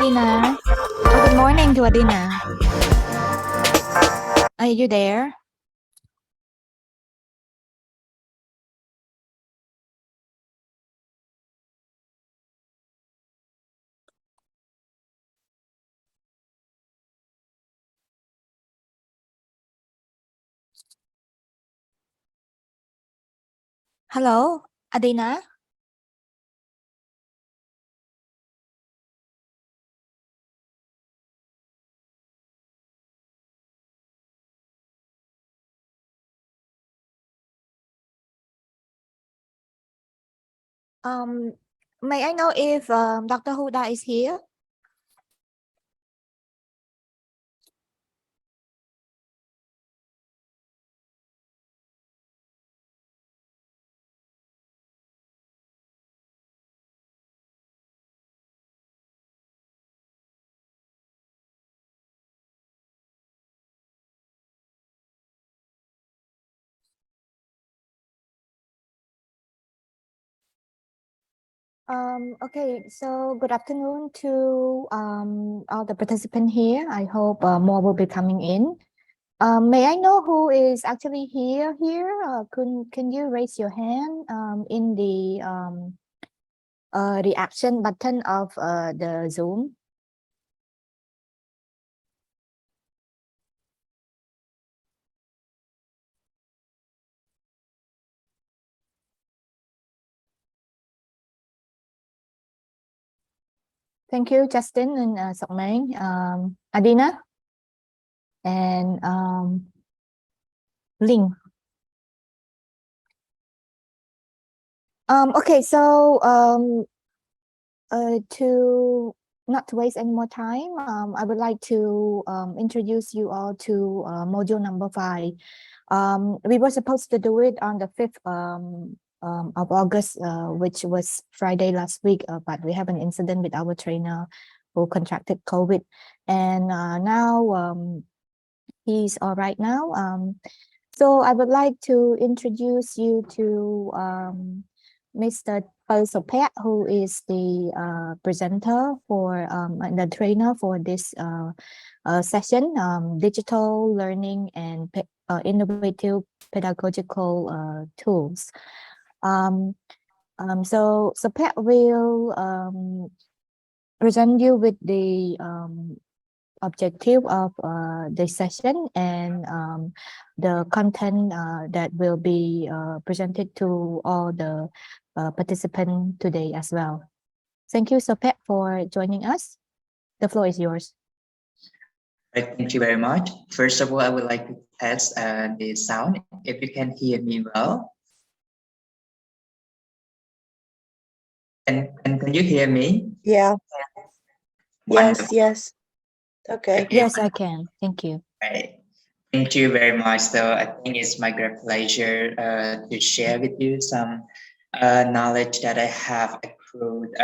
Adina. Oh, good morning to Adina. Are you there? Hello, Adina. Um, may I know if Dr. Huda is here? Okay, so good afternoon to all the participants here. I hope more will be coming in. May I know who is actually here? Can you raise your hand in the reaction button of the Zoom? Thank you, Justin and Sok Meng, Adina, and Ling. Okay, so to not to waste any more time, I would like to introduce you all to module number 5. We were supposed to do it on the 5th of August, which was Friday last week, but we have an incident with our trainer who contracted COVID, and now he's all right now. So I would like to introduce you to Mr. Sopet, who is the presenter for and the trainer for this session, digital learning and innovative pedagogical tools. So Sopet will present you with the objective of the session and the content that will be presented to all the participants today as well. Thank you, Sopet, for joining us. The floor is yours. Right, thank you very much. First of all, I would like to test the sound. If you can hear me well. And can you hear me? Yeah. Wonderful. Yes. Okay. Yes, I can. Thank you. Right. Thank you very much. So I think it's my great pleasure to share with you some knowledge that I have accrued,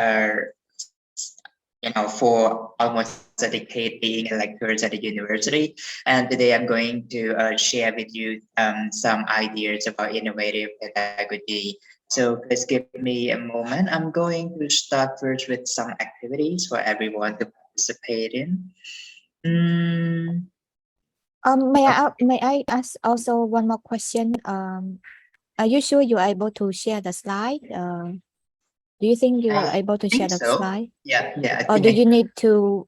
for almost a decade being a lecturer at the university. And today I'm going to share with you some ideas about innovative pedagogy. So please give me a moment. I'm going to start first with some activities for everyone to participate in. May I ask also one more question? Are you sure you are able to share the slide? Do you think you are able to share the so. slide? Yeah. Or do you need to?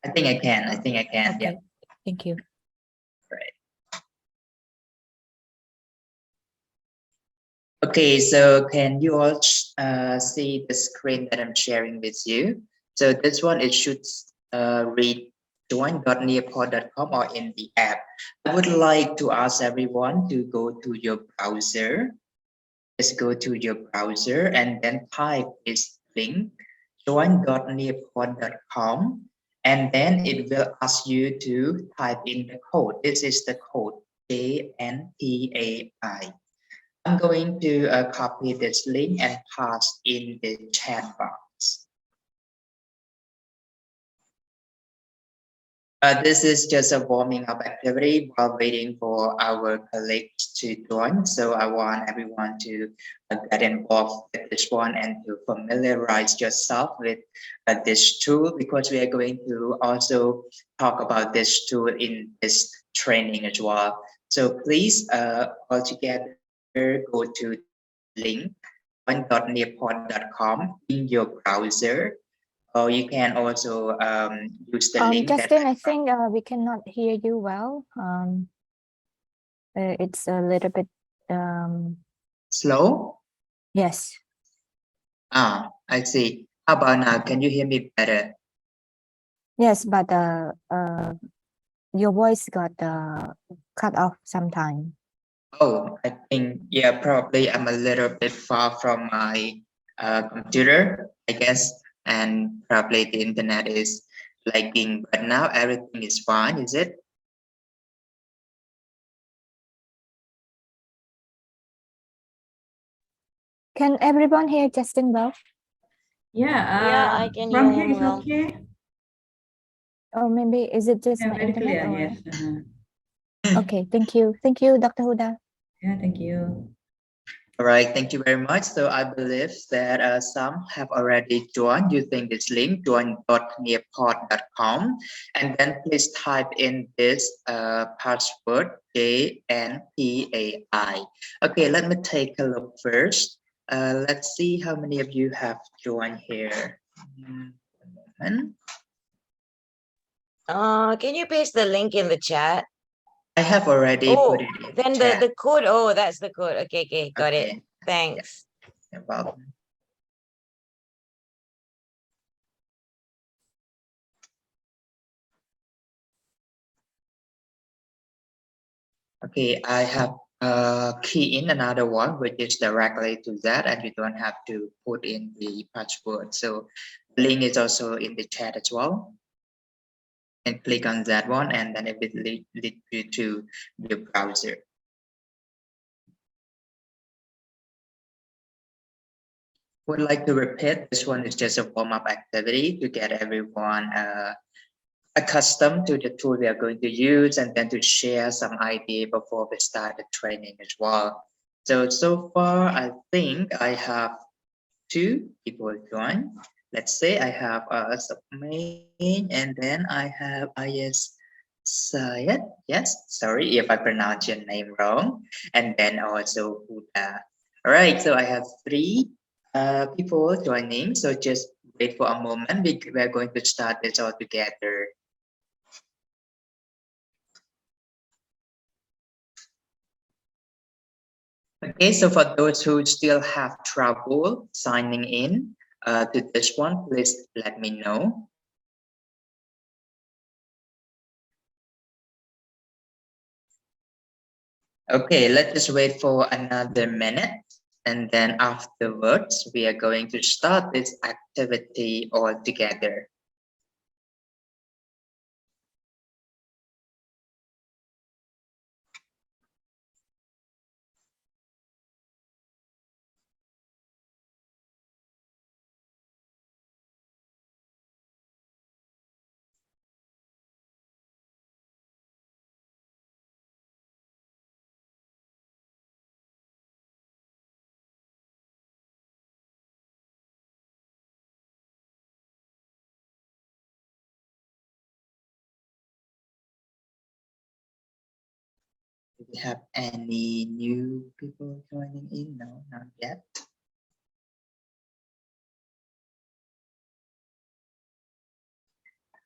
I think I can. Yeah. Okay, thank you. Right. Okay, so can you all see the screen that I'm sharing with you? So this one, it should read join.nearpod.com or in the app. I would like to ask everyone to go to your browser. Just go to your browser and then type this link, join.nearpod.com, and then it will ask you to type in the code. This is the code JNPAI. I'm going to copy this link and paste in the chat box. This is just a warming up activity while waiting for our colleagues to join. So I want everyone to get involved with this one and to familiarize yourself with this tool, because we are going to also talk about this tool in this training as well. So please, all together, go to link one.nearpod.com in your browser, or you can also use the link that Justin, I think we cannot hear you well. It's a little bit, slow. yes. I see. How about now? Can you hear me better? Yes, but your voice got cut off sometime. Oh, I think, yeah, probably I'm a little bit far from my computer, I guess, and probably the internet is lagging, but now everything is fine, is it? Can everyone hear Justin well? Yeah, I can From hear here him is well. okay. Or maybe is it just Yeah, my very internet? clear. Or... Yes. Okay, thank you. Thank you, Dr. Huda. Yeah, thank you. All right, thank you very much. So I believe that some have already joined using this link, join.nearpod.com, and then please type in this password JNPAI. Okay, let me take a look first. Let's see how many of you have joined here. One moment. Can you paste the link in the chat? I have already Oh, put it in then chat. the code. Oh, that's the code. Okay, got it. Okay, Thanks. you're welcome. Okay, I have key in another one which is directly to that, and you don't have to put in the password. So the link is also in the chat as well. And click on that one, and then it will lead you to your browser. Would like to repeat, this one is just a warm-up activity to get everyone accustomed to the tool we are going to use, and then to share some idea before we start the training as well. So far, I think I have 2 people join. Let's say I have Submain, and then I have Ayes Syed. Yes, sorry if I pronounce your name wrong. And then also Huda. All right, so I have 3 people joining. So just wait for a moment. We're going to start this all together. Okay, so for those who still have trouble signing in to this one, please let me know. Okay, let's just wait for another minute, and then afterwards, we are going to start this activity all together. Do we have any new people joining in? No, not yet.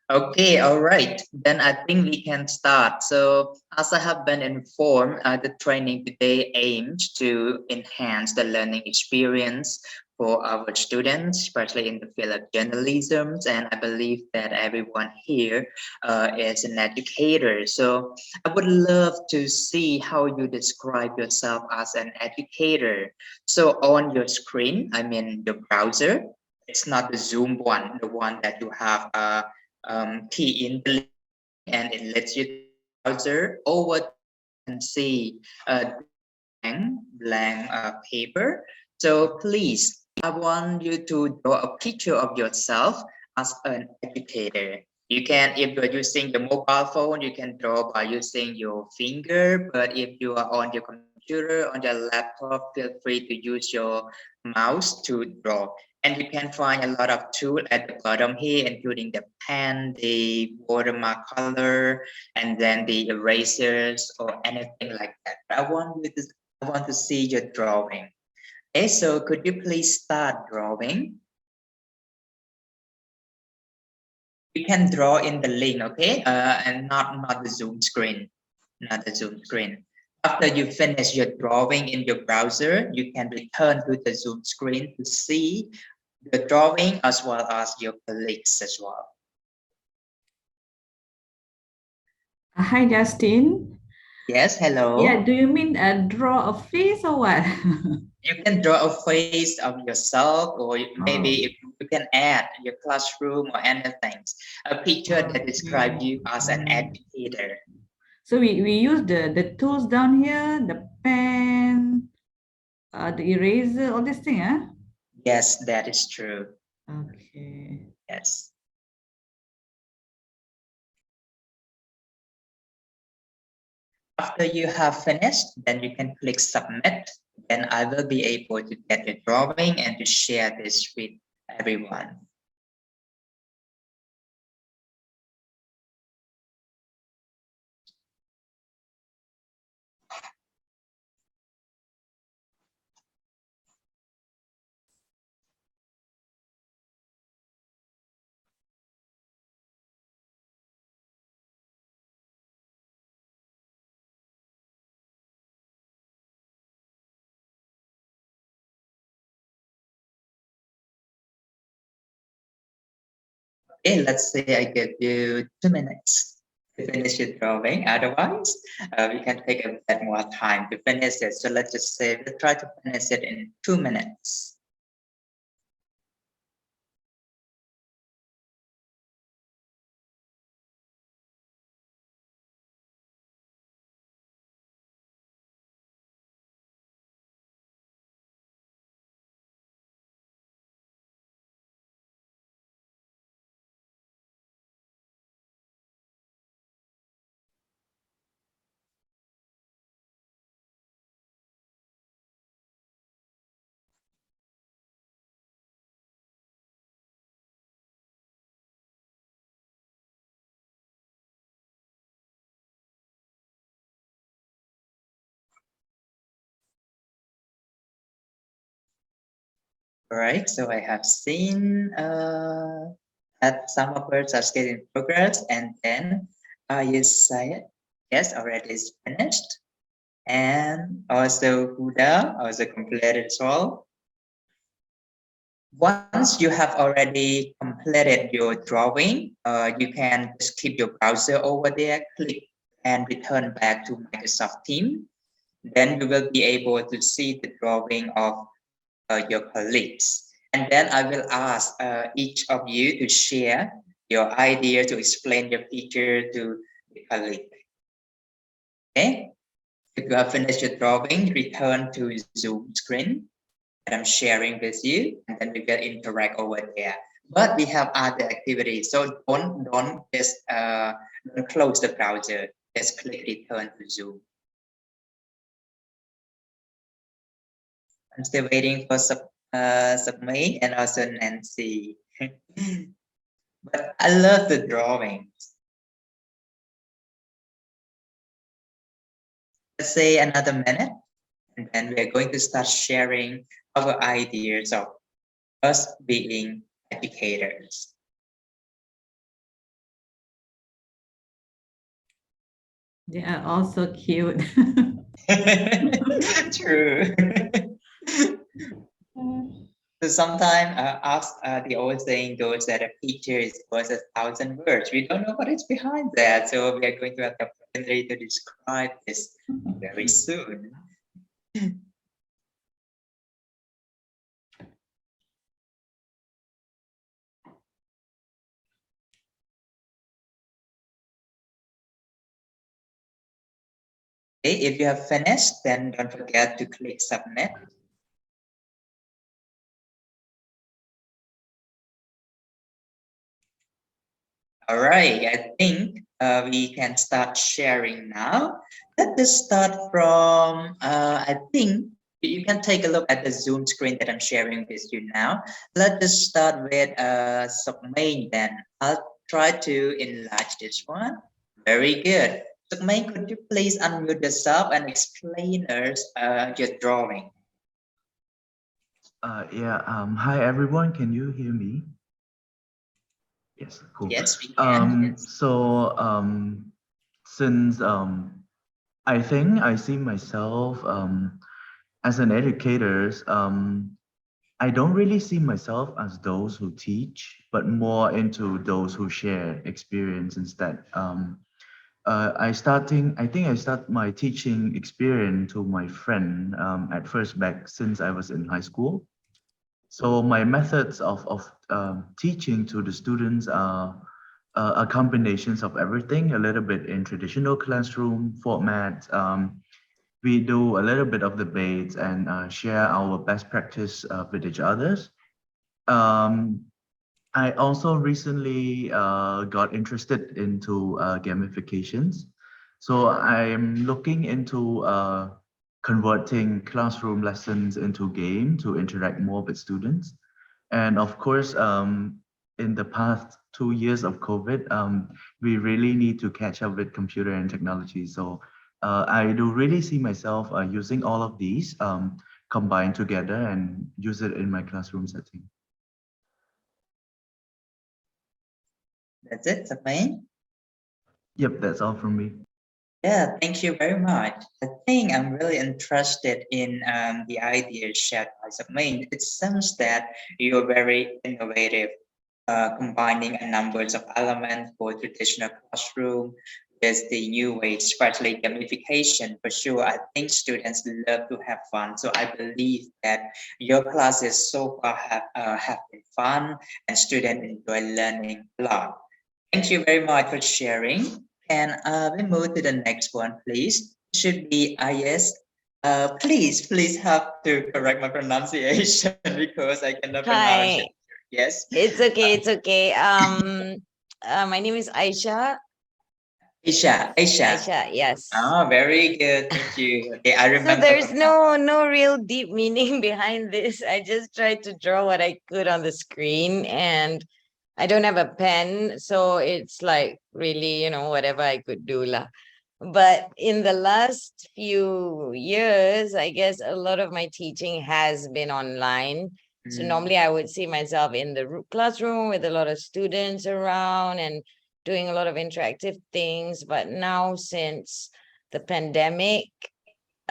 Okay, all right. Then I think we can start. So as I have been informed, the training today aims to enhance the learning experience for our students, especially in the field of journalism. And I believe that everyone here is an educator. So I would love to see how you describe yourself as an educator. So on your screen, I mean your browser, it's not the Zoom one, the one that you have key in the link, and it lets you browser over and see a blank paper. So please, I want you to draw a picture of yourself as an educator. You can, if you're using your mobile phone, you can draw by using your finger. But if you are on your computer, on your laptop, feel free to use your mouse to draw. And you can find a lot of tools at the bottom here, including the pen, the watermark color, and then the erasers or anything like that. I want to see your drawing. Okay, so could you please start drawing? You can draw in the link, okay, and not the Zoom screen, not the Zoom screen. After you finish your drawing in your browser, you can return to the Zoom screen to see the drawing as well as your colleagues as well. Hi, Justin. Yes, hello. Yeah, do you mean draw a face or what? You can draw a face of yourself, or maybe if you can add your classroom or anything, a picture that describes you as an educator. So we use the tools down here, the pen, the eraser, all this thing, huh? Yes, that is true. Okay. Yes. After you have finished, then you can click submit. Then I will be able to get your drawing and to share this with everyone. Okay, let's say I give you 2 minutes to finish your drawing. Otherwise, we can take a bit more time to finish it. So let's just say we'll try to finish it in 2 minutes. All right, so I have seen that some of words are still in progress, and then you say it. Yes, already is finished. And also Huda also completed as well. Once you have already completed your drawing, you can just keep your browser over there, click and return back to Microsoft Teams. Then you will be able to see the drawing of your colleagues. And then I will ask each of you to share your idea to explain your picture to the colleague. Okay? If you have finished your drawing, return to Zoom screen that I'm sharing with you, and then we will interact over there. But we have other activities, so don't just don't close the browser. Just click return to Zoom. I'm still waiting for Submit and also Nancy. But I love the drawings. Let's say another minute, and then we're going to start sharing our ideas of us being educators. They are also cute. True. So sometimes ask the old saying goes that a picture is worth 1,000 words. We don't know what is behind that, so we are going to have the opportunity to describe this very soon. Okay, if you have finished, then don't forget to click submit. All right, I think we can start sharing now. Let us start from, I think you can take a look at the Zoom screen that I'm sharing with you now. Let us start with Sukmain then. I'll try to enlarge this one. Very good. Sukmain, could you please unmute yourself and explain us your drawing? Hi everyone, can you hear me? Yes, cool. Yes, we can. Since I think I see myself as an educator, I don't really see myself as those who teach, but more into those who share experience instead. I think I start my teaching experience to my friend at first back since I was in high school. So my methods of teaching to the students are a combinations of everything, a little bit in traditional classroom format. We do a little bit of debates and share our best practice with each others. I also recently got interested into gamifications. So I'm looking into converting classroom lessons into game to interact more with students. And of course, in the past 2 years of COVID, we really need to catch up with computer and technology. So I do really see myself using all of these combined together and use it in my classroom setting. That's it, Sukmain? Yep, that's all from me. Yeah, thank you very much. I think I'm really interested in the idea shared by Sukmain. It seems that you're very innovative, combining a numbers of elements for traditional classroom with the new way, especially gamification. For sure, I think students love to have fun. So I believe that your classes so far have been fun and students enjoy learning a lot. Thank you very much for sharing. And we move to the next one, please. Should be yes. Please have to correct my pronunciation because I cannot pronounce Hi. it. Yes. It's okay. My name is Aisha. Aisha. Aisha, yes. Oh, very good. Thank you. Okay, I So remember. there's no real deep meaning behind this. I just tried to draw what I could on the screen, and I don't have a pen, so it's like really, whatever I could do lah. But in the last few years, I guess a lot of my teaching has been online. So normally I would see myself in the classroom with a lot of students around and doing a lot of interactive things. But now since the pandemic,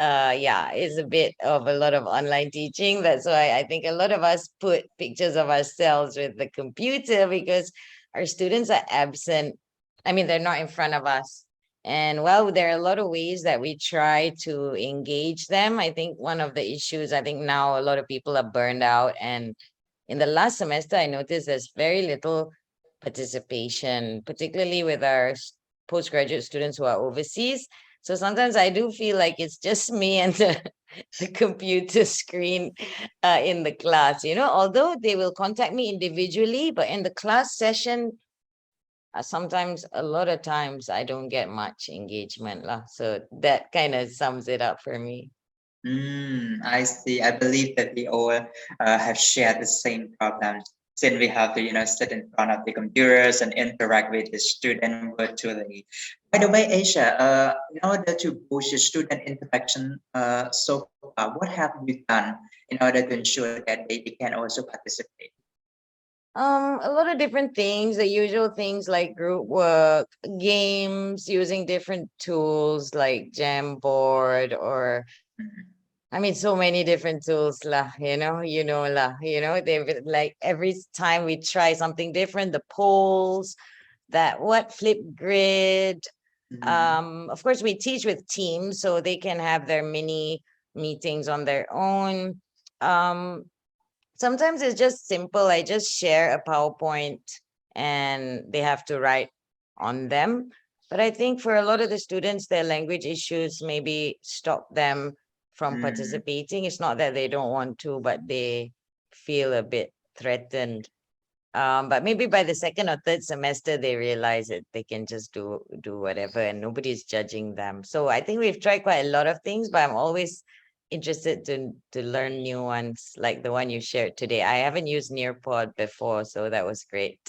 it's a bit of a lot of online teaching. That's why I think a lot of us put pictures of ourselves with the computer because our students are absent. I mean, they're not in front of us. And well, there are a lot of ways that we try to engage them. I think one of the issues, I think now a lot of people are burned out. And in the last semester, I noticed there's very little participation, particularly with our postgraduate students who are overseas. So sometimes I do feel like it's just me and the computer screen in the class, although they will contact me individually, but in the class session, sometimes a lot of times I don't get much engagement lah. So that kind of sums it up for me. I see. I believe that we all have shared the same problems. Since we have to, sit in front of the computers and interact with the student virtually. By the way, Aisha, in order to boost your student interaction so far, what have you done in order to ensure that they can also participate? A lot of different things, the usual things like group work, games, using different tools like Jamboard or I mean, so many different tools lah, they've like every time we try something different, the polls, that what Flipgrid. Of course, we teach with teams, so they can have their mini meetings on their own. Sometimes it's just simple. I just share a PowerPoint and they have to write on them. But I think for a lot of the students, their language issues maybe stop them from participating. It's not that they don't want to, but they feel a bit threatened. But maybe by the second or third semester, they realize that they can just do whatever and nobody's judging them. So I think we've tried quite a lot of things, but I'm always interested to learn new ones like the one you shared today. I haven't used Nearpod before, so that was great.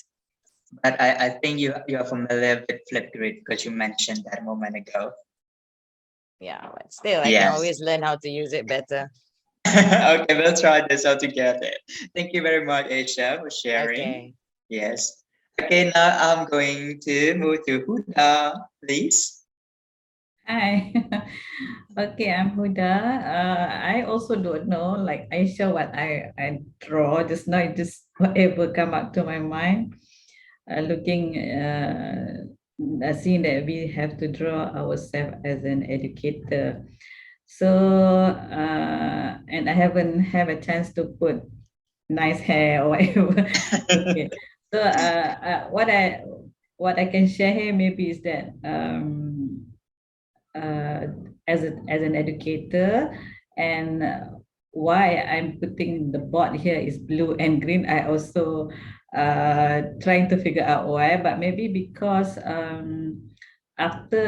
But I think you are familiar with Flipgrid because you mentioned that a moment ago. Yeah, but still, I can Yes. always learn how to use it better. Okay, we'll try this out together. Thank you very much, Aisha, for sharing. Okay. Yes. Okay, now I'm going to move to Huda, please. Hi. Okay, I'm Huda. I also don't know, like Aisha, what I draw just now, just whatever come up to my mind. Looking, seeing that we have to draw ourselves as an educator. So, and I haven't have a chance to put nice hair or whatever. Okay. So, what I can share here maybe is that as an educator, and why I'm putting the board here is blue and green. I also trying to figure out why, but maybe because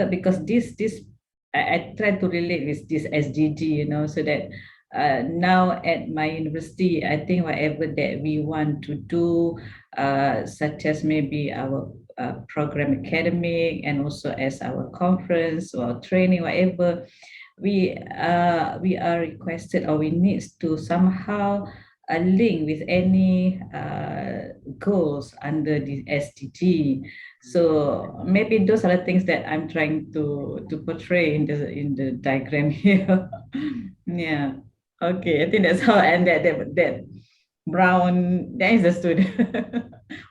because this I try to relate with this SDG, you know, so that now at my university, I think whatever that we want to do, such as maybe our program academic and also as our conference or training, whatever, we are requested or we need to somehow link with any goals under the SDG. So maybe those are the things that I'm trying to portray in the diagram here. Yeah. Okay. I think that's how. And that brown, that is the student,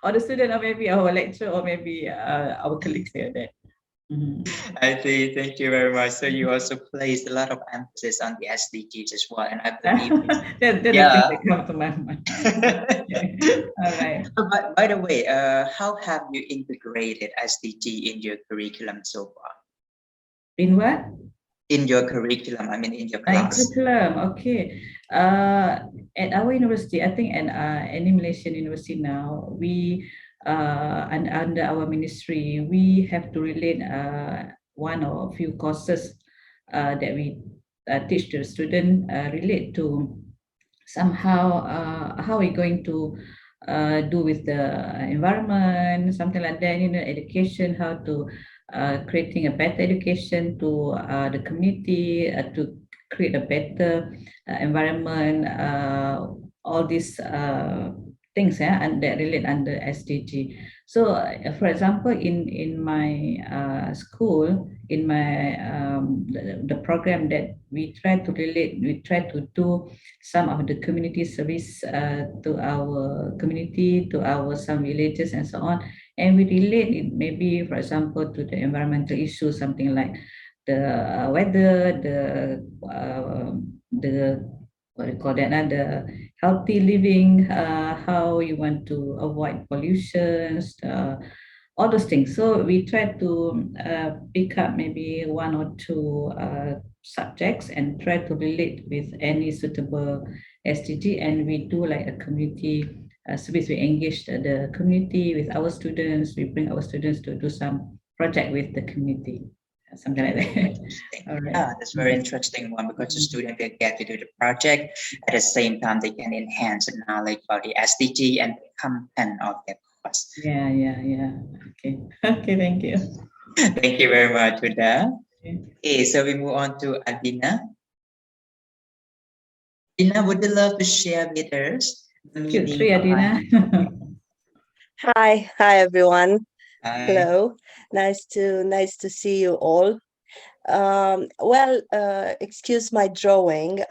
or the student, or maybe our lecturer, or maybe our colleagues here. That. Mhm. I see. Thank you very much. So you also placed a lot of emphasis on the SDGs as well, and I believe. That's the thing Yeah. that come to my mind. All right. But by the way, how have you integrated SDG in your curriculum so far? In what? In your curriculum, I mean, in your In class. curriculum, okay. At our university, I think, and any Malaysian university now, we and under our ministry, we have to relate one or a few courses that we teach to the student relate to somehow how we're going to do with the environment, something like that, you know, education, how to creating a better education to the community, to create a better environment, all these things, and that relate under SDG. So, for example, in my school, in my the program that we try to relate, we try to do some of the community service to our community, to our some villages and so on, and we relate it maybe, for example, to the environmental issue, something like the weather, the what do you call that? The healthy living, how you want to avoid pollutions, all those things. So we try to pick up maybe one or two subjects and try to relate with any suitable SDG, and we do like a community service. We engage the community with our students. We bring our students to do some project with the community, something like that. All right. Yeah, that's very interesting one because the student will get to do the project at the same time they can enhance the knowledge about the SDG and the content of their course. Yeah. Okay. Okay, thank you. Thank you very much for that. Okay, so we move on to Adina. Adina, would you love to share with us the Cute meaning tree, Adina. Hi everyone. Hi. Hello. Nice to see you all. Excuse my drawing.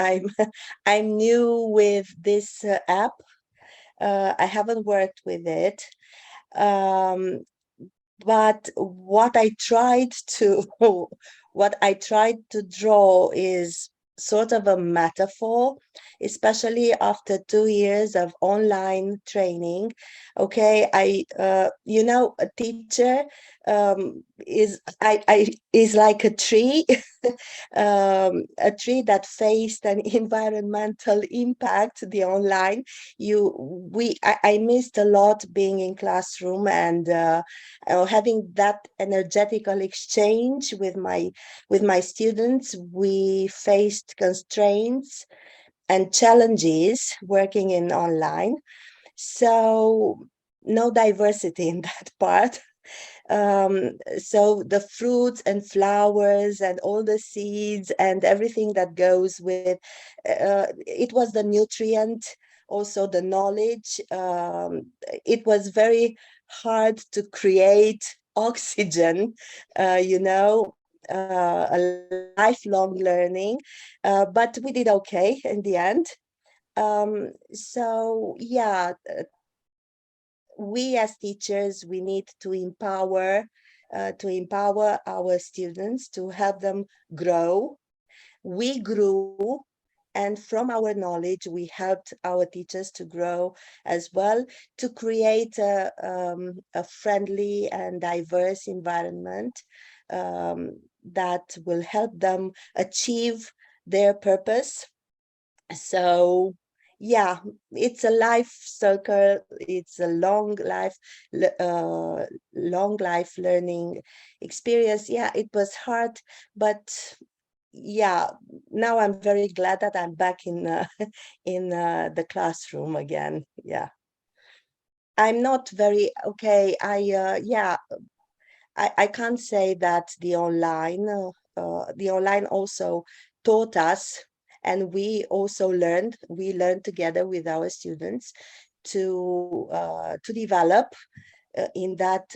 I'm new with this app. I haven't worked with it. But what I tried to draw is sort of a metaphor, especially after 2 years of online training. Okay, a teacher is like a tree, a tree that faced an environmental impact. The online, I missed a lot being in classroom and having that energetical exchange with my students. We faced constraints and challenges working in online, so no diversity in that part. So the fruits and flowers and all the seeds and everything that goes with it was the nutrient, also the knowledge. It was very hard to create oxygen, a lifelong learning, but we did okay in the end. So yeah, we as teachers, we need to empower our students, to help them grow. We grew, and from our knowledge, we helped our teachers to grow as well, to create a friendly and diverse environment that will help them achieve their purpose. So yeah, it's a life circle, it's a long life learning experience. Yeah, it was hard, but yeah, now I'm very glad that I'm back in in the classroom again. Yeah, I'm not very okay. I can't say that the online also taught us, and we learned together with our students to develop in that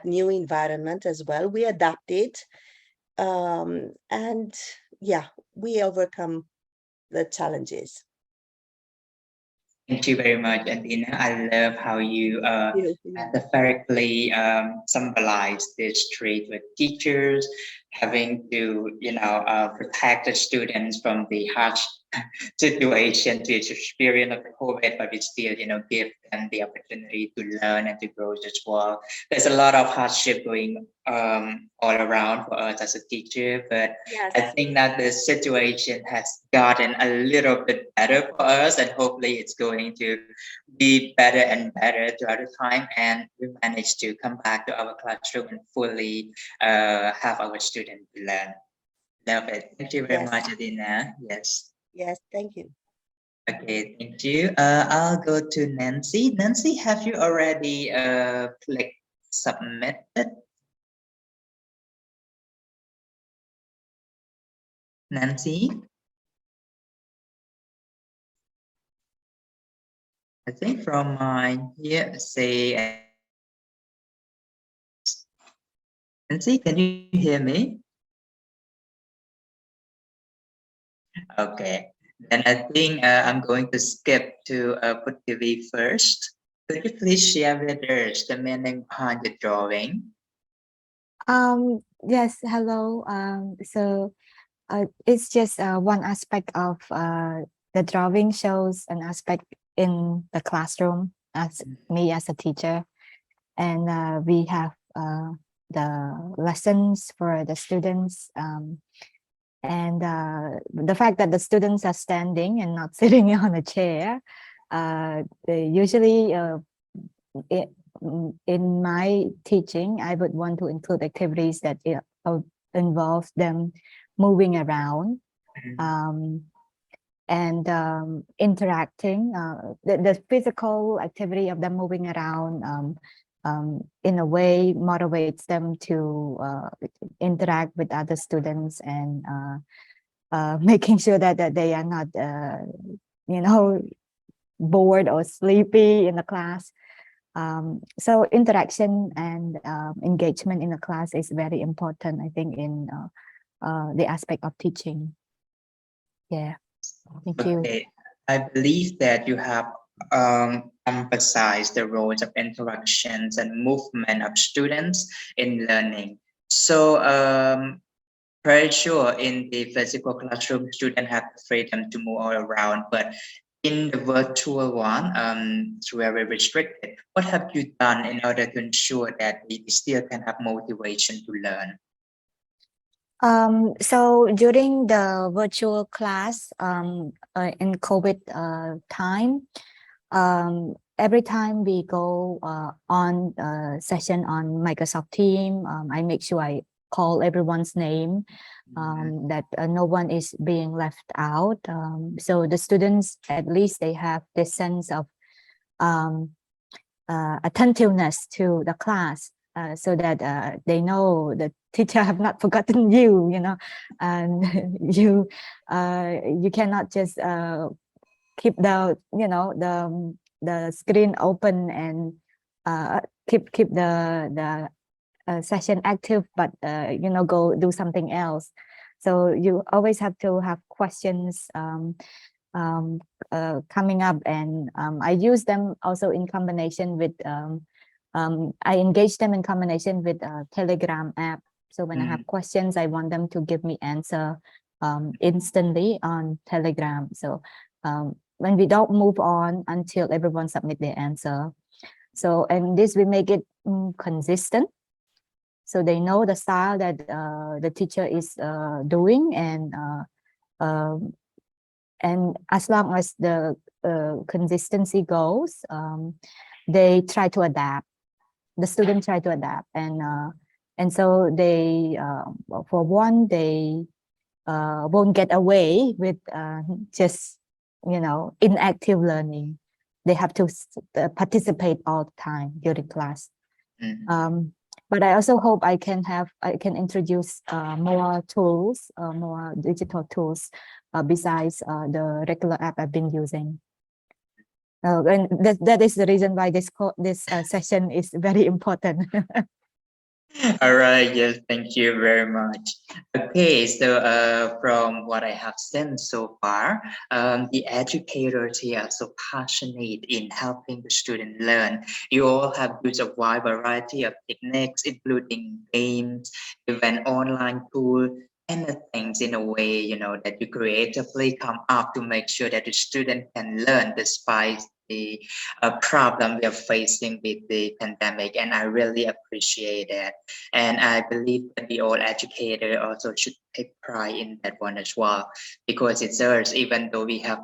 new environment as well. We adapted, and yeah, we overcome the challenges. Thank you very much, Adina. I love how you Yeah. metaphorically symbolize this trait with teachers having to, protect the students from the harsh situation to experience of COVID, but we still, give them the opportunity to learn and to grow as well. There's a lot of hardship going all around for us as a teacher, but Yes. I think that the situation has gotten a little bit better for us, and hopefully it's going to be better and better throughout the time. And we managed to come back to our classroom and fully have our students learn. Love it. Thank you very Yes. much, Adina. Yes. Yes. Thank you. Okay, thank you. I'll go to Nancy. Nancy, have you already clicked submitted? Nancy? I think from mine here, say, Nancy, can you hear me? Okay, then I think I'm going to skip to Put TV first. Could you please share with us the meaning behind the drawing? Yes, hello. So it's just one aspect of the drawing shows an aspect in the classroom as me as a teacher, and we have the lessons for the students, and the fact that the students are standing and not sitting on a chair. They usually in my teaching, I would want to include activities that involve them moving around and interacting. The physical activity of them moving around in a way motivates them to interact with other students and making sure that they are not, bored or sleepy in the class. So interaction and engagement in the class is very important, I think, in the aspect of teaching. Yeah, thank you. Okay, I believe that you have emphasized the roles of interactions and movement of students in learning. So very sure in the physical classroom, students have the freedom to move all around, but in the virtual one, it's very restricted. What have you done in order to ensure that we still can have motivation to learn? So during the virtual class, in COVID time, every time we go on a session on Microsoft Teams, I make sure I call everyone's name, that no one is being left out. So the students, at least they have this sense of attentiveness to the class, so that they know the teacher have not forgotten you, and you cannot just keep the the screen open and keep the session active, but go do something else. So you always have to have questions coming up, and I use them also in combination with I engage them in combination with a Telegram app. So when I have questions, I want them to give me answer instantly on Telegram. So when we don't move on until everyone submit their answer. So, and this will make it consistent. So they know the style that the teacher is doing, and as long as the consistency goes, they try to adapt. The students try to adapt, and so they, for one, they won't get away with just inactive learning. They have to participate all the time during class. But I also hope I can introduce more tools, more digital tools besides the regular app I've been using. And that is the reason why this session is very important. All right, yes, thank you very much. Okay, so from what I have seen so far, the educators here are so passionate in helping the student learn. You all have used a wide variety of techniques, including games, even online tools, and the things in a way, that you creatively come up to make sure that the student can learn despite the problem we are facing with the pandemic, and I really appreciate that. And I believe that we all educators also should take pride in that one as well, because it's ours. Even though we have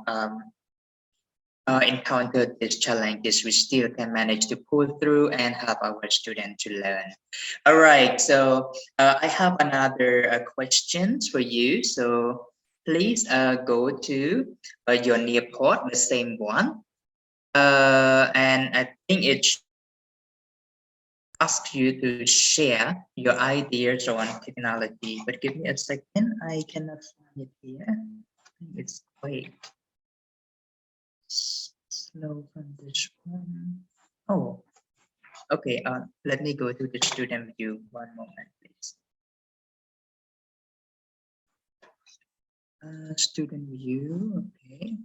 encountered these challenges, we still can manage to pull through and help our students to learn. All right, so I have another questions for you. So please go to your Nearport, the same one. And I think it asks you to share your ideas on technology, but give me a second. I cannot find it here. It's quite slow from this one. Oh, okay. Let me go to the student view. One moment, please. Student view. Okay.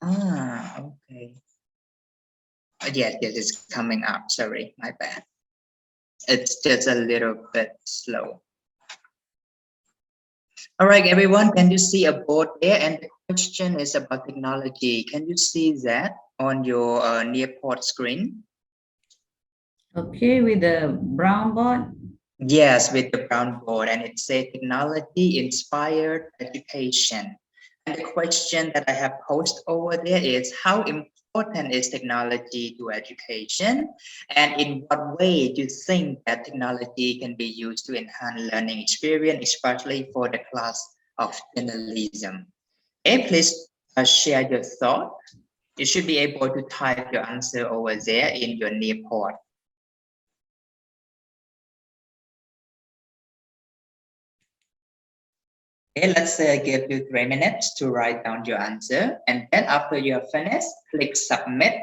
Okay. Yes, it's coming up. Sorry, my bad. It's just a little bit slow. All right, everyone, can you see a board there? And the question is about technology. Can you see that on your Nearport screen? Okay, with the brown board. Yes, with the brown board, and it says technology inspired education. And the question that I have posted over there is, how important is technology to education? And in what way do you think that technology can be used to enhance learning experience, especially for the class of journalism? Okay, please share your thought. You should be able to type your answer over there in your Nearport. Okay, let's give you 3 minutes to write down your answer. And then after you are finished, click submit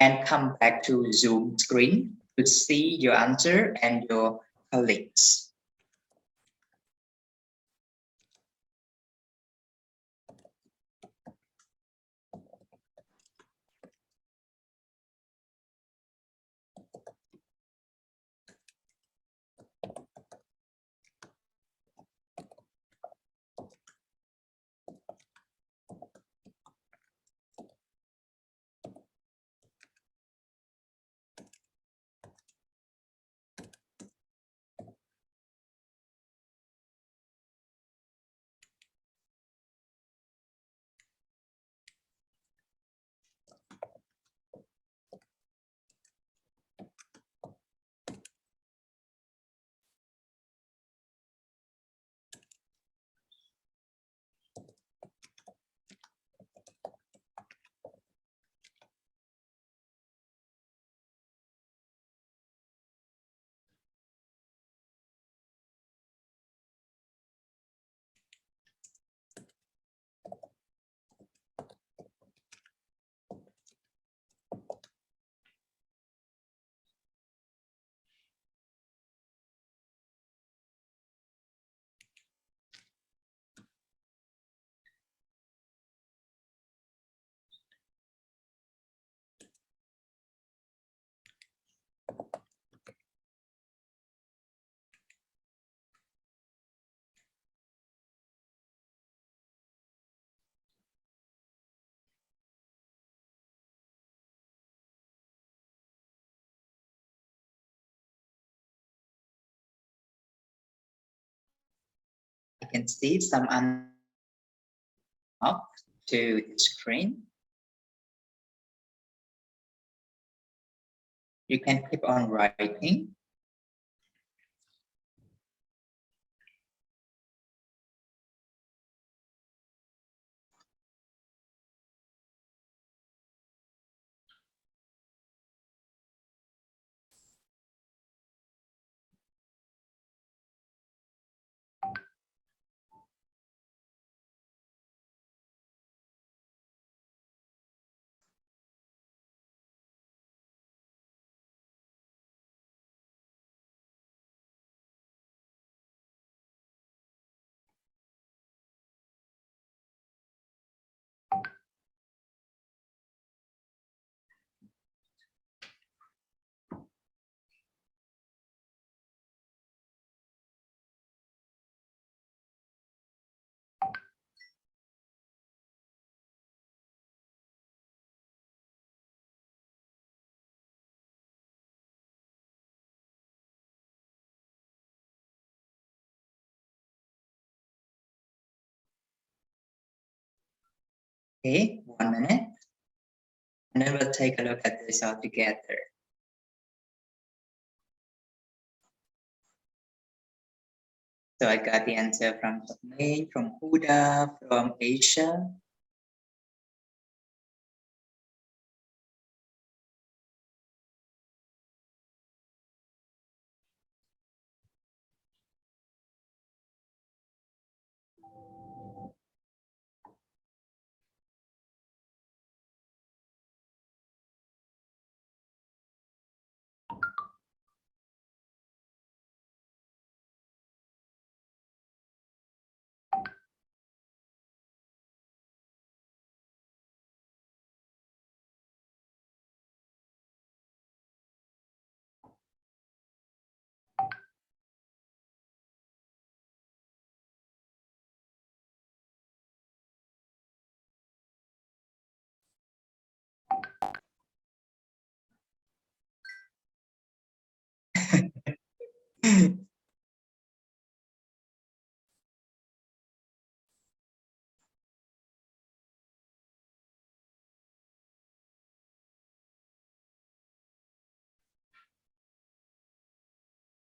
and come back to Zoom screen to see your answer and your colleagues. can see some up to the screen. You can keep on writing. Okay, 1 minute. And then we'll take a look at this all together. So I got the answer from Main, from Huda, from Asia.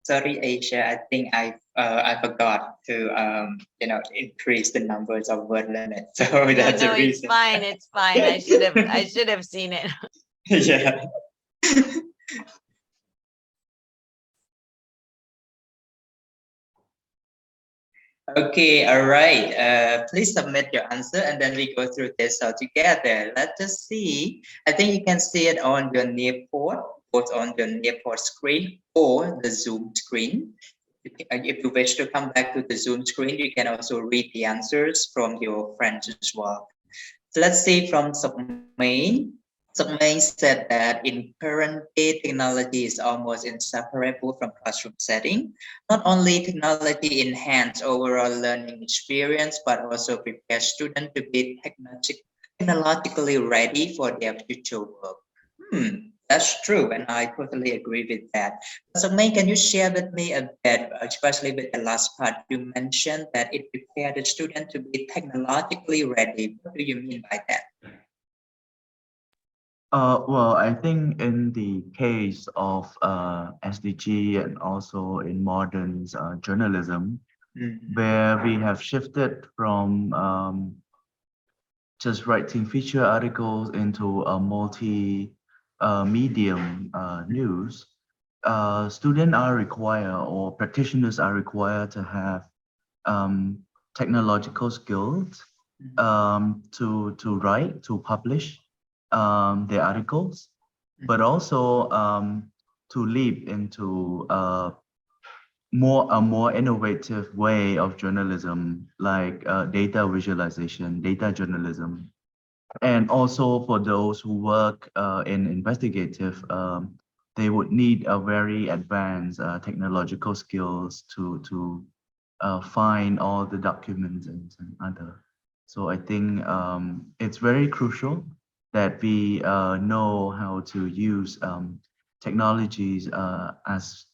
Sorry, Asia. I think I forgot to increase the numbers of word limit. So No, that's the no, it's reason. fine. It's fine. I should have seen it. Yeah. Okay, all right. Please submit your answer and then we go through this all together. Let us see. I think you can see it on your Nearport, both on your Nearport screen or the Zoom screen. If you wish to come back to the Zoom screen, you can also read the answers from your friends as well. So let's see from Submain. Submain said that in current day, technology is almost inseparable from classroom setting. Not only technology enhance overall learning experience, but also prepare students to be technologically ready for their future work. That's true, and I totally agree with that. So, May, can you share with me a bit, especially with the last part? You mentioned that it prepared the student to be technologically ready. What do you mean by that? Well, I think in the case of SDG and also in modern journalism, where we have shifted from just writing feature articles into a medium news, students are required or practitioners are required to have technological skills to write, to publish the articles, but also to leap into a more innovative way of journalism, like data visualization, data journalism. And also for those who work in investigative, they would need a very advanced technological skills to find all the documents and other. So I think it's very crucial that we know how to use technologies as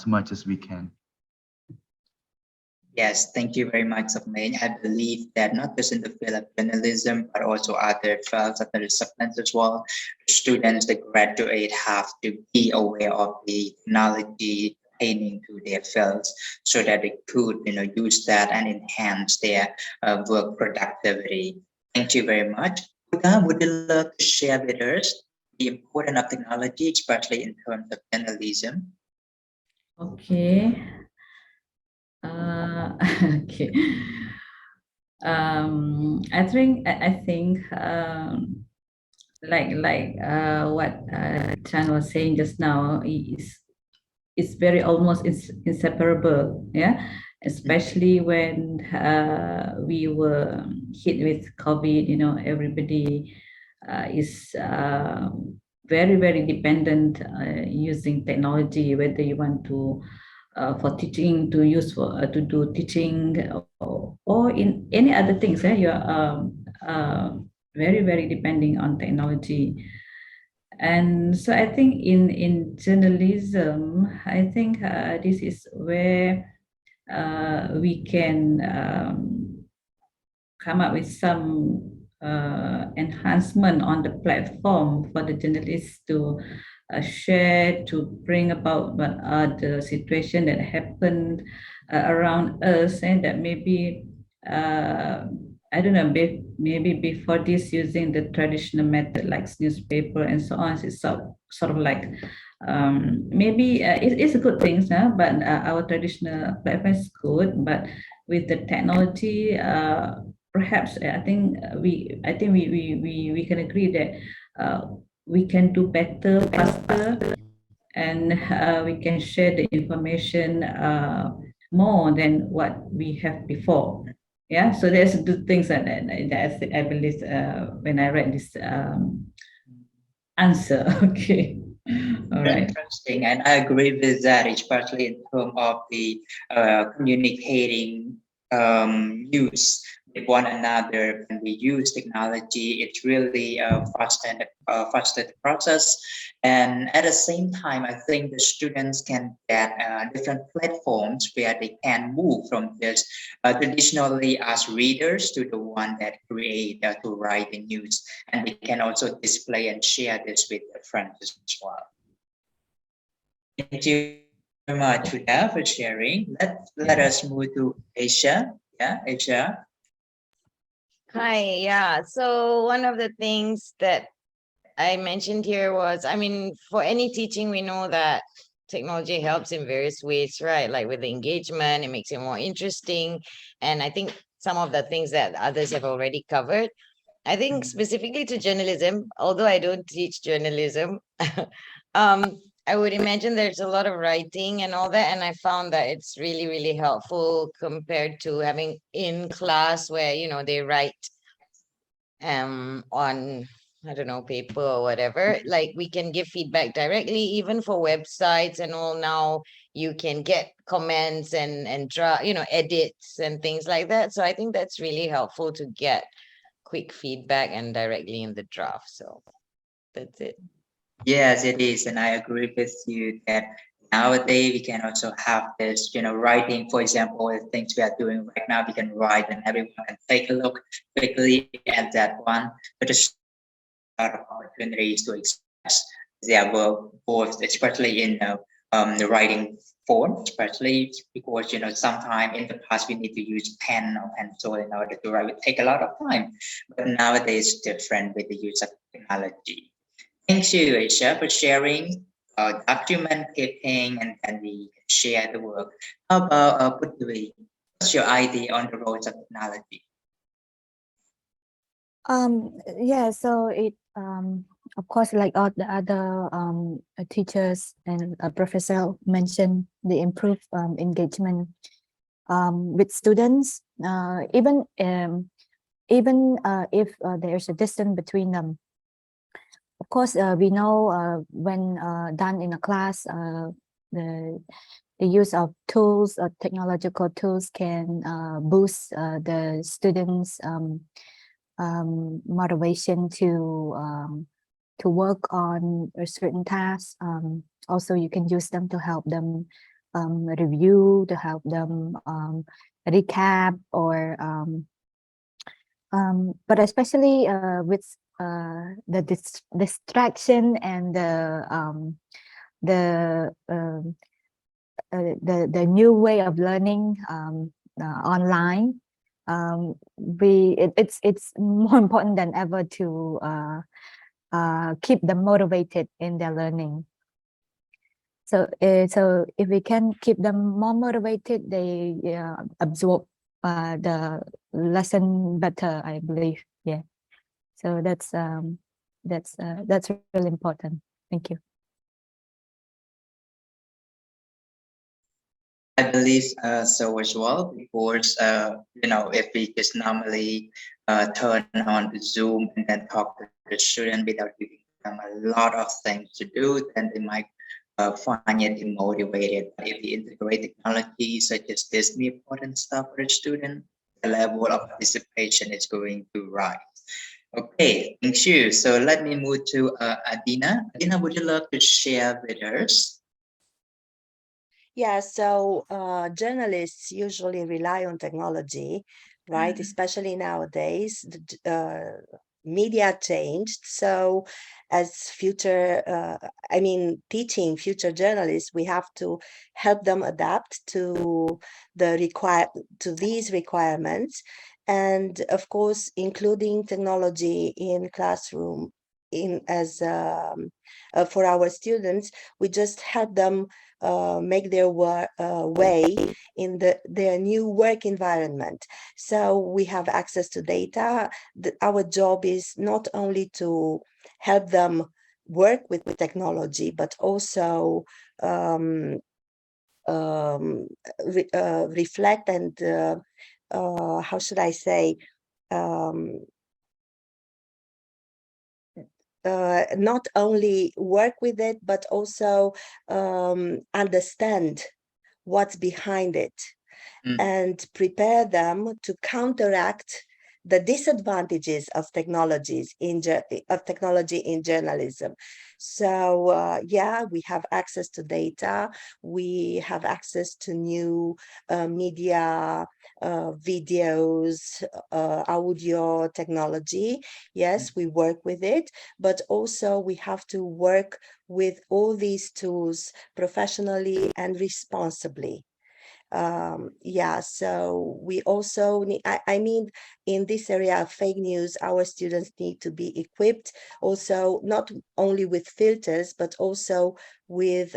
much as we can. Yes, thank you very much, Sapnain. I believe that not just in the field of journalism, but also other fields, other disciplines as well, students that graduate have to be aware of the technology pertaining to their fields so that they could, use that and enhance their work productivity. Thank you very much. Buddha, would you love to share with us the importance of technology, especially in terms of journalism? Okay. Okay. I think like what Chan was saying just now is very almost inseparable. Yeah, especially when we were hit with COVID. Everybody is very dependent using technology, whether you want to for teaching, to use for to do teaching, or in any other things. You are very depending on technology. And so I think in journalism, I think this is where we can come up with some enhancement on the platform for the journalists to share, to bring about what are the situation that happened around us, and that maybe I don't know, maybe before this, using the traditional method like newspaper and so on, it's sort of like maybe it's a good thing, but our traditional platform is good, but with the technology, perhaps I think we can agree that we can do better, faster, and we can share the information more than what we have before. Yeah, so there's the things that I believe when I read this answer. Okay, all right. Interesting, and I agree with that, especially in terms of the communicating news with one another. When we use technology, it's really faster the process, and at the same time, I think the students can get different platforms where they can move from this traditionally as readers to the one that create to write the news, and they can also display and share this with their friends as well. Thank you very much, Huda, for sharing. Let us move to Asia. Yeah, Asia. Hi, yeah. So one of the things that I mentioned here was, I mean, for any teaching, we know that technology helps in various ways, right? Like with the engagement, it makes it more interesting. And I think some of the things that others have already covered. I think specifically to journalism, although I don't teach journalism, I would imagine there's a lot of writing and all that. And I found that it's really helpful compared to having in class where, they write on, I don't know, paper or whatever. Like we can give feedback directly, even for websites and all. Now you can get comments and draw, edits and things like that. So I think that's really helpful to get quick feedback and directly in the draft. So that's it. Yes, it is, and I agree with you that nowadays we can also have this, writing. For example, the things we are doing right now, we can write, and everyone can take a look quickly at that one. But there's a lot of opportunities to express their work, both especially in the writing form, especially because sometimes in the past we need to use pen or pencil in order to write. It would take a lot of time, but nowadays it's different with the use of technology. Thank you, Aisha, for sharing document keeping, and then we share the work. How about Putri? What's your idea on the roles of technology? Yeah, so it of course, like all the other teachers and professor mentioned, the improved engagement with students, even if there's a distance between them. Of course, we know when done in a class, the use of tools, technological tools, can boost the students' motivation to work on a certain task. Also, you can use them to help them review, to help them recap or but especially with the distraction and the new way of learning online, it's more important than ever to keep them motivated in their learning. So if we can keep them more motivated, they absorb the lesson better, I believe. Yeah. So that's really important. Thank you. I believe so as well, because if we just normally turn on Zoom and then talk to the student without giving them a lot of things to do, then they might find it demotivated. But if we integrate technology such as this important stuff for the student, the level of participation is going to rise. Okay, thank you. So let me move to Adina. Adina, would you love to share with us? Yeah, so journalists usually rely on technology, right? Especially nowadays, media changed. So as teaching future journalists, we have to help them adapt to these requirements. And of course, including technology in classroom for our students, we just help them make their way in their new work environment. So we have access to data. Our job is not only to help them work with technology, but also reflect and how should I say, not only work with it, but also understand what's behind it and prepare them to counteract the disadvantages of technology in journalism. So yeah, we have access to data, we have access to new media, videos, audio technology. Yes, we work with it, but also we have to work with all these tools professionally and responsibly. Yeah, so we also need, in this area of fake news, our students need to be equipped also not only with filters, but also with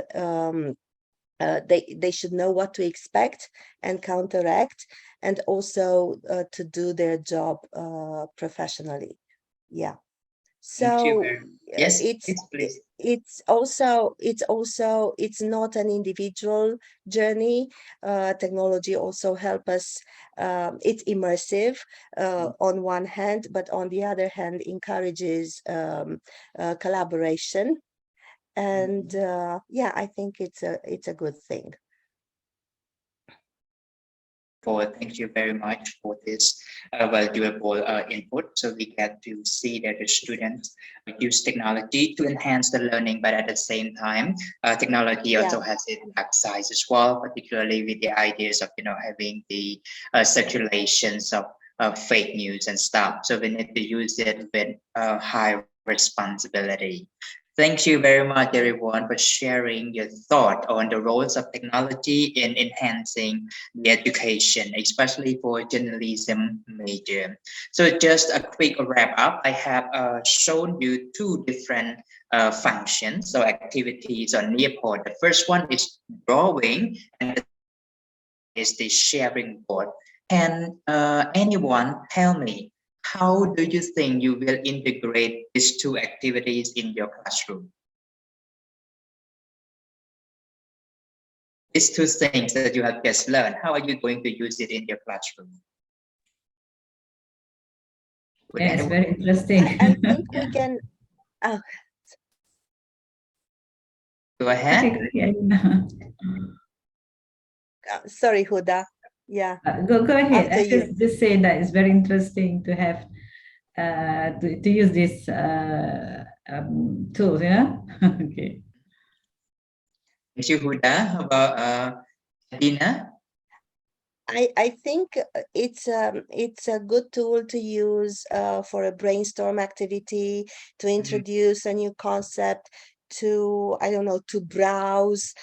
they should know what to expect and counteract, and also to do their job professionally. Yeah. Thank you So very much. Yes, please. it's not an individual journey. Technology also help us. It's immersive on one hand, but on the other hand, encourages collaboration. And yeah, I think it's a good thing. Thank you very much for this valuable input. So we get to see that the students use technology to enhance the learning, but at the same time, technology also has its dark sides as well, particularly with the ideas of having the circulations of fake news and stuff. So we need to use it with high responsibility. Thank you very much, everyone, for sharing your thought on the roles of technology in enhancing the education, especially for journalism major. So just a quick wrap up. I have shown you two different functions, so activities on Nearpod. The first one is drawing, and the is the sharing board. Can anyone tell me, how do you think you will integrate these two activities in your classroom? These two things that you have just learned, how are you going to use it in your classroom? Yeah, it's very interesting. I think we can. Go ahead. Okay, Sorry, Huda. Yeah. Go ahead. After I you. just say that it's very interesting to have to use this tools. Yeah. Okay. Thank you, Huda. How about Adina? I think it's a good tool to use for a brainstorm activity, to introduce a new concept, to, I don't know, to browse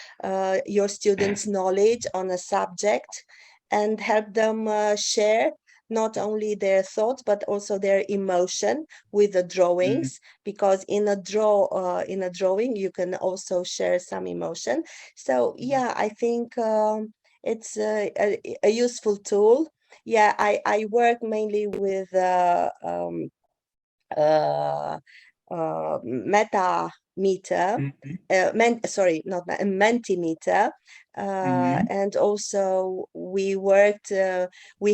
your students' knowledge on a subject and help them share not only their thoughts but also their emotion with the drawings, because in a drawing you can also share some emotion. So yeah, I think it's a useful tool. Yeah, I work mainly with uh, Mentimeter, sorry, not Mentimeter, and also we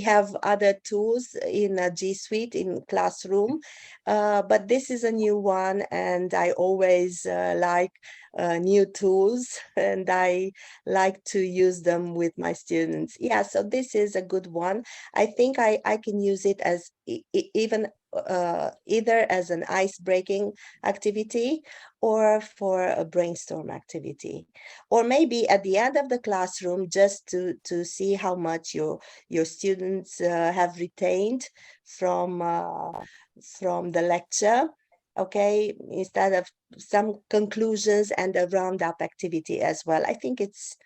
have other tools in G Suite in Classroom, but this is a new one, and I always like new tools, and I like to use them with my students. Yeah, so this is a good one. I think I can use it as even either as an ice-breaking activity or for a brainstorm activity, or maybe at the end of the classroom, just to see how much your students have retained from the lecture. Okay, instead of some conclusions and a roundup activity as well. I think it's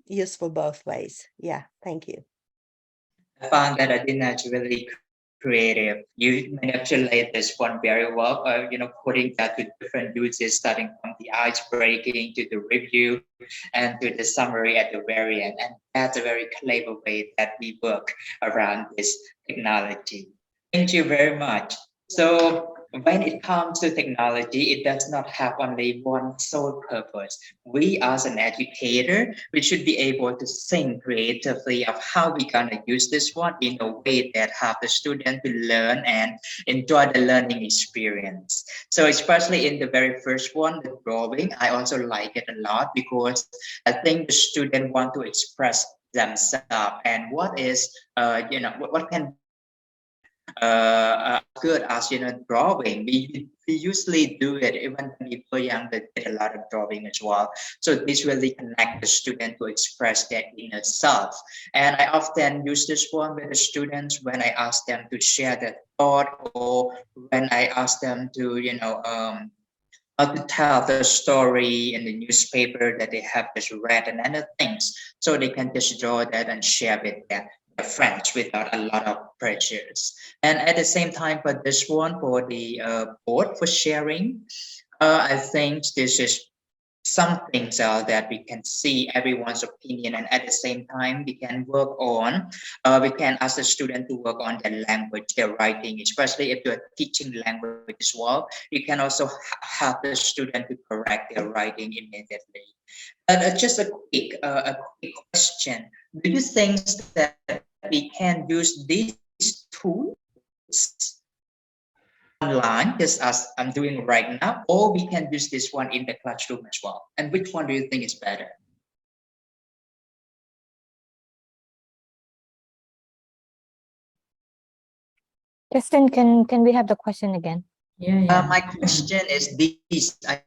useful both ways. Yeah, thank you. I found that Adina is really creative. You manipulate this one very well, putting that to different uses, starting from the ice breaking to the review and to the summary at the very end. And that's a very clever way that we work around this technology. Thank you very much. So when it comes to technology, it does not have only one sole purpose. We as an educator, we should be able to think creatively of how we're gonna use this one in a way that have the student to learn and enjoy the learning experience. So especially in the very first one, the drawing, I also like it a lot because I think the student want to express themselves and what is what can good as drawing. We usually do it even when we were younger, did a lot of drawing as well. So this really connect the student to express their inner self. And I often use this one with the students when I ask them to share their thought, or when I ask them to how to tell the story in the newspaper that they have just read and other things, so they can just draw that and share with their friends without a lot of pressures. And at the same time, for this one, for the board for sharing, I think this is some things that we can see everyone's opinion, and at the same time we can work on we can ask the student to work on their language, their writing, especially if you're teaching language as well. You can also have the student to correct their writing immediately. But just a quick question: do you think that we can use these tools online, just as I'm doing right now, or we can use this one in the classroom as well? And which one do you think is better? Justin, can we have the question again? Yeah. My question is this: I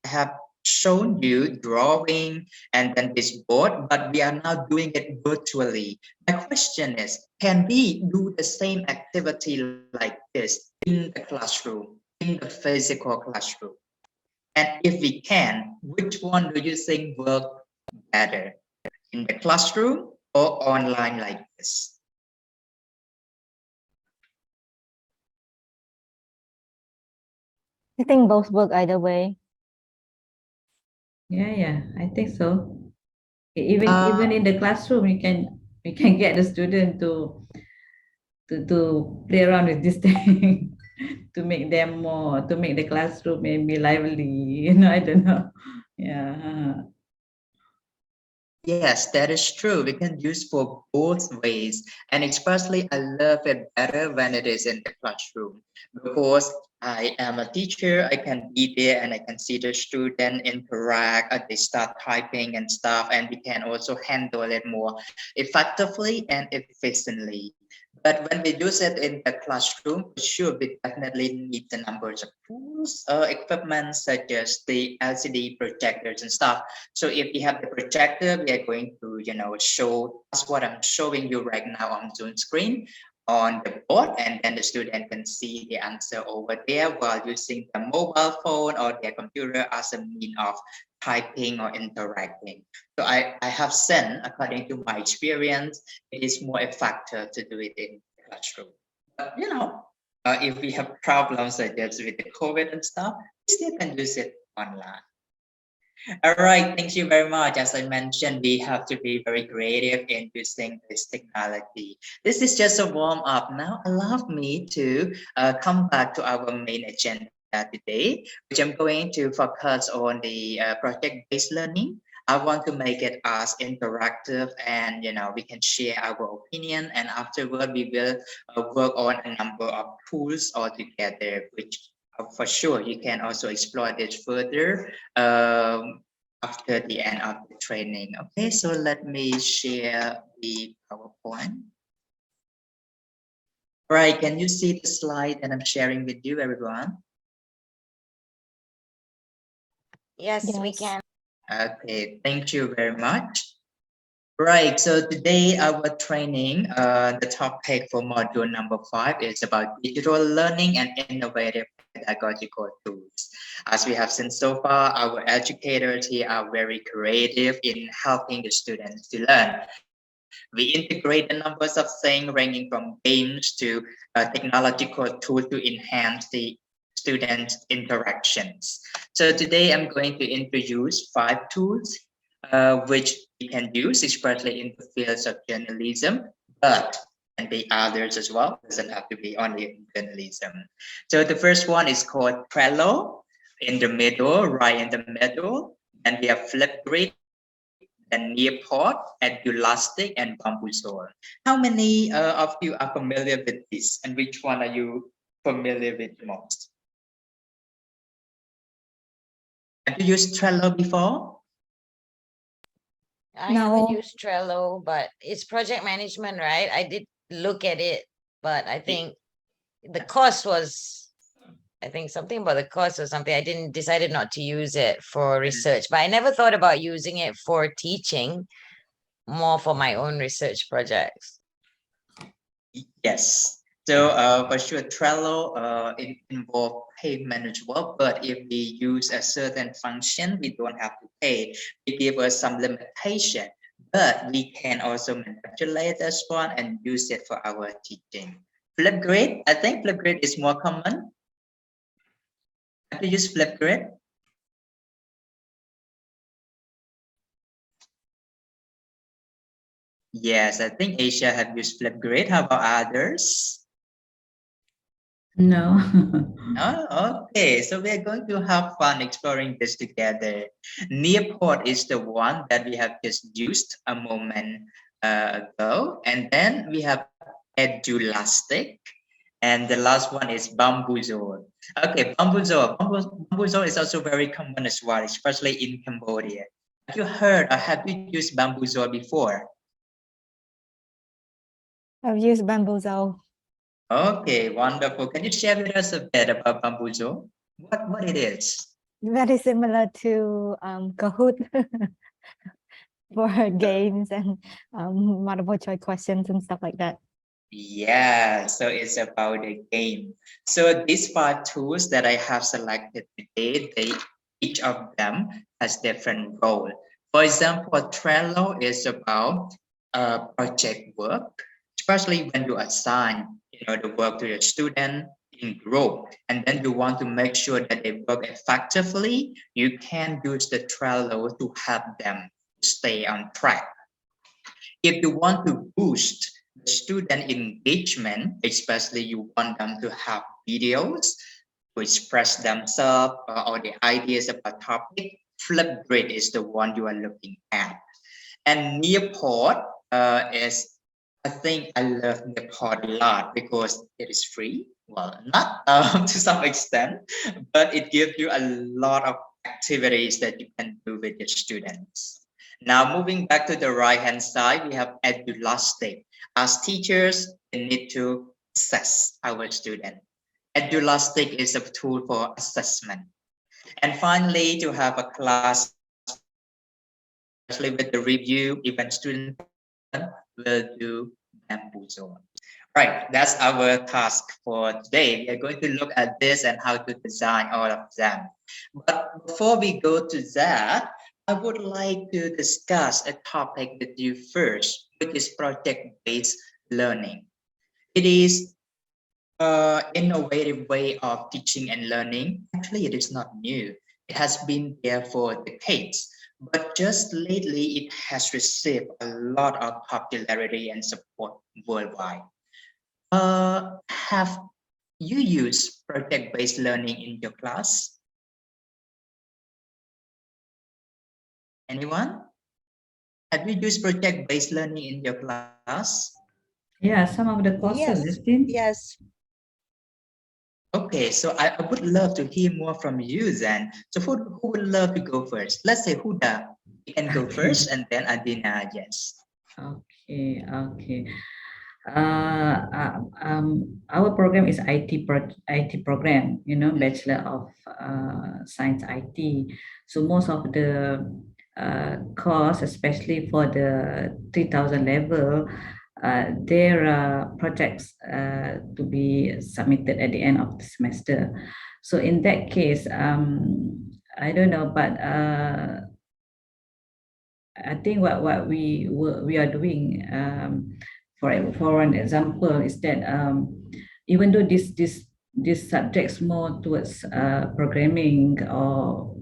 have shown you drawing and then this board, but we are now doing it virtually. My question is, can we do the same activity like this in the classroom, in the physical classroom? And if we can, which one do you think work better, in the classroom or online like this? I think both work either way. Yeah, I think so. Even Uh, even in the classroom, you can get the student to play around with this thing to make them more, to make the classroom maybe lively. I don't know. Yeah. Yes, that is true. We can use for both ways. And especially I love it better when it is in the classroom, because I am a teacher. I can be there and I can see the student interact, they start typing and stuff, and we can also handle it more effectively and efficiently. But when we use it in the classroom, for sure, we definitely need the numbers of tools, equipment such as the LCD projectors and stuff. So if we have the projector, we are going to, show that's what I'm showing you right now on Zoom screen on the board, and then the student can see the answer over there while using the mobile phone or their computer as a mean of typing or interacting. So I have seen, according to my experience, it is more effective to do it in the classroom. But if we have problems such as with the COVID and stuff, we still can use it online. All right, thank you very much. As I mentioned, we have to be very creative in using this technology. This is just a warm up. Now, allow me to come back to our main agenda today, which I'm going to focus on the project-based learning. I want to make it as interactive, and we can share our opinion, and afterward we will work on a number of tools all together, which for sure you can also explore this further after the end of the training. Okay, so let me share the PowerPoint. Right, can you see the slide that I'm sharing with you, everyone? Yes, we Yes. can. Okay, thank you very much. Right, so today our training, the topic for module number 5 is about digital learning and innovative pedagogical tools. As we have seen so far, our educators here are very creative in helping the students to learn. We integrate the numbers of things ranging from games to technological tools to enhance the students' interactions. So today I'm going to introduce 5 tools which we can use, especially in the fields of journalism, but can be others as well. It doesn't have to be only in journalism. So the first one is called Trello, in the middle, right in the middle. Then we have Flipgrid, then Nearpod, Edulastic, and Bamboozle. How many of you are familiar with this, and which one are you familiar with most? Have you used Trello before? I haven't No. used Trello, but it's project management, right? I did look at it, but I think the cost was, I think something about the cost or something. I decided not to use it for research, but I never thought about using it for teaching, more for my own research projects. Yes. So for sure, Trello it involves payment as well. But if we use a certain function, we don't have to pay. It gives us some limitation, but we can also manipulate this one and use it for our teaching. Flipgrid, I think Flipgrid is more common. Have you used Flipgrid? Yes, I think Asia have used Flipgrid. How about others? No. Oh, okay. So we're going to have fun exploring this together. Nearpod is the one that we have just used a moment ago. And then we have Edulastic. And the last one is Bamboozle. Okay, Bamboozle. Bamboozle is also very common as well, especially in Cambodia. Have you heard or have you used Bamboozle before? I've used Bamboozle. Okay, wonderful. Can you share with us a bit about Bamboozle? What it is? Very similar to Kahoot for games and multiple choice questions and stuff like that. Yeah, so it's about a game. So these 5 tools that I have selected today, each of them has different role. For example, Trello is about project work, especially when you assign the work to your student in group, and then you want to make sure that they work effectively. You can use the Trello to help them stay on track. If you want to boost the student engagement, especially you want them to have videos to express themselves or the ideas about topic, Flipgrid is the one you are looking at. And Nearpod is, I think I love Nearpod a lot because it is free. Well, not to some extent, but it gives you a lot of activities that you can do with your students. Now, moving back to the right-hand side, we have Edulastic. as teachers, we need to assess our student. Edulastic is a tool for assessment. And finally, to have a class, especially with the review, even student will do bamboozle. Right, that's our task for today. We are going to look at this and how to design all of them. But before we go to that, I would like to discuss a topic with you first, which is project-based learning. It is an innovative way of teaching and learning. Actually, it is not new. It has been there for decades, but just lately it has received a lot of popularity and support worldwide. Have you used project-based learning in your class? Anyone? Have you used project-based learning in your class? Yeah, some of the courses, Yes, Justin. yes. Okay, so I would love to hear more from you then. So who would love to go first? Let's say Huda, you can go Okay. first, and then Adina, yes. Okay, okay. Our program is IT program, you know, Bachelor of Science IT. So most of the course, especially for the 3000 level, there are projects to be submitted at the end of the semester. So in that case, I don't know, but I think what we are doing, for an example, is that even though this subjects more towards programming or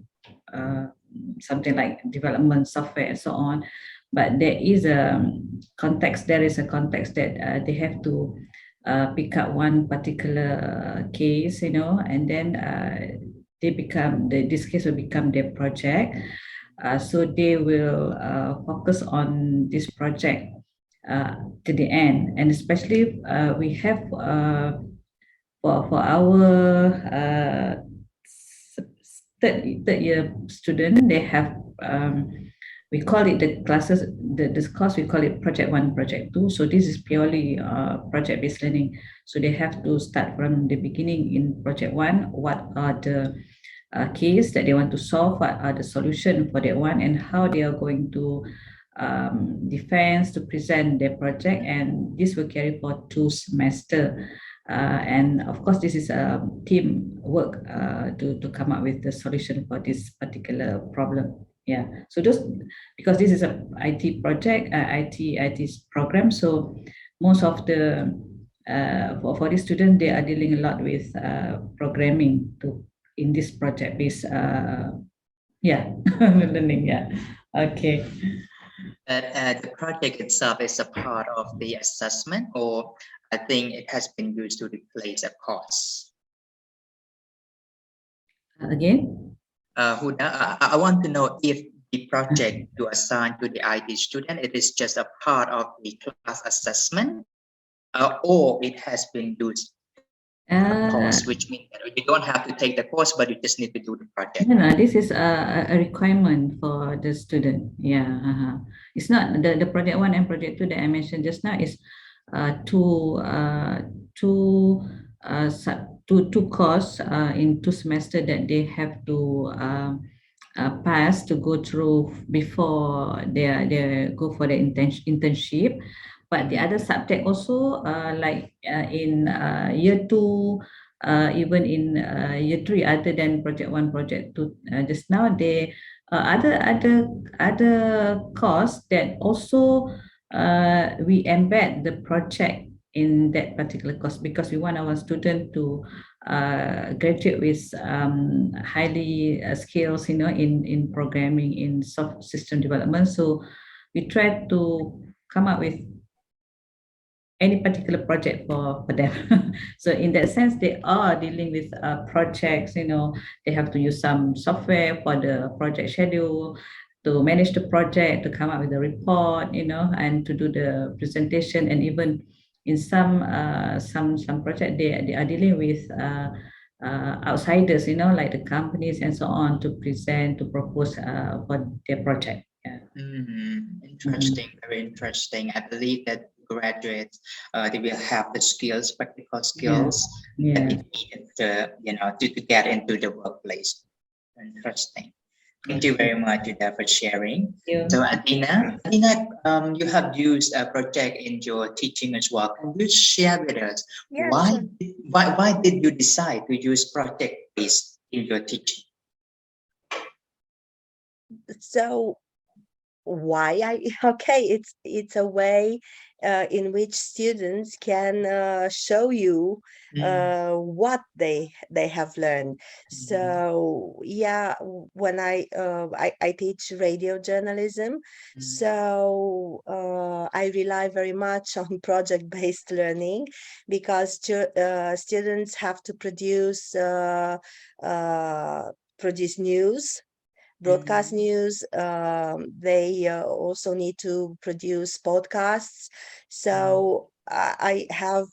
something like development software and so on, but there is a context. There is a context that they have to pick up one particular case, you know, and then this case will become their project. So they will focus on this project to the end, and especially we have for our third year student, they have we call it the classes, this course we call it project 1, project 2. So this is purely project-based learning. So they have to start from the beginning in project 1. What are the case that they want to solve, what are the solution for that one, and how they are going to defense to present their project, and this will carry for 2 semesters. And of course, this is a team work to come up with the solution for this particular problem. Yeah, so just because this is a IT project, IT program, so most of the for these students, they are dealing a lot with programming in this project-based learning. Yeah, okay. But the project itself is a part of the assessment, or I think it has been used to replace a course. Again? Huda, I want to know if the project you assign to the IT student, it is just a part of the class assessment, or it has been used a course, which means that you don't have to take the course, but you just need to do the project. No, this is a requirement for the student. Yeah, it's not the project 1 and project 2 that I mentioned just now is two course in 2 semesters that they have to pass to go through before they go for the internship. But the other subject also, like in year 2, even in year 3, other than project 1, project 2, just now, they other course that also we embed the project in that particular course, because we want our student to graduate with highly skills, you know, in programming, in soft system development. So we try to come up with any particular project for them. So in that sense, they are dealing with projects, you know, they have to use some software for the project schedule, to manage the project, to come up with a report, you know, and to do the presentation. And even in some project, they are dealing with outsiders, you know, like the companies and so on, to present, to propose for their project. Yeah. Interesting, very interesting. I believe that graduates, they will have the skills, practical skills that Yeah. they needed to get into the workplace. Interesting. Thank you very much, Judah, for sharing. Yeah. So Adina, you have used a project in your teaching as well. Can you share with us Yeah, why sure. why did you decide to use project based in your teaching? So why I okay, it's a way in which students can show you what they have learned. So yeah, when I teach radio journalism, so I rely very much on project-based learning because students have to produce news, broadcast news. They also need to produce podcasts. So I have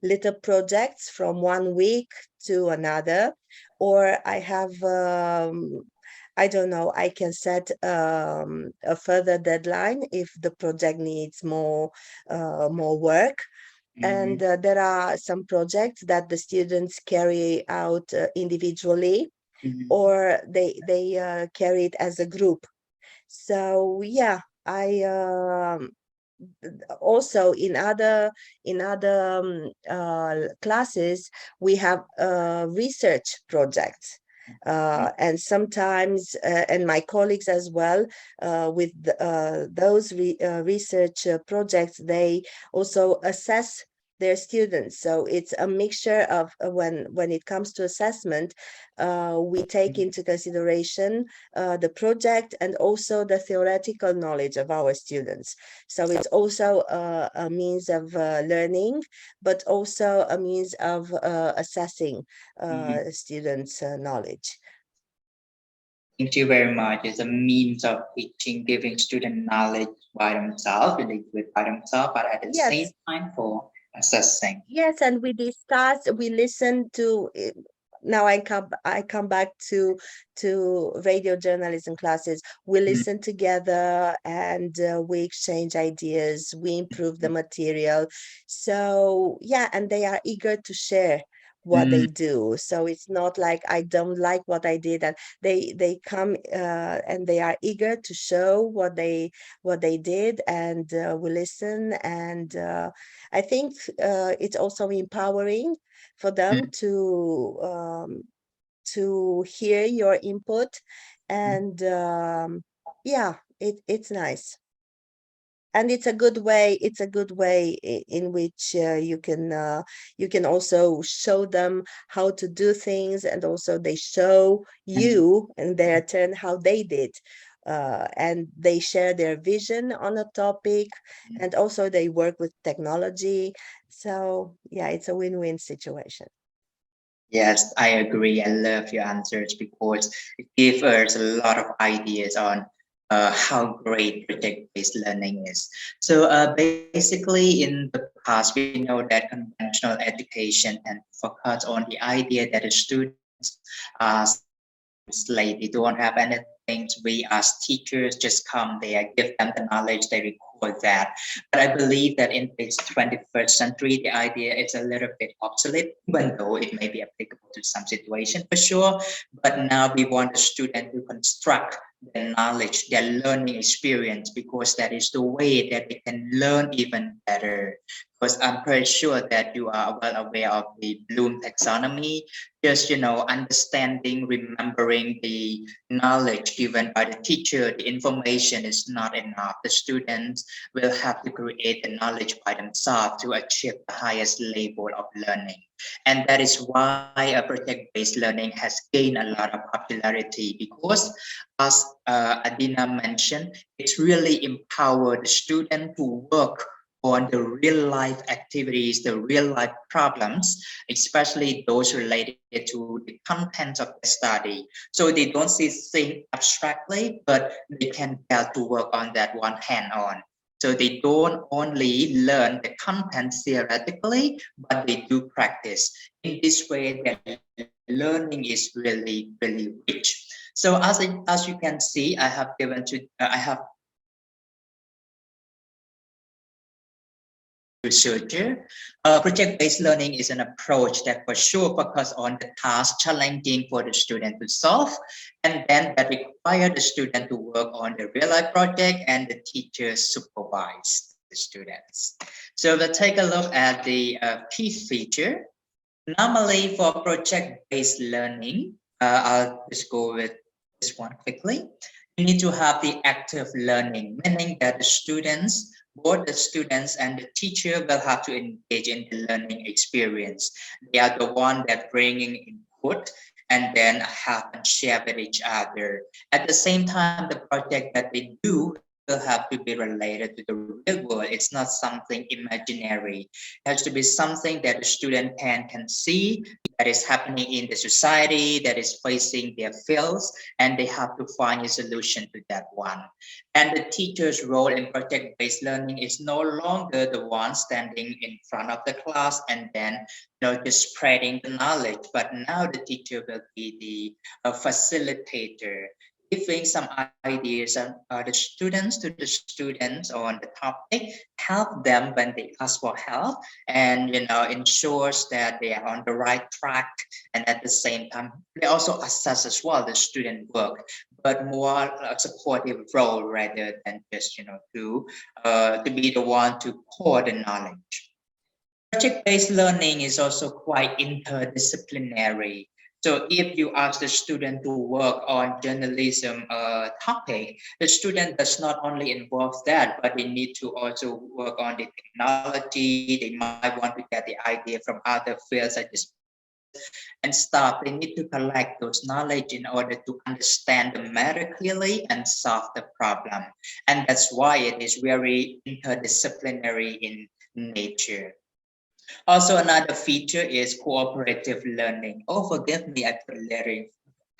little projects from one week to another, or I have, I don't know, I can set a further deadline if the project needs more work. And there are some projects that the students carry out individually, or they carry it as a group. So yeah, I also in other classes we have research projects. And sometimes, and my colleagues as well, with those research projects, they also assess their students. So it's a mixture of when it comes to assessment, we take into consideration the project and also the theoretical knowledge of our students. So it's also a means of learning, but also a means of assessing students' knowledge. Thank you very much. It's a means of teaching, giving student knowledge by themselves, really good by themselves, but at the same Yes, time for assessing. yes, and we discuss, we listen to. Now I come back to radio journalism classes. We listen together and we exchange ideas. We improve the material. So yeah, and they are eager to share what they do. So it's not like I don't like what I did, and they come and they are eager to show what they did, and we listen. And I think it's also empowering for them to hear your input, and yeah, it's nice. And it's a good way in which you can also show them how to do things, and also they show you in their turn how they did, and they share their vision on a topic, and also they work with technology. So yeah, it's a win-win situation. Yes, I agree. I love your answers because it gives us a lot of ideas on how great project-based learning is. So basically, in the past, we know that conventional education and focus on the idea that the students are slave. They don't have anything. We as teachers just come there, give them the knowledge, they record that. But I believe that in this 21st century, the idea is a little bit obsolete, even though it may be applicable to some situation for sure. But now we want the student to construct their knowledge, their learning experience, because that is the way that they can learn even better. Because I'm pretty sure that you are well aware of the Bloom taxonomy. Just understanding, remembering the knowledge given by the teacher, the information is not enough. The students will have to create the knowledge by themselves to achieve the highest level of learning. And that is why a project-based learning has gained a lot of popularity, because as Adina mentioned, it's really empowered the student to work on the real life activities, the real life problems, especially those related to the contents of the study. So they don't see things abstractly, but they can get to work on that one hand on. So they don't only learn the content theoretically, but they do practice. In this way, their learning is really, really rich. So as you can see, I have researcher. Project-based learning is an approach that for sure focus on the task challenging for the student to solve, and then that require the student to work on the real life project and the teacher supervise the students. So we'll take a look at the key feature. Normally for project-based learning, I'll just go with this one quickly. You need to have the active learning, meaning that the students, both the students and the teacher will have to engage in the learning experience. They are the one that bringing input and then have and share with each other. At the same time, the project that they do will have to be related to the real world. It's not something imaginary. It has to be something that the student can see that is happening in the society, that is facing their fields, and they have to find a solution to that one. And the teacher's role in project-based learning is no longer the one standing in front of the class and then just spreading the knowledge, but now the teacher will be the facilitator, giving some ideas on the students on the topic, help them when they ask for help, and ensures that they are on the right track. And at the same time, they also assess as well the student work, but more a supportive role rather than just to be the one to pour the knowledge. Project-based learning is also quite interdisciplinary. So if you ask the student to work on journalism topic, the student does not only involve that, but they need to also work on the technology. They might want to get the idea from other fields such as and stuff. They need to collect those knowledge in order to understand the matter clearly and solve the problem. And that's why it is very interdisciplinary in nature. Also, another feature is cooperative learning. Oh, forgive me, I put lettering.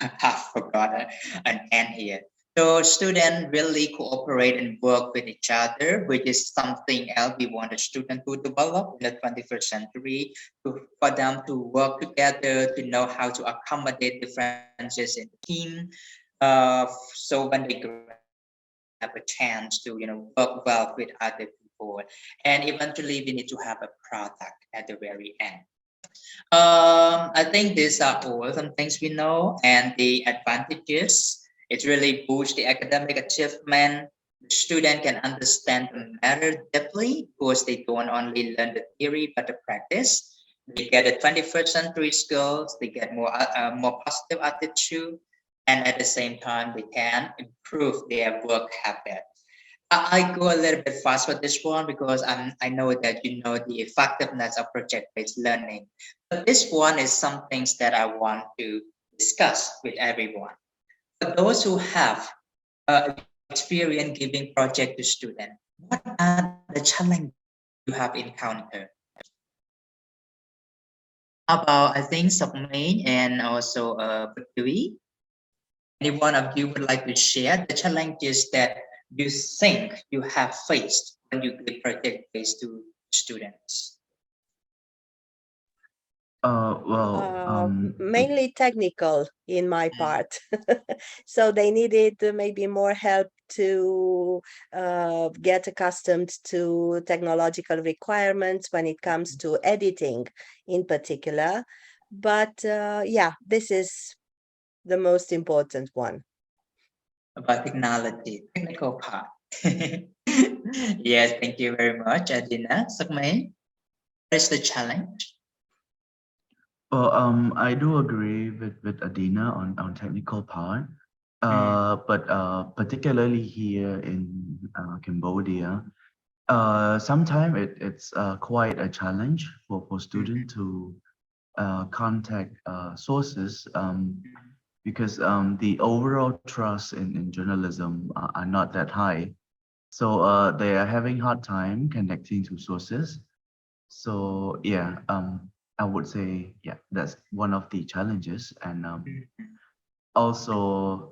I have forgotten an N here. So students really cooperate and work with each other, which is something else we want a student to develop in the 21st century, for them to work together, to know how to accommodate differences in the team. So when they have a chance to work well with other people, and eventually we need to have a product at the very end. I think these are all some things we know, and the advantages. It really boosts the academic achievement. The student can understand the matter deeply because they don't only learn the theory but the practice. They get a 21st century skills. They get more positive attitude, and at the same time they can improve their work habit. I go a little bit fast with this one because I know that the effectiveness of project-based learning. But this one is some things that I want to discuss with everyone. For those who have experience giving project to students, what are the challenges you have encountered? How about, I think, Sokmain and also Prithvi? Any one of you would like to share the challenges that you think you have faced when you give project-based to students? Mainly technical in my part. So they needed maybe more help to get accustomed to technological requirements when it comes to editing in particular. But yeah, this is the most important one. About technical part. Yes, thank you very much, Adina. Sokmain, what is the challenge? Well, I do agree with Adina on technical part, but particularly here in Cambodia, sometimes it's quite a challenge for students to contact sources because the overall trust in journalism are not that high. So they are having hard time connecting to sources. So yeah, I would say, yeah, that's one of the challenges. And also,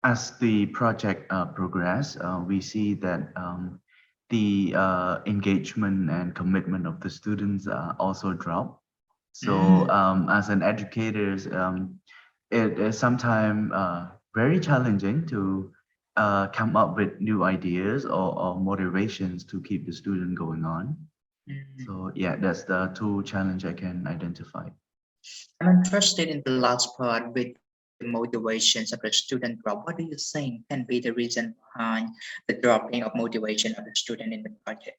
as the project progress, we see that the engagement and commitment of the students also drop. So as an educator, it is sometimes very challenging to come up with new ideas or motivations to keep the student going on. So yeah, that's the two challenge I can identify. I'm interested in the last part with the motivations of the student drop. What do you think can be the reason behind the dropping of motivation of the student in the project?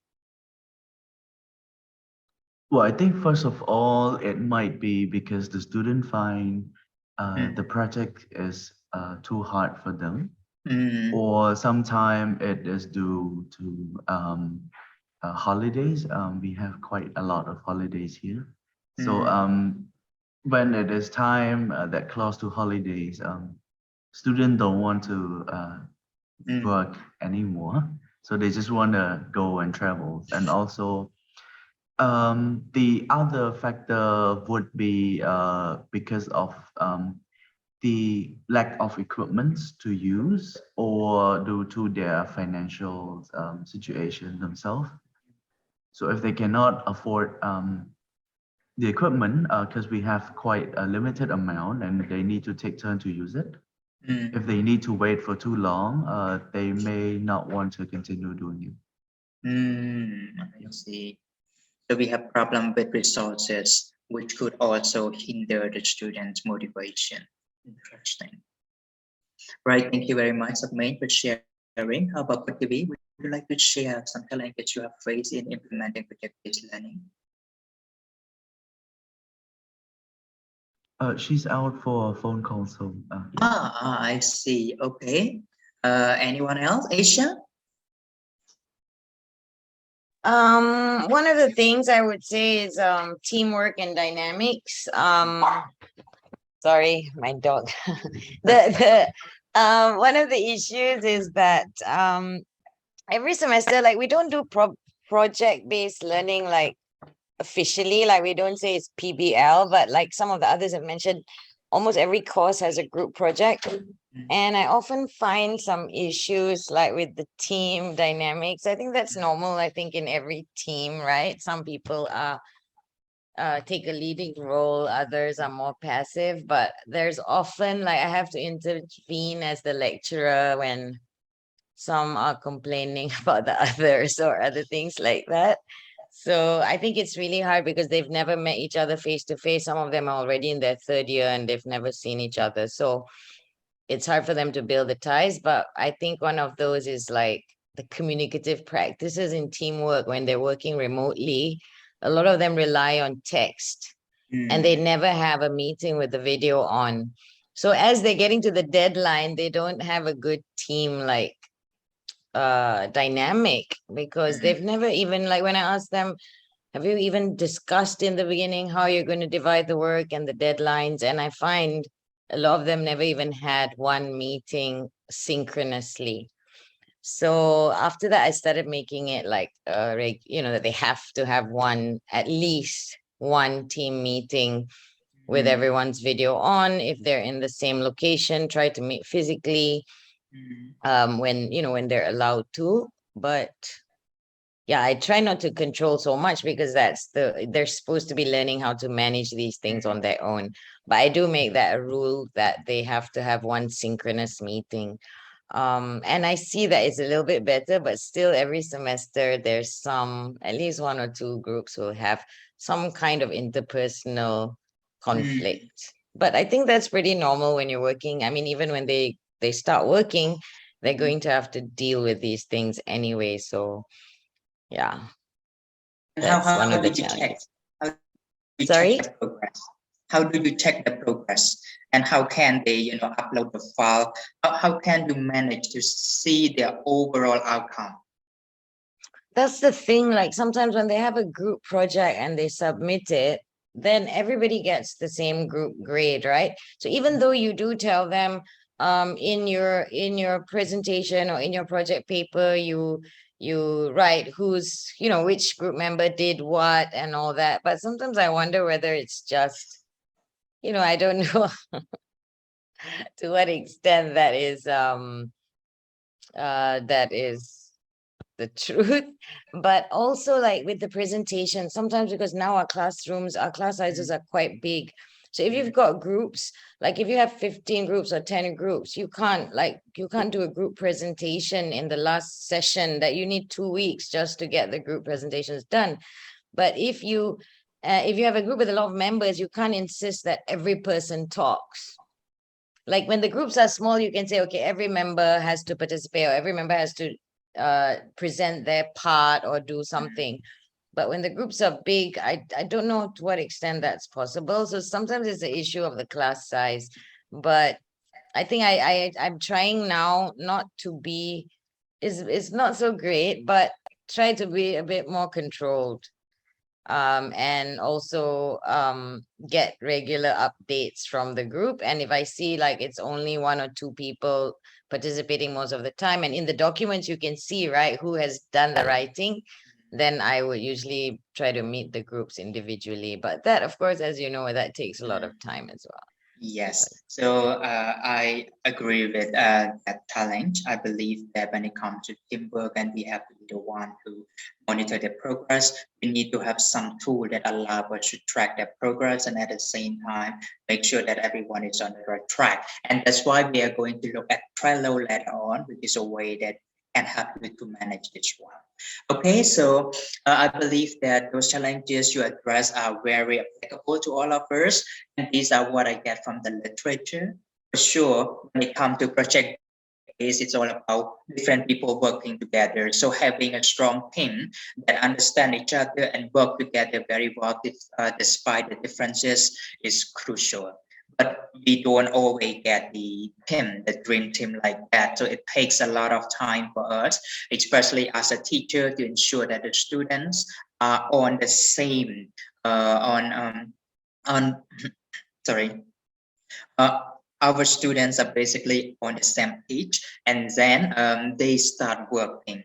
Well, I think first of all, it might be because the student find the project is too hard for them, or sometimes it is due to holidays. We have quite a lot of holidays here. So when it is time that close to holidays, students don't want to work anymore. So they just want to go and travel. And also, the other factor would be because of the lack of equipment to use or due to their financial situation themselves. So if they cannot afford the equipment, because we have quite a limited amount and they need to take turn to use it. If they need to wait for too long, they may not want to continue doing it. I see. So we have problem with resources, which could also hinder the students' motivation. Interesting. Right. Thank you very much, Submain, for sharing. How about Prithvi? Would you like to share some challenge that you have faced in implementing project-based learning? She's out for a phone call, so. I see. Okay. Anyone else? Asia? One of the things I would say is teamwork and dynamics. Sorry, my dog. the one of the issues is that every semester, like we don't do project-based learning like officially, like we don't say it's PBL, but like some of the others have mentioned, almost every course has a group project. And I often find some issues like with the team dynamics. I think that's normal, I think, in every team, right? Some people are take a leading role, others are more passive, but there's often like I have to intervene as the lecturer when some are complaining about the others or other things like that. So I think it's really hard because they've never met each other face to face. Some of them are already in their third year and they've never seen each other. So it's hard for them to build the ties. But I think one of those is like the communicative practices in teamwork when they're working remotely. A lot of them rely on text and they never have a meeting with the video on. So as they're getting to the deadline, they don't have a good team like dynamic because they've never even, like when I asked them, have you even discussed in the beginning how you're going to divide the work and the deadlines? And I find a lot of them never even had one meeting synchronously. So after that, I started making it like that they have to have at least one team meeting with everyone's video on. If they're in the same location, try to meet physically when they're allowed to. But yeah, I try not to control so much because they're supposed to be learning how to manage these things on their own. But I do make that a rule that they have to have one synchronous meeting. And I see that it's a little bit better, but still every semester there's at least one or two groups who have some kind of interpersonal conflict. But I think that's pretty normal when you're working. I mean, even when they start working, they're going to have to deal with these things anyway. So yeah, that's one of the challenges. Sorry? How do you check the progress? And how can they, upload the file? How can you manage to see their overall outcome? That's the thing. Like sometimes when they have a group project and they submit it, then everybody gets the same group grade, right? So even though you do tell them in your presentation or in your project paper, you write which group member did what and all that. But sometimes I wonder whether it's just, I don't know to what extent that is the truth. But also like with the presentation, sometimes because now our class sizes are quite big. So if you've got groups, like if you have 15 groups or 10 groups, you can't do a group presentation in the last session that you need 2 weeks just to get the group presentations done. But if you have a group with a lot of members, you can't insist that every person talks. Like when the groups are small, you can say, okay, every member has to participate or every member has to present their part or do something. But when the groups are big, I don't know to what extent that's possible. So sometimes it's the issue of the class size. But I think I'm trying now not to be, it's not so great, but try to be a bit more controlled. And also get regular updates from the group. And if I see like it's only 1 or 2 people participating most of the time, and in the documents you can see, right, who has done the writing, then I would usually try to meet the groups individually. But that, of course, as you know, that takes a lot of time as well. Yes, so I agree with that challenge. I believe that when it comes to teamwork and we have to be the one to monitor the progress, we need to have some tool that allow us to track their progress and at the same time make sure that everyone is on the right track. And that's why we are going to look at Trello later on, which is a way that can help you to manage this one. Okay, so I believe that those challenges you address are very applicable to all of us, and these are what I get from the literature. For sure, when it comes to project based, it's all about different people working together. So having a strong team that understand each other and work together very well despite the differences is crucial. But we don't always get the dream team like that. So it takes a lot of time for us, especially as a teacher, to ensure that the students are on the same sorry. Our students are basically on the same page, and then they start working.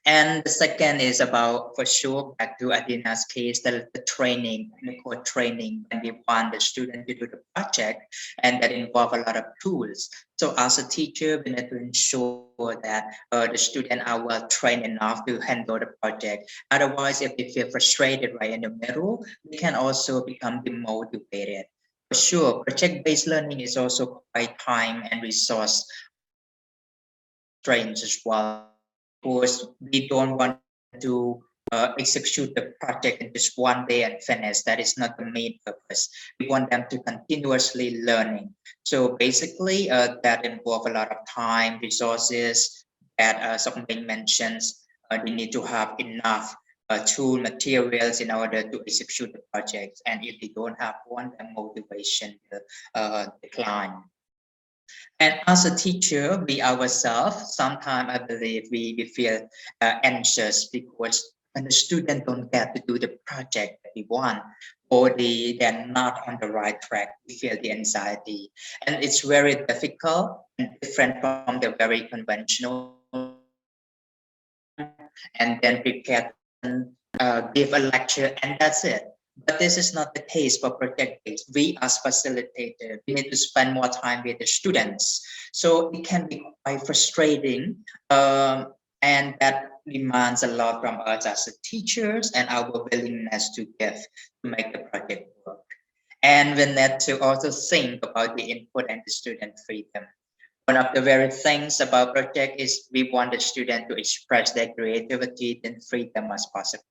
And the second is about, for sure, back to Adina's case, the training, technical training, when we want the student to do the project, and that involve a lot of tools. So as a teacher, we need to ensure that the students are well trained enough to handle the project. Otherwise, if they feel frustrated right in the middle, they can also become demotivated. For sure, project-based learning is also quite time and resource strained as well. Of course, we don't want to execute the project in just one day and finish. That is not the main purpose. We want them to continuously learning. So basically, that involve a lot of time, resources. That something mentions, they need to have enough tool materials in order to execute the project. And if they don't have one, then motivation will decline. And as a teacher, we ourselves, sometimes I believe we feel anxious because when the student don't get to do the project that we want, or they're not on the right track, we feel the anxiety. And it's very difficult and different from the very conventional, and then prepare, give a lecture, and that's it. But this is not the case for project-based. We as facilitators, we need to spend more time with the students. So it can be quite frustrating, and that demands a lot from us as teachers and our willingness to give to make the project work. And we need to also think about the input and the student freedom. One of the very things about project is we want the student to express their creativity and freedom as possible.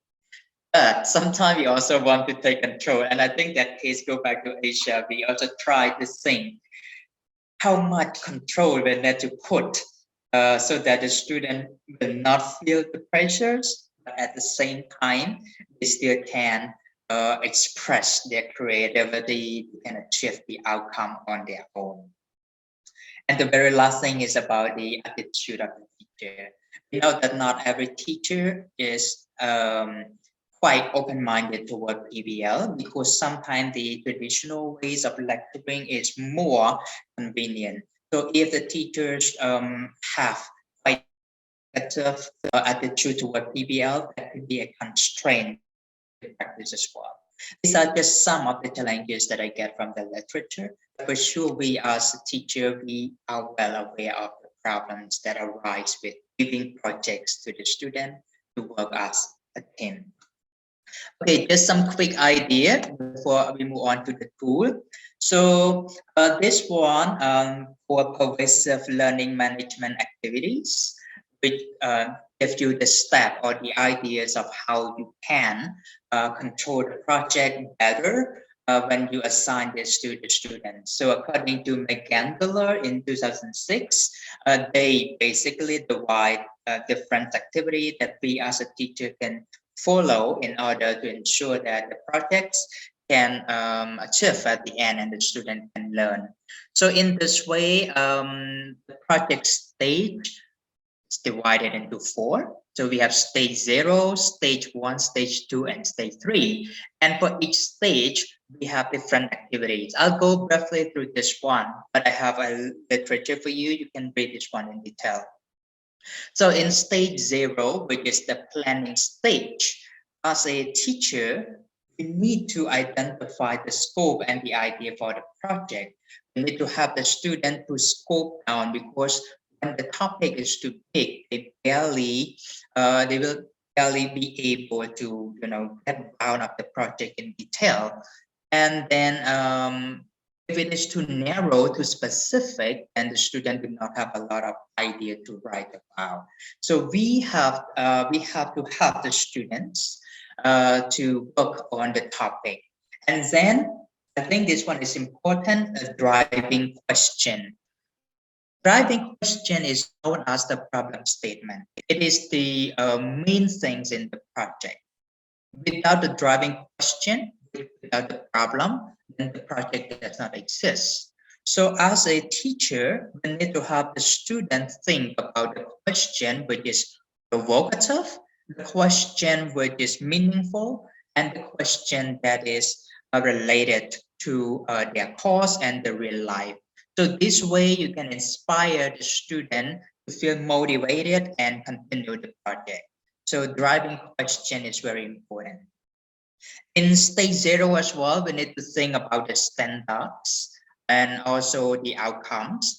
But sometimes we also want to take control. And I think that case go back to Asia. We also try to think how much control we need to put so that the student will not feel the pressures, but at the same time, they still can express their creativity and achieve the outcome on their own. And the very last thing is about the attitude of the teacher. We know that not every teacher is quite open-minded toward PBL because sometimes the traditional ways of lecturing is more convenient. So if the teachers have quite negative attitude toward PBL, that could be a constraint to practice as well. These are just some of the challenges that I get from the literature. For sure, we as a teacher, we are well aware of the problems that arise with giving projects to the student to work as a team. Okay, just some quick idea before we move on to the tool. So this one for pervasive learning management activities, which gives you the step or the ideas of how you can control the project better when you assign this to the students. So according to McGandler in 2006, they basically divide different activity that we as a teacher can follow in order to ensure that the projects can achieve at the end and the student can learn. So in this way, the project stage is divided into 4. So we have stage 0, stage 1, stage 2, and stage 3. And for each stage, we have different activities. I'll go briefly through this one, but I have a literature for you. You can read this one in detail. So in stage 0, which is the planning stage, as a teacher, we need to identify the scope and the idea for the project. We need to have the student to scope down, because when the topic is too big, they will barely be able to, get down of the project in detail. And then if it is too narrow, too specific, then the student will not have a lot of idea to write about. So we have to help the students to work on the topic. And then I think this one is important, a driving question. Driving question is known as the problem statement. It is the main things in the project. Without the driving question, without the problem, then the project does not exist. So as a teacher, we need to have the student think about the question which is provocative, the question which is meaningful, and the question that is related to their course and the real life. So this way you can inspire the student to feel motivated and continue the project. So driving question is very important. In stage 0 as well, we need to think about the standards and also the outcomes,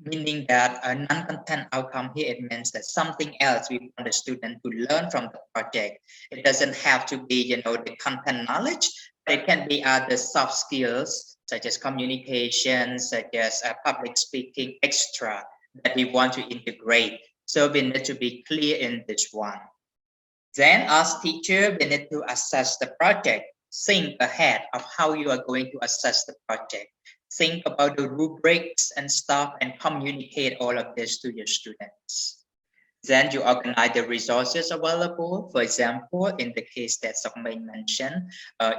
meaning that a non-content outcome here, it means that something else we want the student to learn from the project. It doesn't have to be, the content knowledge, but it can be other soft skills such as communication, such as public speaking, extra that we want to integrate. So we need to be clear in this one. Then as teacher, we need to assess the project. Think ahead of how you are going to assess the project. Think about the rubrics and stuff and communicate all of this to your students. Then you organize the resources available. For example, in the case that Sokmain mentioned,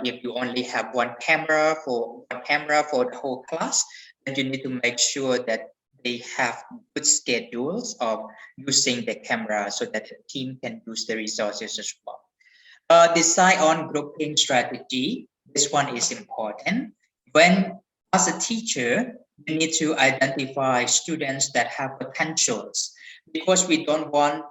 if you only have one camera for the whole class, then you need to make sure that they have good schedules of using the camera so that the team can use the resources as well. Decide on grouping strategy. This one is important. When, as a teacher, you need to identify students that have potentials, because we don't want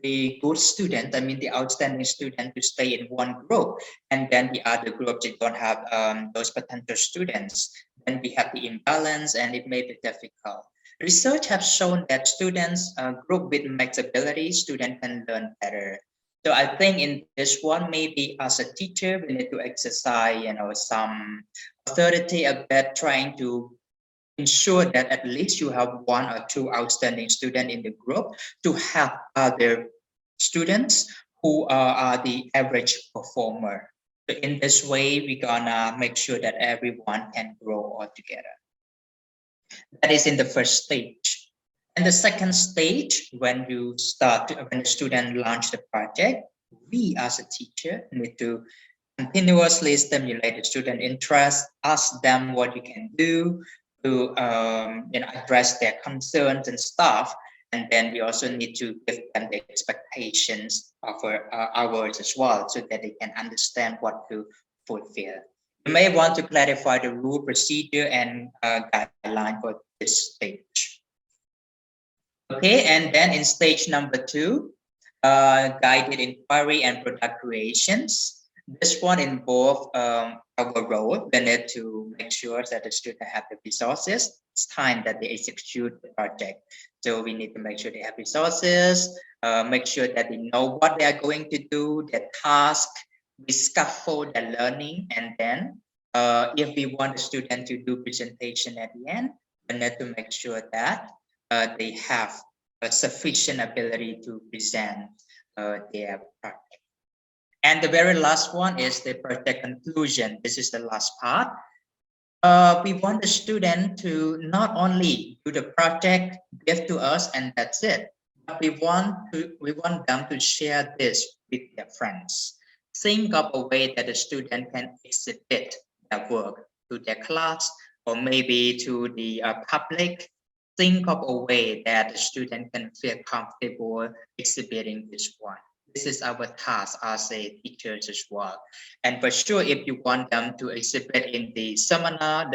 the good student, the outstanding student, to stay in one group, and then the other group, they don't have those potential students. Then we have the imbalance and it may be difficult. Research has shown that students group with max ability, students can learn better. So I think in this one, maybe as a teacher, we need to exercise, some authority about trying to ensure that at least you have 1 or 2 outstanding students in the group to help other students who are the average performer. So in this way, we're gonna make sure that everyone can grow all together. That is in the first stage. And the second stage, when the student launch the project, we as a teacher need to continuously stimulate the student interest, ask them what you can do to address their concerns and stuff. And then we also need to give them the expectations of ours as well, so that they can understand what to fulfill. You may want to clarify the rule, procedure, and guideline for this stage. Okay, and then in stage number 2, guided inquiry and product creations. This one involves our role. We need to make sure that the student have the resources. It's time that they execute the project. So we need to make sure they have resources, make sure that they know what they are going to do, their task, we scaffold the learning, and then if we want the student to do presentation at the end, we need to make sure that they have a sufficient ability to present their project. And the very last one is the project conclusion. This is the last part. We want the student to not only do the project, give to us, and that's it. But we want them to share this with their friends. Think of a way that the student can exhibit their work to their class or maybe to the public. Think of a way that the student can feel comfortable exhibiting this one. This is our task as a teachers as well. And for sure, if you want them to exhibit in the seminar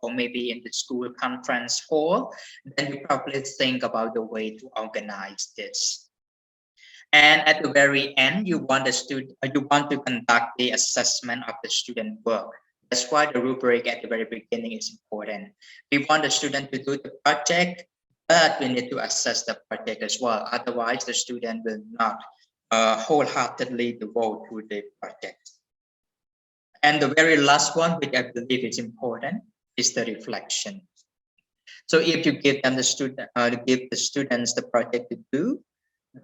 or maybe in the school conference hall, then you probably think about the way to organize this. And at the very end, you want to conduct the assessment of the student work. That's why the rubric at the very beginning is important. We want the student to do the project, but we need to assess the project as well. Otherwise, the student will not wholeheartedly devote to the project. And the very last one, which I believe is important, is the reflection. So if you give them give the students the project to do,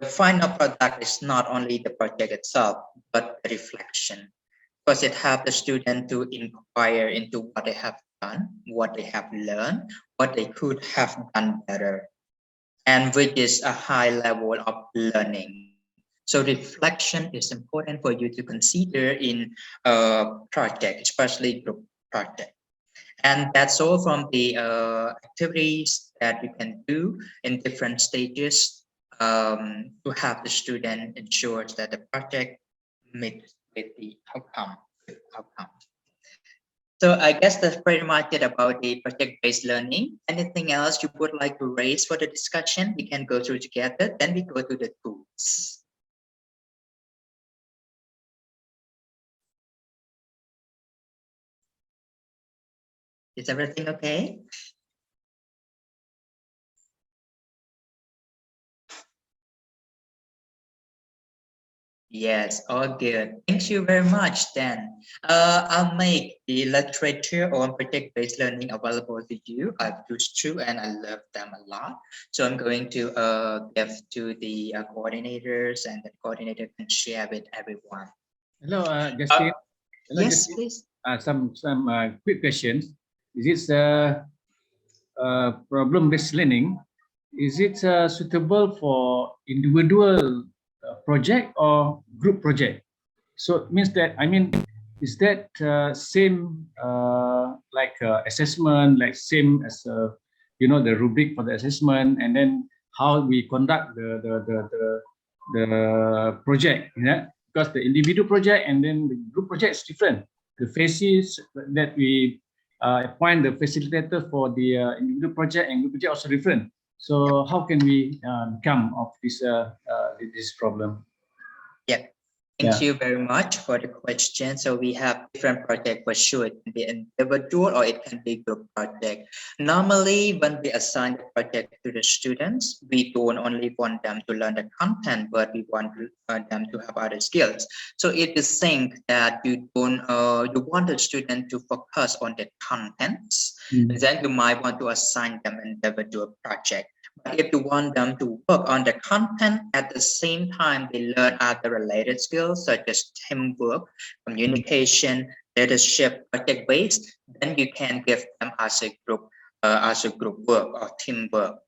the final product is not only the project itself, but the reflection, because it helps the student to inquire into what they have done, what they have learned, what they could have done better, and which is a high level of learning. So reflection is important for you to consider in a project, especially group project. And that's all from the activities that you can do in different stages to have the student ensure that the project meets with the outcome. So I guess that's pretty much it about the project-based learning. Anything else you would like to raise for the discussion? We can go through together, then we go to the tools. Is everything okay? Yes, all good. Thank you very much, Dan. I'll make the literature on project-based learning available to you. I've used two and I love them a lot. So I'm going to give to the coordinators, and the coordinator can share with everyone. Hello, Justin. Hello, Yes, Justin. please. Some quick questions. Is it problem-based learning? Is it suitable for individual project or group project? So it means that, I mean, is that same like assessment, like same as you know, the rubric for the assessment, and then how we conduct the project, you know? Because the individual project and then the group project is different. The phases that we appoint the facilitator for the individual project and group project also different. So how can we come of this problem? Yeah. Thank you very much for the question. So we have different projects for sure. It can be individual or it can be group project. Normally, when we assign the project to the students, we don't only want them to learn the content, but we want them to have other skills. So if you think that you want the student to focus on the contents, then you might want to assign them an individual project. But if you want them to work on the content at the same time, they learn other related skills such as teamwork, communication, leadership, project-based, then you can give them as a group work or teamwork.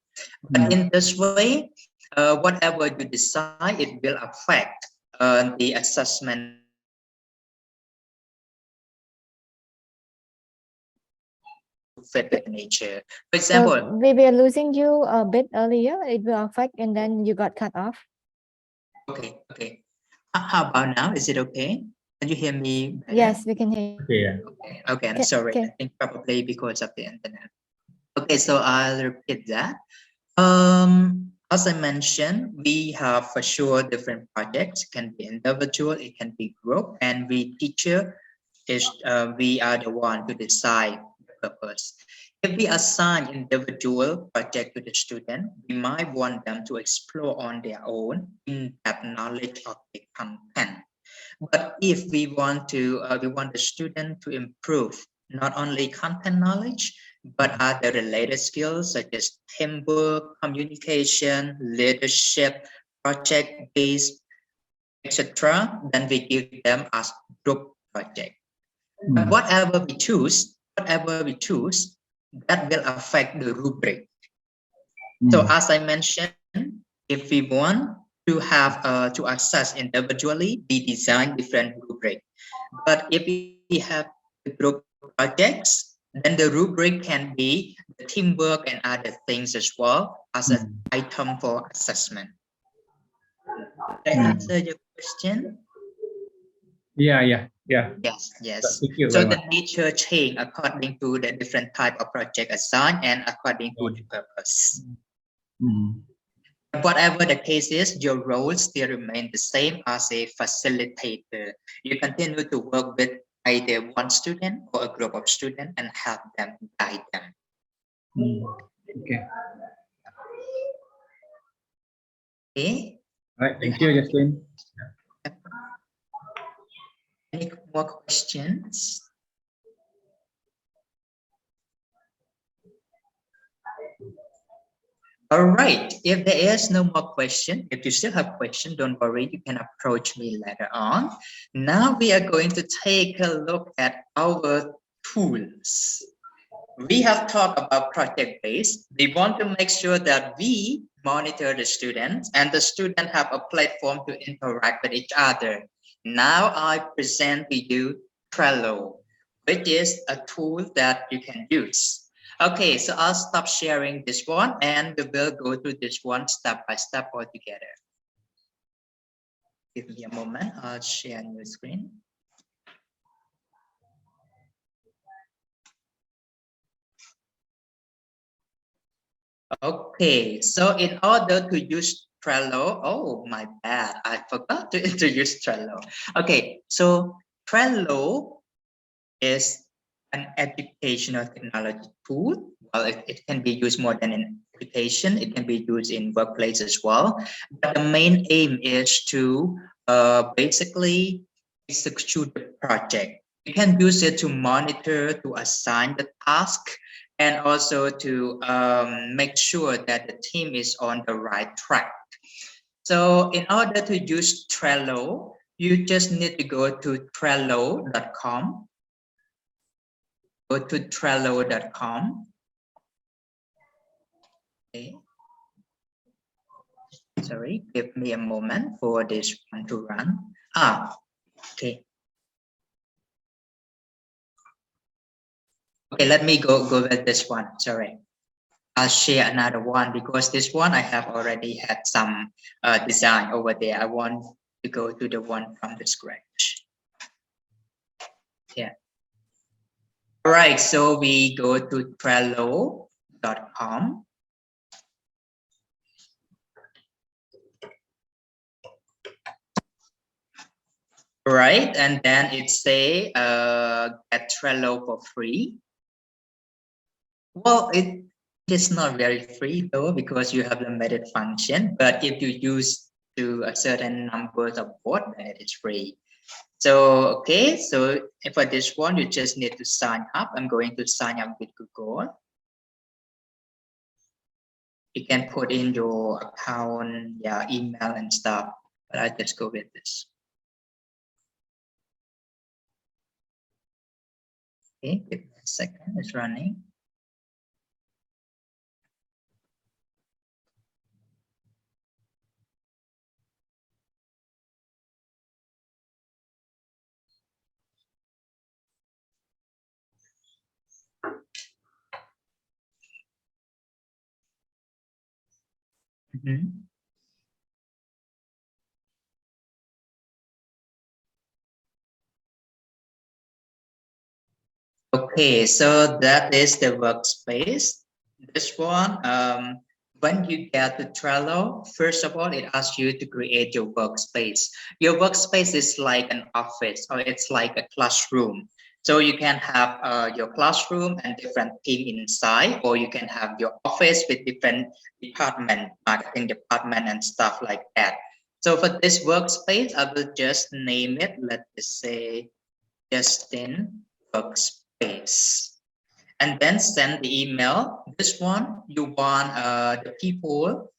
But in this way, whatever you decide, it will affect the assessment. Fit with nature. For example, So we were losing you a bit earlier. It will affect, and then you got cut off. okay. How about now? Is it okay? Can you hear me better? Yes, we can hear you. Okay, yeah. Okay, I'm Okay, sorry. okay. I think probably because of the internet. Okay, so I'll repeat that. As I mentioned, we have for sure different projects. It can be individual, it can be group, and we are the one to decide the purpose. If we assign individual project to the student, we might want them to explore on their own in-depth knowledge of the content. But if we want the student to improve not only content knowledge, but other related skills such as teamwork, communication, leadership, project-based, etc., then we give them as group project. But whatever we choose, that will affect the rubric. So as I mentioned, if we want to have to access individually, we design different rubric. But if we have the group projects, then the rubric can be the teamwork and other things as well as an item for assessment. Did I answer your question? Yeah. Yes. Thank you So very the much. nature change according to the different type of project assigned and according to the purpose. Whatever the case is, your role still remain the same as a facilitator. You continue to work with either one student or a group of students and help them, guide them. Okay. Okay. All right. Thank you, Justin. Any more questions? All right. If there is no more question, if you still have question, don't worry, you can approach me later on. Now we are going to take a look at our tools. We have talked about project-based. We want to make sure that we monitor the students and the students have a platform to interact with each other. Now I present to you Trello, which is a tool that you can use. Okay, so I'll stop sharing this one and we will go through this one step by step all together. Give me a moment, I'll share your screen. Okay, so in order to use Trello, oh my bad, I forgot to introduce Trello. Okay, so Trello is an educational technology tool. Well, it can be used more than in education. It can be used in workplace as well. But the main aim is to basically execute the project. You can use it to monitor, to assign the task, and also to make sure that the team is on the right track. So in order to use Trello, you just need to go to Trello.com. Go to Trello.com. Okay. Sorry, give me a moment for this one to run. Okay. Okay, let me go with this one. Sorry. I'll share another one because this one I have already had some design over there. I want to go to the one from the scratch. Yeah. All right, so we go to Trello.com. Right, and then it say get Trello for free. Well, it is not very free though because you have limited function. But if you use to a certain number of board, then it is free. So okay, so for this one, you just need to sign up. I'm going to sign up with Google. You can put in your account, yeah, email and stuff. But I just go with this. Okay, give me a second, it's running. Okay, so that is the workspace. This one, when you get to Trello, first of all, it asks you to create your workspace. Your workspace is like an office or it's like a classroom. So you can have your classroom and different team inside, or you can have your office with different department, marketing department and stuff like that. So for this workspace, I will just name it, let's just say Justin Workspace. And then send the email. This one, you want the people,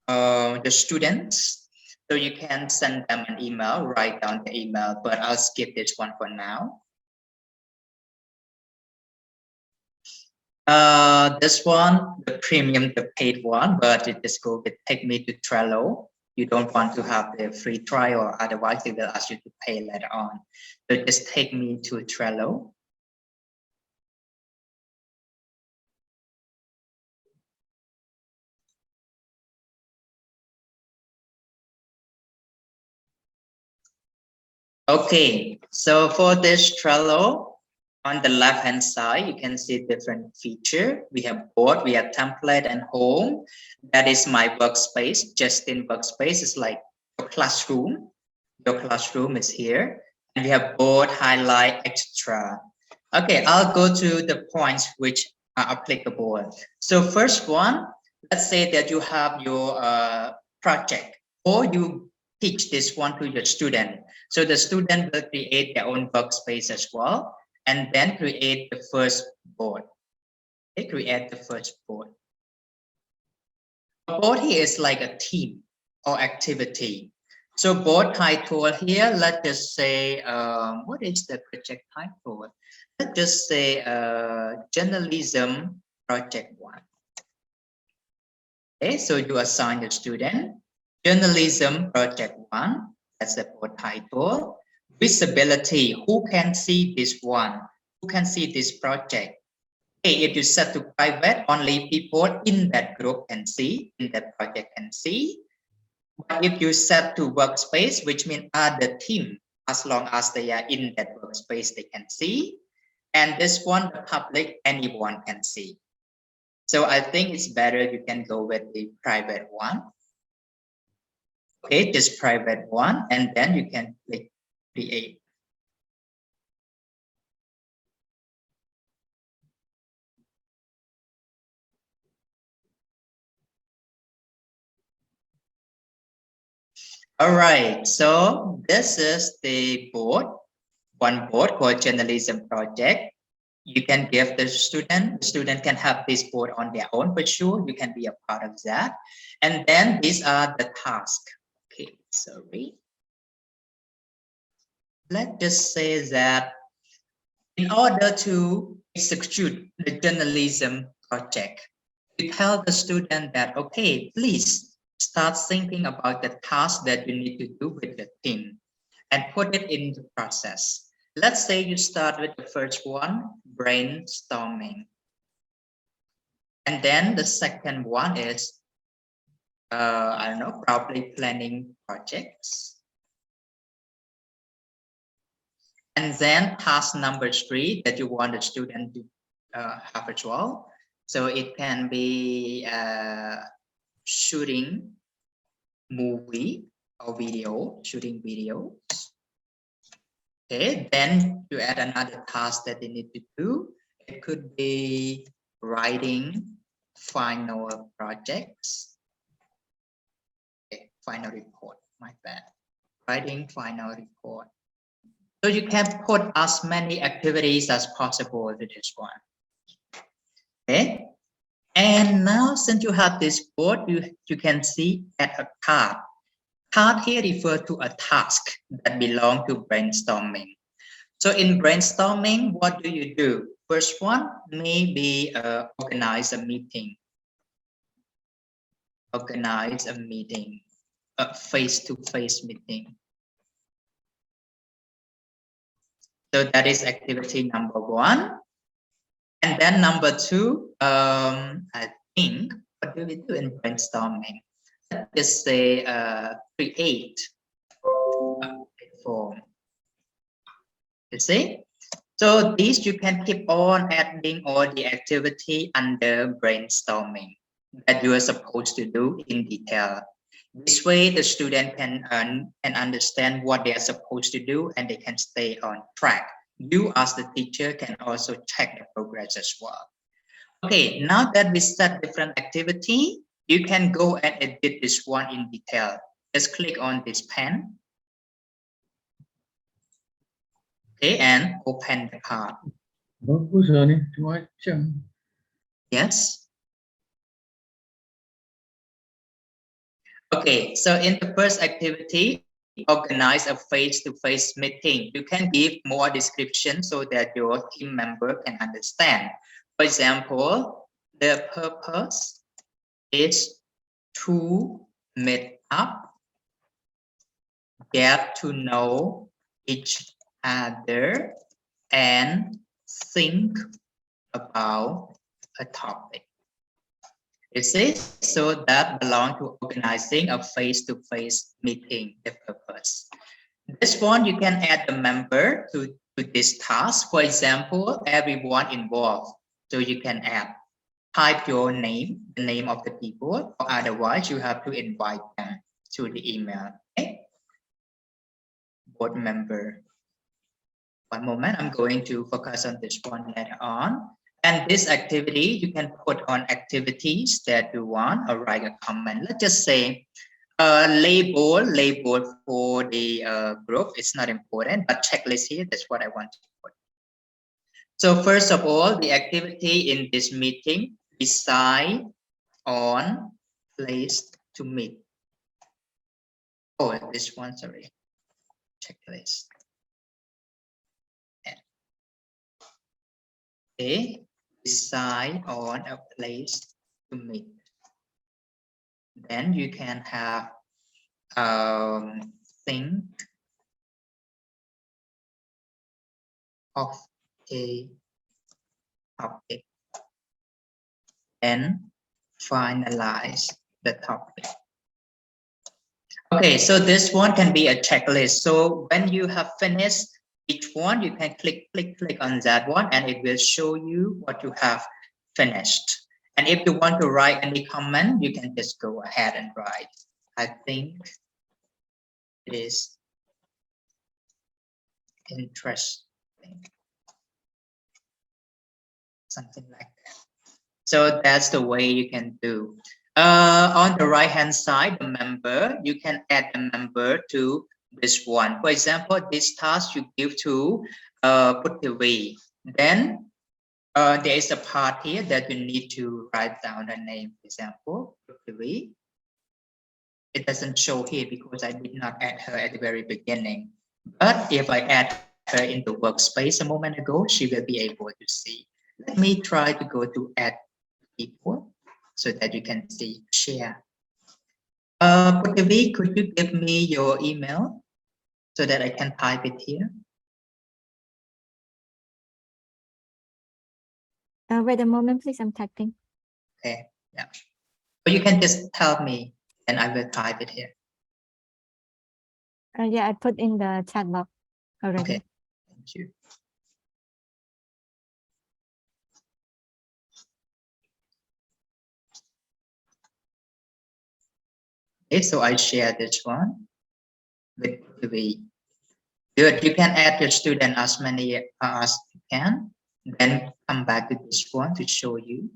the students, so you can send them an email, write down the email, but I'll skip this one for now. This one, the premium, the paid one, but it just go with take me to Trello. You don't want to have the free trial, otherwise they will ask you to pay later on. So just take me to Trello. Okay, so for this Trello, on the left hand side, you can see different feature. We have board, we have template and home. That is my workspace. Justin Workspace is like your classroom. Your classroom is here. And we have board, highlight, extra. Okay, I'll go to the points which are applicable. So first one, let's say that you have your project, or you teach this one to your student. So the student will create their own workspace as well, and then create the first board. They create the first board. A board here is like a team or activity. So board title here, let's just say, what is the project title? Let's just say journalism project 1. Okay, so you assign the student journalism project 1. That's the board title. Visibility, who can see this one? Who can see this project? Okay, if you set to private, only people in that group can see, in that project can see. But if you set to workspace, which means other team, as long as they are in that workspace, they can see. And this one, the public, anyone can see. So I think it's better you can go with the private one. Okay, just private one, and then you can click create. All right, so this is the board, one board called journalism project. You can give the student can have this board on their own, but sure, you can be a part of that. And then these are the tasks. Okay, sorry. Let's just say that in order to execute the journalism project, you tell the student that, okay, please start thinking about the task that you need to do with the team and put it in the process. Let's say you start with the first one, brainstorming. And then the second one is, I don't know, probably planning projects. And then task number 3 that you want the student to have as well. So it can be shooting movie or video, shooting videos. Okay, then you add another task that they need to do. It could be writing final projects. Okay, final report, my bad. Writing final report. So you can put as many activities as possible to this one. Okay. And now since you have this board, you can see add a card. Card here refers to a task that belongs to brainstorming. So in brainstorming, what do? First one, maybe organize a meeting. Organize a meeting, a face-to-face meeting. So that is activity number 1. And then number 2, I think, what do we do in brainstorming? Let's just say create a form. You see? So these you can keep on adding all the activity under brainstorming that you are supposed to do in detail. This way, the student can understand what they are supposed to do and they can stay on track. You as the teacher can also check the progress as well. Okay, now that we set different activity, you can go and edit this one in detail. just click on this pen. Okay, and open the card. Bagus lah ni, macam. Yes. Okay, so in the first activity, organize a face-to-face meeting. You can give more description so that your team member can understand. For example, the purpose is to meet up, get to know each other, and think about a topic. You see, so that belongs to organizing a face-to-face meeting, the purpose. This one, you can add a member to this task. For example, everyone involved. So you can add, type your name, the name of the people, or otherwise you have to invite them to the email. Okay? Board member. One moment, I'm going to focus on this one later on. And this activity, you can put on activities that you want or write a comment. Let's just say label for the group. It's not important, but checklist here, that's what I want to put. So first of all, the activity in this meeting, decide on place to meet. Oh, this one, sorry, checklist. Okay, decide on a place to meet. Then you can have think of a topic and finalize the topic. Okay, so this one can be a checklist. So when you have finished each one, you can click on that one and it will show you what you have finished. And if you want to write any comment, you can just go ahead and write. I think it is interesting. Something like that. So that's the way you can do. On the right hand side, the member, you can add a member to this one. For example, this task you give to Puttivi. Then there is a part here that you need to write down a name. For example, Puttivi. It doesn't show here because I did not add her at the very beginning. But if I add her in the workspace a moment ago, she will be able to see. Let me try to go to add people so that you can see, share. Puttivi, could you give me your email so that I can type it here? Wait a moment, please. I'm typing. Okay, yeah. Or you can just tell me and I will type it here. Yeah, I put in the chat box already. Okay, thank you. Okay, so I share this one with Puttivi. Good, you can add your student as many as you can, then come back to this one to show you.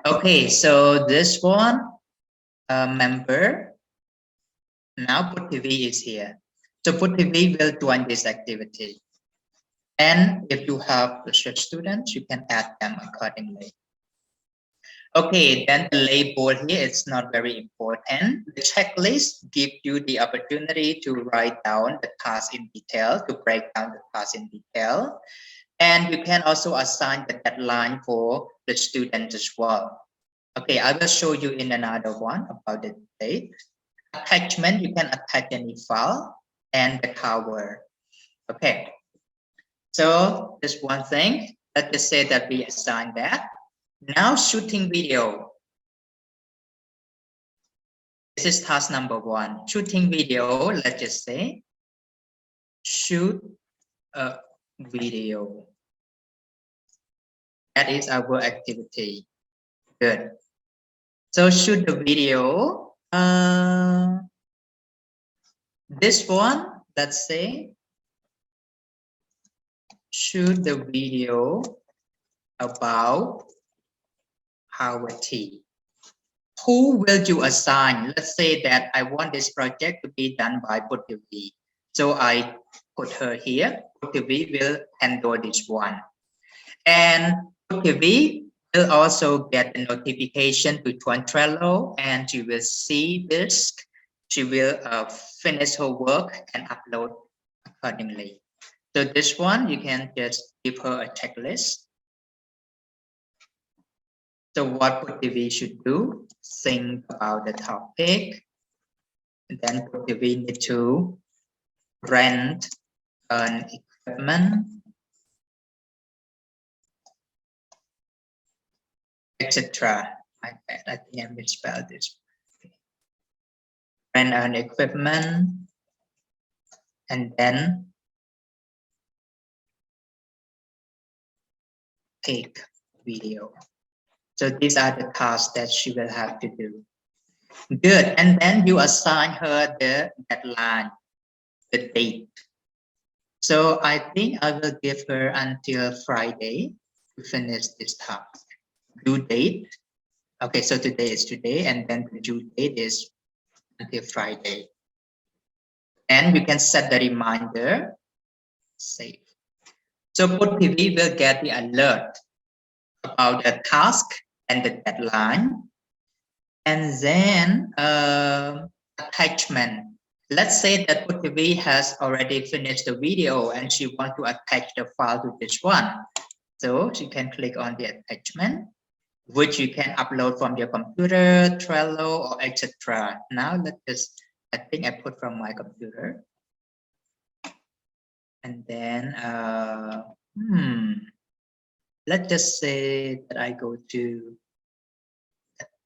Okay, so this one, member, now Puttivi is here. So Puttivi will join this activity. And if you have research students, you can add them accordingly. Okay, then the label here is not very important. The checklist gives you the opportunity to write down the task in detail, to break down the task in detail. And you can also assign the deadline for the student as well. Okay, I will show you in another one about the date. Attachment, you can attach any file and the cover. Okay, so just one thing, let's just say that we assign that. Now shooting video. This is task number 1. Shooting video, let's just say, shoot a video. That is our activity. Good. So shoot the video. This one, let's say, shoot the video about our tea. who will you assign? Let's say that I want this project to be done by Puttivi. So I put her here. Puttivi will handle this one. And Puttivi will also get a notification to join Trello, and she will see this. She will finish her work and upload accordingly. So this one, you can just give her a checklist. So what Puttivi should do, think about the topic, and then Puttivi need to rent an equipment, etc. I think I misspelled this. Rent an equipment, and then take video. So these are the tasks that she will have to do. Good. And then you assign her the deadline, the date. So I think I will give her until Friday to finish this task. Due date. Okay, so today is today, and then the due date is until Friday. And you can set the reminder. Save. So Puttivi will get the alert about the task and the deadline. And then attachment. Let's say that Puttivi has already finished the video and she wants to attach the file to this one. So she can click on the attachment, which you can upload from your computer, Trello, or etc. Now let's just, I think I put from my computer. And then, let's just say that I go to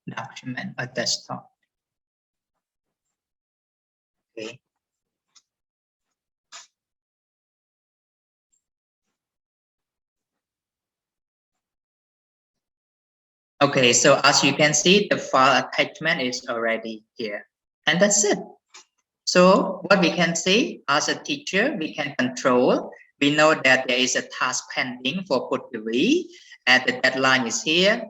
document or desktop. Okay. Okay, so as you can see, the file attachment is already here. And that's it. So what we can see as a teacher, we can control. We know that there is a task pending for Puttivi, and the deadline is here,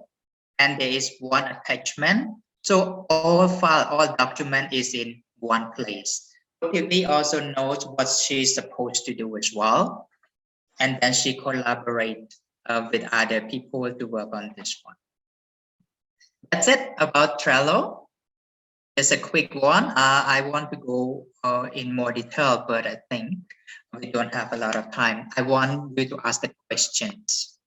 and there is one attachment. So all file, all document is in one place. Puttivi also knows what she's supposed to do as well. And then she collaborates with other people to work on this one. That's it about Trello. It's a quick one. I want to go in more detail, but I think we don't have a lot of time. I want you to ask the questions.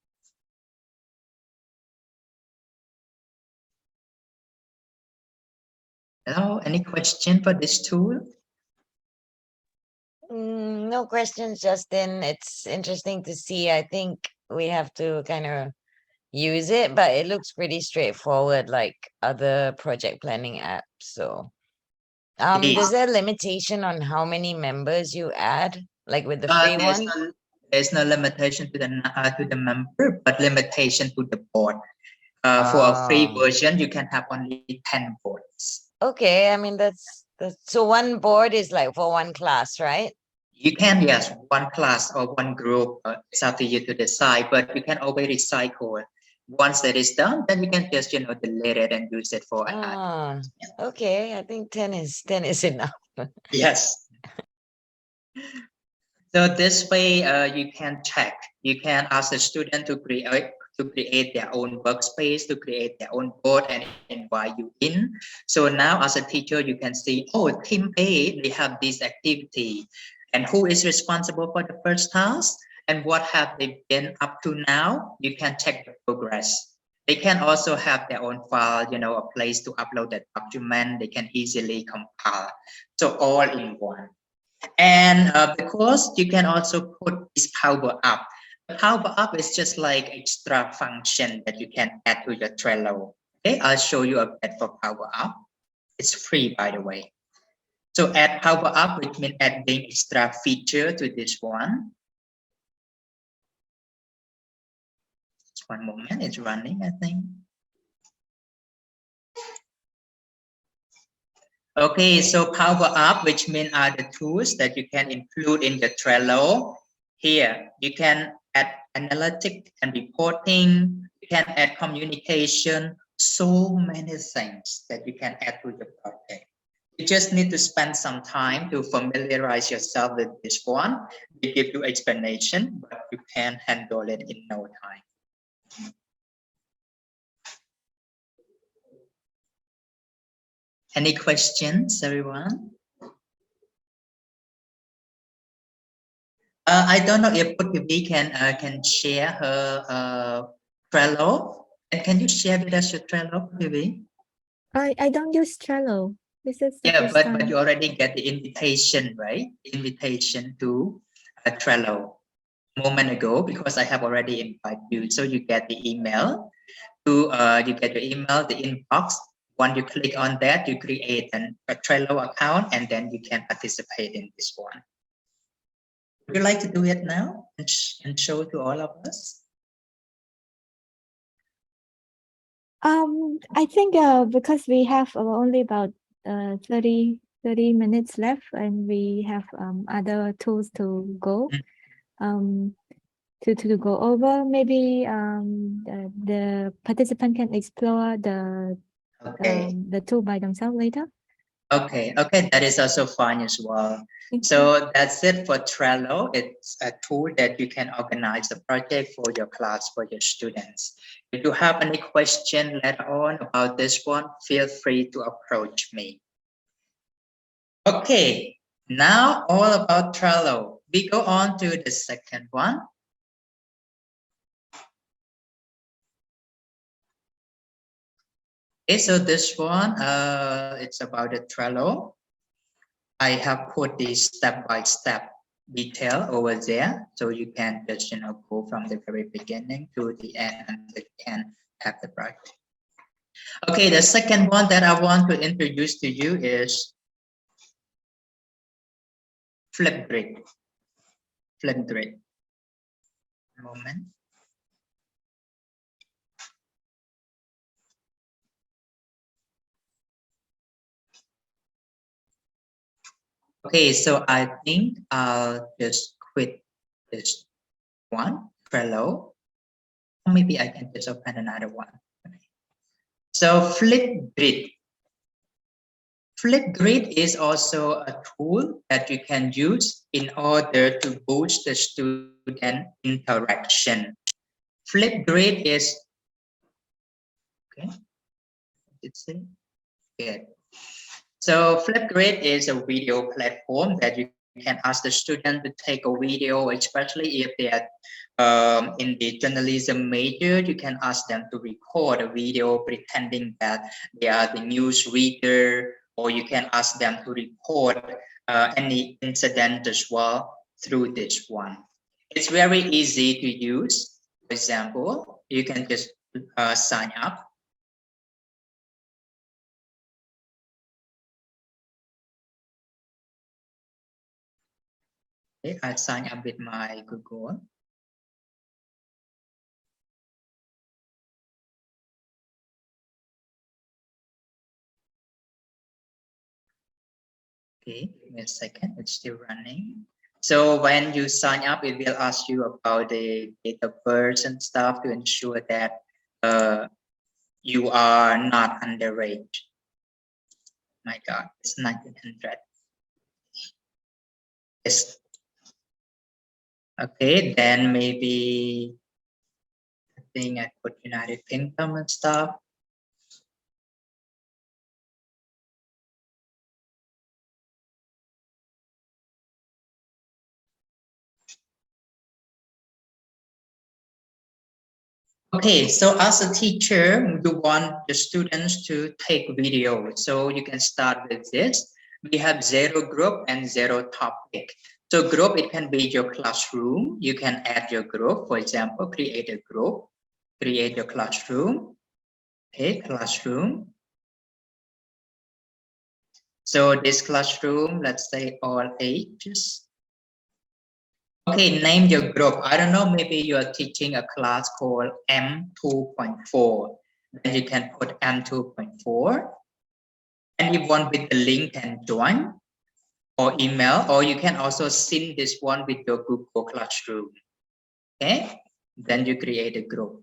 Hello, any question for this tool? No questions, Justin. It's interesting to see. I think we have to kind of use it, but it looks pretty straightforward like other project planning apps. So It is is. there a limitation on how many members you add, like with the free one? There's no limitation to the member, but limitation to the board. For a free version, you can have only 10 boards. Okay, I mean that's so one board is like for one class, right? You can, yes, one class or one group. It's up to you to decide, but you can always recycle. Once that is done, then you can just delete it and use it for another. Okay, I think 10 is enough. Yes. So this way, you can check. You can ask the student to create their own workspace, to create their own board, and invite you in. So now, as a teacher, you can see, oh, team A, they have this activity, and who is responsible for the first task, and what have they been up to now. You can check the progress. They can also have their own file, a place to upload the document. They can easily compile. So all in one. And because you can also put this Power Up. The Power Up is just like extra function that you can add to your Trello. Okay, I'll show you a bit for Power Up. It's free, by the way. So add Power Up, which means adding extra feature to this one. Just one moment, it's running, I think. Okay, so Power Up, which means are the tools that you can include in your Trello. Here, you can add analytics and reporting. You can add communication, so many things that you can add to your project. You just need to spend some time to familiarize yourself with this one. We give you explanation, but you can handle it in no time. Any questions, everyone? I don't know if Puttivi can share her Trello. And can you share with us your Trello, Puttivi? I don't use Trello. This is the Yeah, first but time. you already get the invitation, right? Invitation to Trello a moment ago, because I have already invited you. So you get the email to you get your email, the inbox. Once you click on that, you create a Trello account, and then you can participate in this one. Would you like to do it now and show to all of us? I think because we have only about 30 minutes left, and we have other tools to go to go over. Maybe the participant can explore Okay. the tool by themselves later. Okay, that is also fine as well. Thank you. So that's it for Trello. It's a tool that you can organize a project for your class, for your students. If you have any question later on about this one, feel free to approach me. Okay, now all about Trello. We go on to the second one. Okay, so this one, it's about the Trello. I have put the step-by-step detail over there, so you can just go from the very beginning to the end, and you can have the project. Okay, the second one that I want to introduce to you is Flipgrid. Flipgrid. A moment. Okay, so I think I'll just quit this one, Trello. Or maybe I can just open another one. So Flipgrid. Flipgrid is also a tool that you can use in order to boost the student interaction. Flipgrid is, okay, it's good. So Flipgrid is a video platform that you can ask the student to take a video, especially if they are in the journalism major. You can ask them to record a video pretending that they are the news reader, or you can ask them to report any incident as well through this one. It's very easy to use. For example, you can just sign up. Okay, I sign up with my Google. Okay, give me a second, it's still running. So when you sign up, it will ask you about the date of birth and stuff to ensure that you are not underage. My God, it's 1900. Yes. Okay, then maybe I think I put United Kingdom and stuff. Okay, so as a teacher, you want the students to take video. So you can start with this. We have 0 group and 0 topic. So group, it can be your classroom. You can add your group. For example, create a group, create your classroom. Okay, classroom. So this classroom, let's say all ages. Okay, name your group. I don't know, maybe you're teaching a class called M2.4. Then you can put M2.4. Anyone with the link can join or email, or you can also sync this one with your Google Classroom. Okay, then you create a group.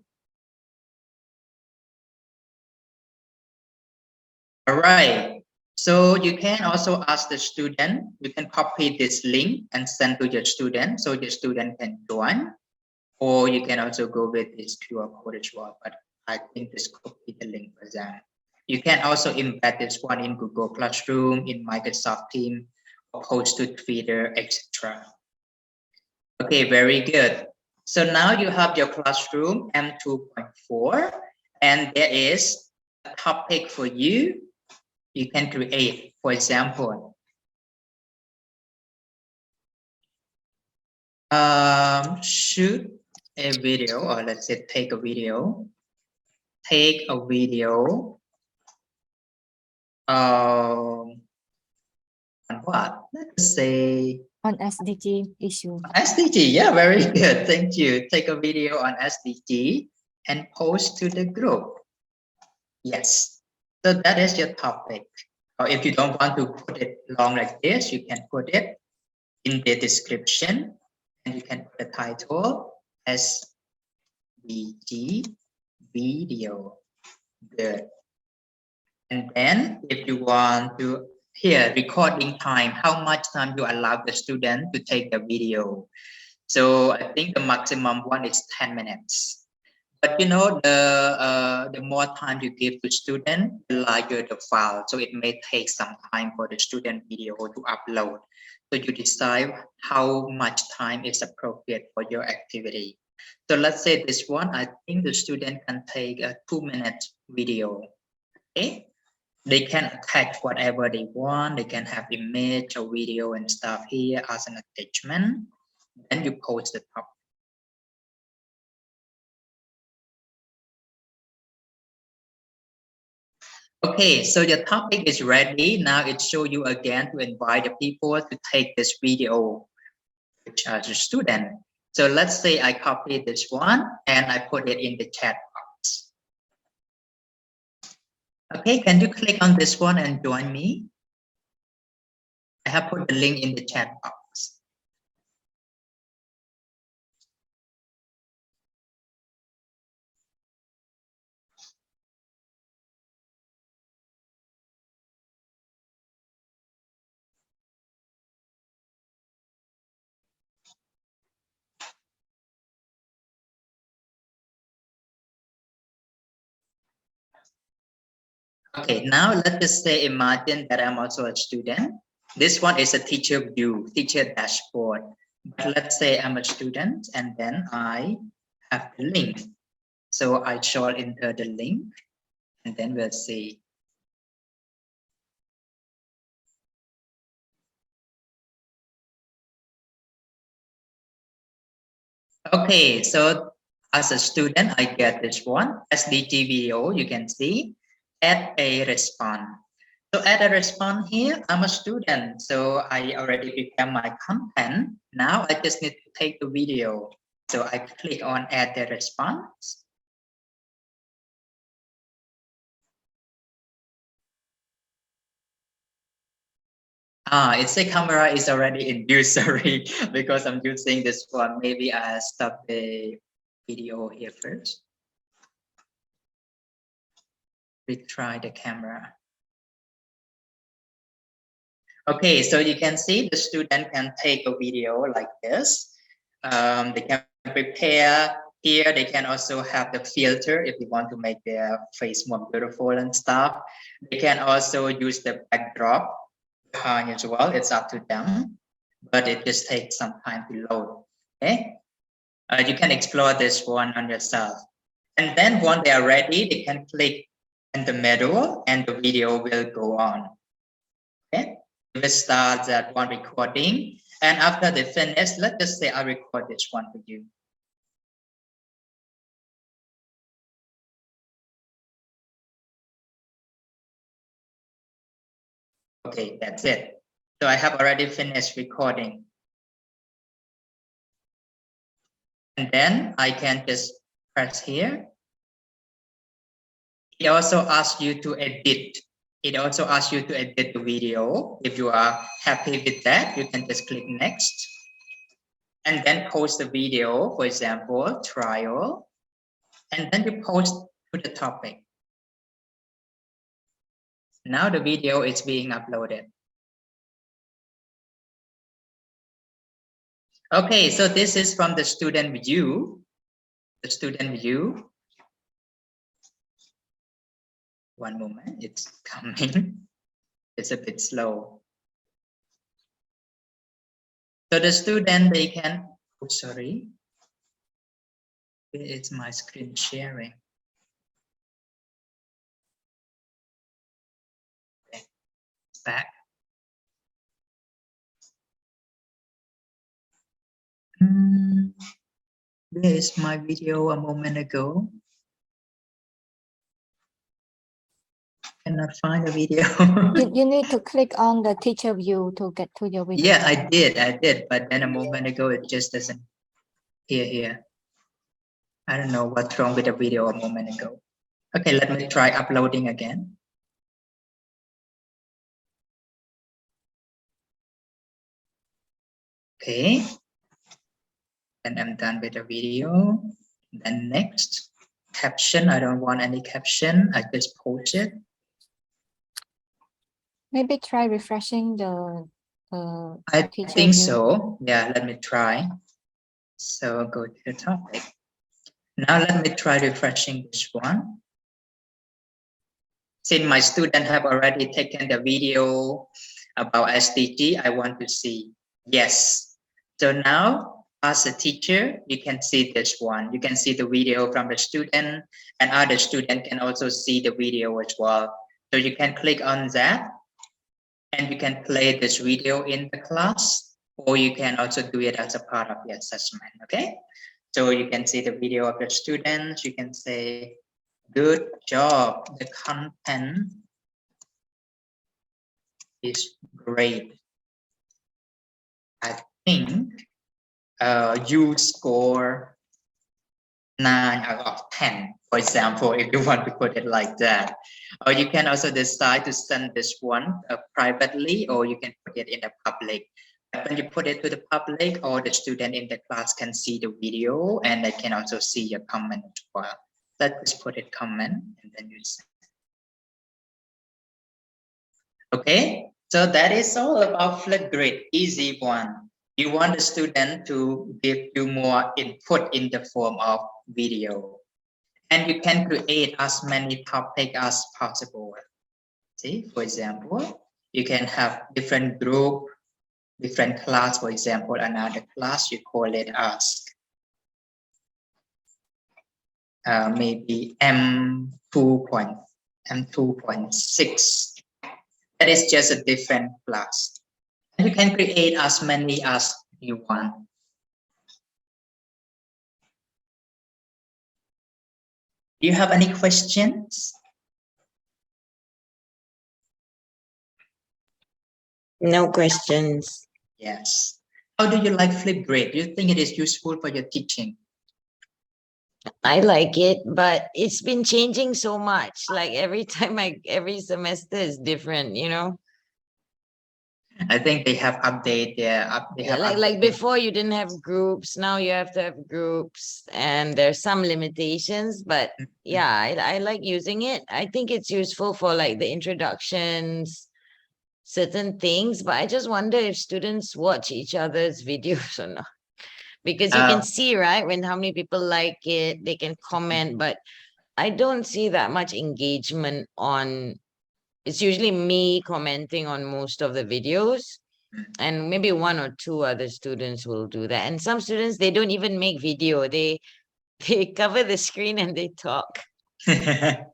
All right. So you can also ask the student, you can copy this link and send to your student so your student can join, or you can also go with this QR code as well. But I think this could be the link for that. You can also embed this one in Google Classroom, in Microsoft Teams, or post to Twitter, etc. Okay, very good. So now you have your classroom M2.4, and there is a topic for you. You can create, for example, shoot a video, or let's say take a video. Take a video on what? Let's say On SDG issue. SDG. Yeah, very good. Thank you. Take a video on SDG and post to the group. Yes. So that is your topic. Or if you don't want to put it long like this, you can put it in the description, and you can put the title SDG video. Good. And then if you want to, here, recording time, how much time you allow the student to take the video. So I think the maximum one is 10 minutes. But you know, the more time you give to student, the larger the file. So it may take some time for the student video to upload. So you decide how much time is appropriate for your activity. So let's say this one, I think the student can take a 2-minute video. Okay, they can attach whatever they want. They can have image or video and stuff here as an attachment. Then you post the topic. Okay, so your topic is ready. Now it shows you again to invite the people to take this video, which are the student. So let's say I copy this one and I put it in the chat box. Okay, can you click on this one and join me? I have put the link in the chat box. Okay, now let's just say, imagine that I'm also a student. This one is a teacher view, teacher dashboard. But let's say I'm a student and then I have the link. So I shall enter the link and then we'll see. Okay, so as a student, I get this one, SDG video, you can see, add a response. So add a response here, I'm a student, so I already prepared my content. Now I just need to take the video. So I click on add the response. It's a camera is already in use, sorry, because I'm using this one. Maybe I'll stop the video here first. Retry the camera. Okay, so you can see the student can take a video like this. They can prepare here. They can also have the filter if they want to make their face more beautiful and stuff. They can also use the backdrop behind as well. It's up to them, but it just takes some time to load. Okay, you can explore this one on yourself. And then when they are ready, they can click in the middle and the video will go on. Okay. We start that one recording, and after they finish, let's just say I record this one for you. Okay, that's it. So I have already finished recording. And then I can just press here. It also asks you to edit. It also asks you to edit the video. If you are happy with that, you can just click next. And then post the video, for example, trial. And then you post to the topic. Now the video is being uploaded. Okay, so this is from the student view. The student view. One moment, it's coming. It's a bit slow. So the student, they can, oh, sorry. It's my screen sharing. Okay, it's back. Where is my video a moment ago? Cannot find the video. You need to click on the teacher view to get to your video. Yeah, I did, but then a moment ago it just doesn't appear here. I don't know what's wrong with the video a moment ago. Okay, let me try uploading again. Okay, and I'm done with the video. Then next, caption. I don't want any caption. I just post it. Maybe try refreshing the I teacher think view. so. Yeah, let me try. So go to the topic. Now let me try refreshing this one. Since my student have already taken the video about SDG, I want to see. Yes. So now as a teacher, you can see this one. You can see the video from the student, and other student can also see the video as well. So you can click on that and you can play this video in the class, or you can also do it as a part of the assessment, okay? So you can see the video of the students. You can say, good job. The content is great. I think you score 9 out of 10, for example, if you want to put it like that. Or you can also decide to send this one privately, or you can put it in the public. But when you put it to the public, all the student in the class can see the video, and they can also see your comment as well. Let's just put it comment, and then you send. Okay, so that is all about Flipgrid, easy one. You want the student to give you more input in the form of video. And you can create as many topics as possible. See, for example, you can have different group, different class. For example, another class, you call it ask. Maybe M2.6. That is just a different class. And you can create as many as you want. Do you have any questions? No questions. Yes. How do you like Flipgrid? Do you think it is useful for your teaching? I like it, but it's been changing so much. Like every semester is different, you know? I think they have updated. Yeah, like before you didn't have groups, now you have to have groups, and there's some limitations, but yeah, I like using it. I think it's useful for like the introductions, certain things, but I just wonder if students watch each other's videos or not. Because you can see, right, when how many people like it, they can comment, but I don't see that much engagement on. It's usually me commenting on most of the videos, and maybe one or two other students will do that. And some students, they don't even make video. They cover the screen and they talk. How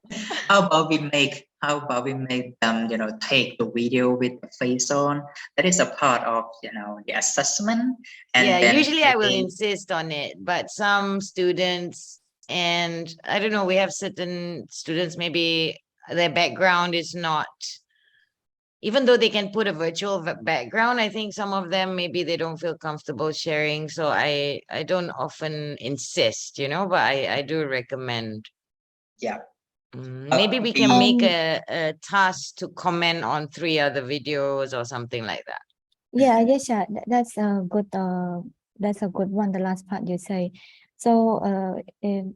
about we make them, take the video with the face on? That is a part of, the assessment. And Yeah, then usually I will maybe- insist on it, but some students, and I don't know, we have certain students, maybe their background is not, even though they can put a virtual background, I think some of them, maybe they don't feel comfortable sharing. So I don't often insist, but I do recommend. Yeah. Maybe we can make a task to comment on 3 other videos or something like that. Yeah, yes, yeah, that's a good one, the last part you say. So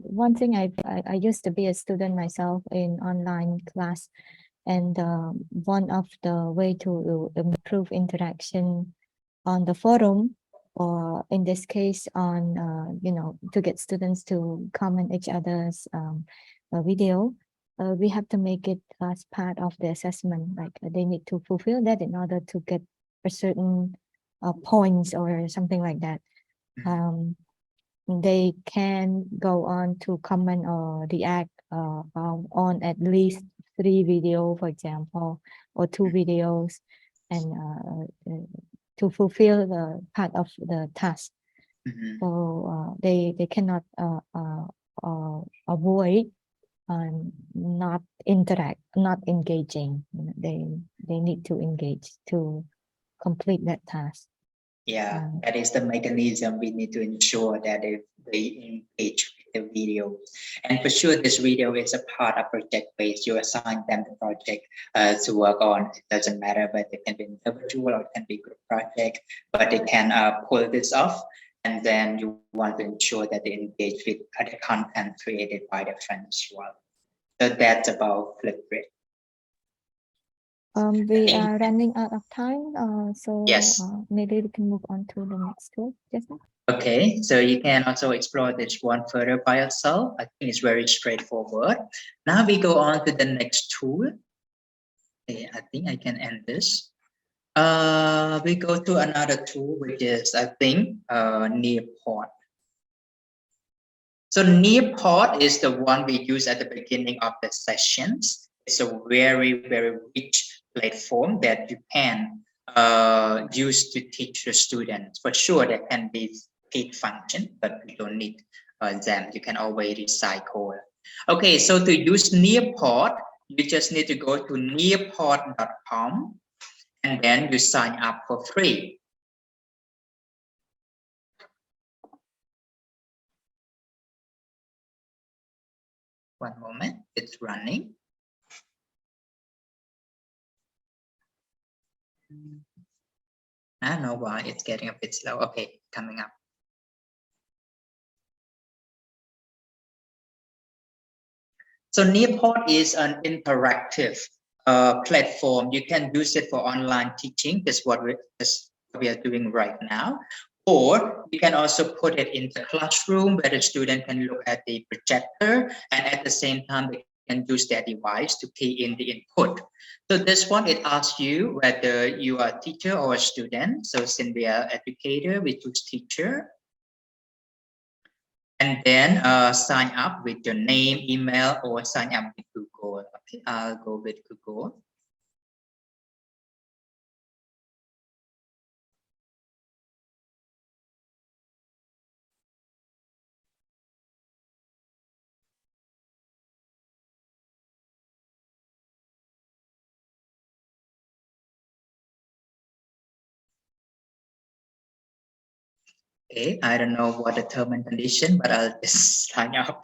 one thing I used to be a student myself in online class. And one of the way to improve interaction on the forum, or in this case on, to get students to comment each other's video, we have to make it as part of the assessment. Like they need to fulfill that in order to get a certain points or something like that. They can go on to comment or react on at least 3 video, for example, or 2 videos, and to fulfill the part of the task. So they cannot avoid not engaging. They need to engage to complete that task. Yeah, that is the mechanism we need to ensure that they engage with the video. And for sure, this video is a part of project based. You assign them the project to work on. It doesn't matter whether it can be individual or it can be group project, but they can pull this off. And then you want to ensure that they engage with other content created by their friends as well. So that's about Flipgrid. We are running out of time, so Yes. maybe we can move on to the next tool. Just now. Okay, so you can also explore this one further by yourself. I think it's very straightforward. Now we go on to the next tool. Okay, I think I can end this. We go to another tool, which is, I think, Nearpod. So Nearpod is the one we use at the beginning of the sessions. It's a very, very rich platform that you can use to teach the students. For sure, there can be paid function, but you don't need them. You can always recycle. Okay, so to use Nearpod, you just need to go to nearpod.com and then you sign up for free. One moment, it's running. I don't know why it's getting a bit slow. Okay, coming up. So Nearpod is an interactive platform. You can use it for online teaching. That's what we are doing right now. Or you can also put it in the classroom where the student can look at the projector, and at the same time they can use their device to key in the input. So this one, it asks you whether you are a teacher or a student. So since we are educator, we choose teacher. And then sign up with your name, email, or sign up with Google. Okay, I'll go with Google. Okay, I don't know what the term and condition, but I'll just sign up.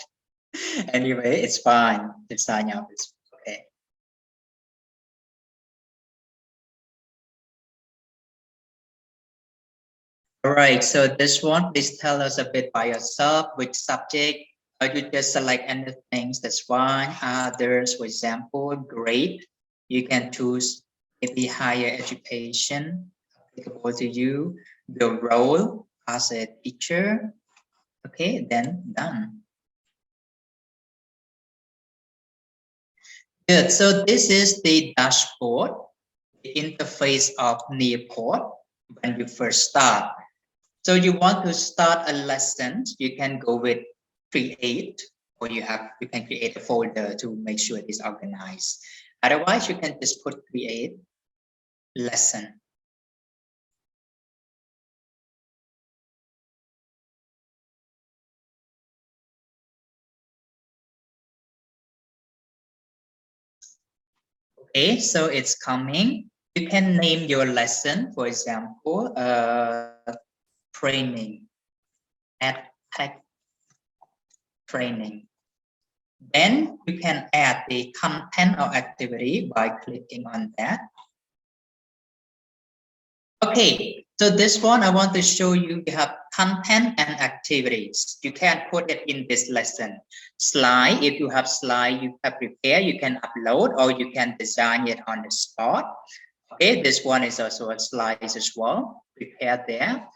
Anyway, it's fine to sign up. It's okay. All right, so this one, please tell us a bit by yourself, which subject. You just select anything, that's fine. Others, for example, grade. You can choose maybe higher education, applicable to you, your role as a teacher. Okay, then done. Good, so this is the dashboard, the interface of Nearpod when you first start. So you want to start a lesson, you can go with create, or you can create a folder to make sure it is organized. Otherwise, you can just put create lesson. Okay, so it's coming. You can name your lesson, for example, training, tech training. Then you can add the content or activity by clicking on that. Okay, So this one, I want to show you, you have content and activities. You can put it in this lesson. Slide, if you have slide you have prepared, you can upload or you can design it on the spot. Okay, this one is also a slide as well, prepared there.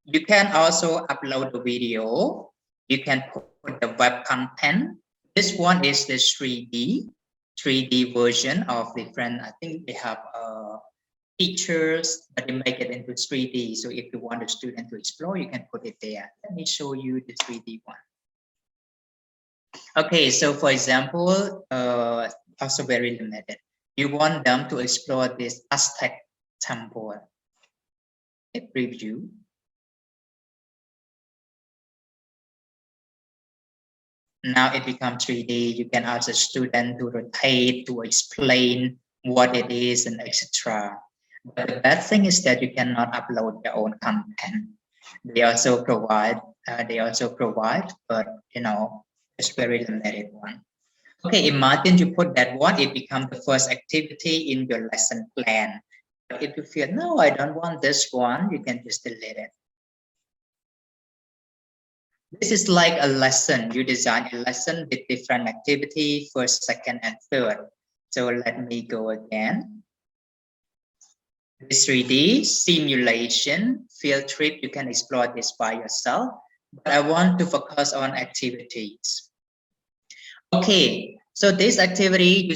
You can also upload the video. You can put the web content. This one is the 3D version of different, I think they have pictures, but they make it into 3D. So if you want a student to explore, you can put it there. Let me show you the 3D one. Okay, so for example, also very limited. You want them to explore this Aztec temple. Okay, preview. Now it becomes 3D. You can ask a student to rotate, to explain what it is, and etc. But the bad thing is that you cannot upload your own content. They also provide, but you know, it's very limited one. Okay, imagine you put that one, it becomes the first activity in your lesson plan. But if you feel, no, I don't want this one, you can just delete it. This is like a lesson. You design a lesson with different activity, first, second, and third. So let me go again. This 3D simulation, field trip, you can explore this by yourself, but I want to focus on activities. Okay, so this activity you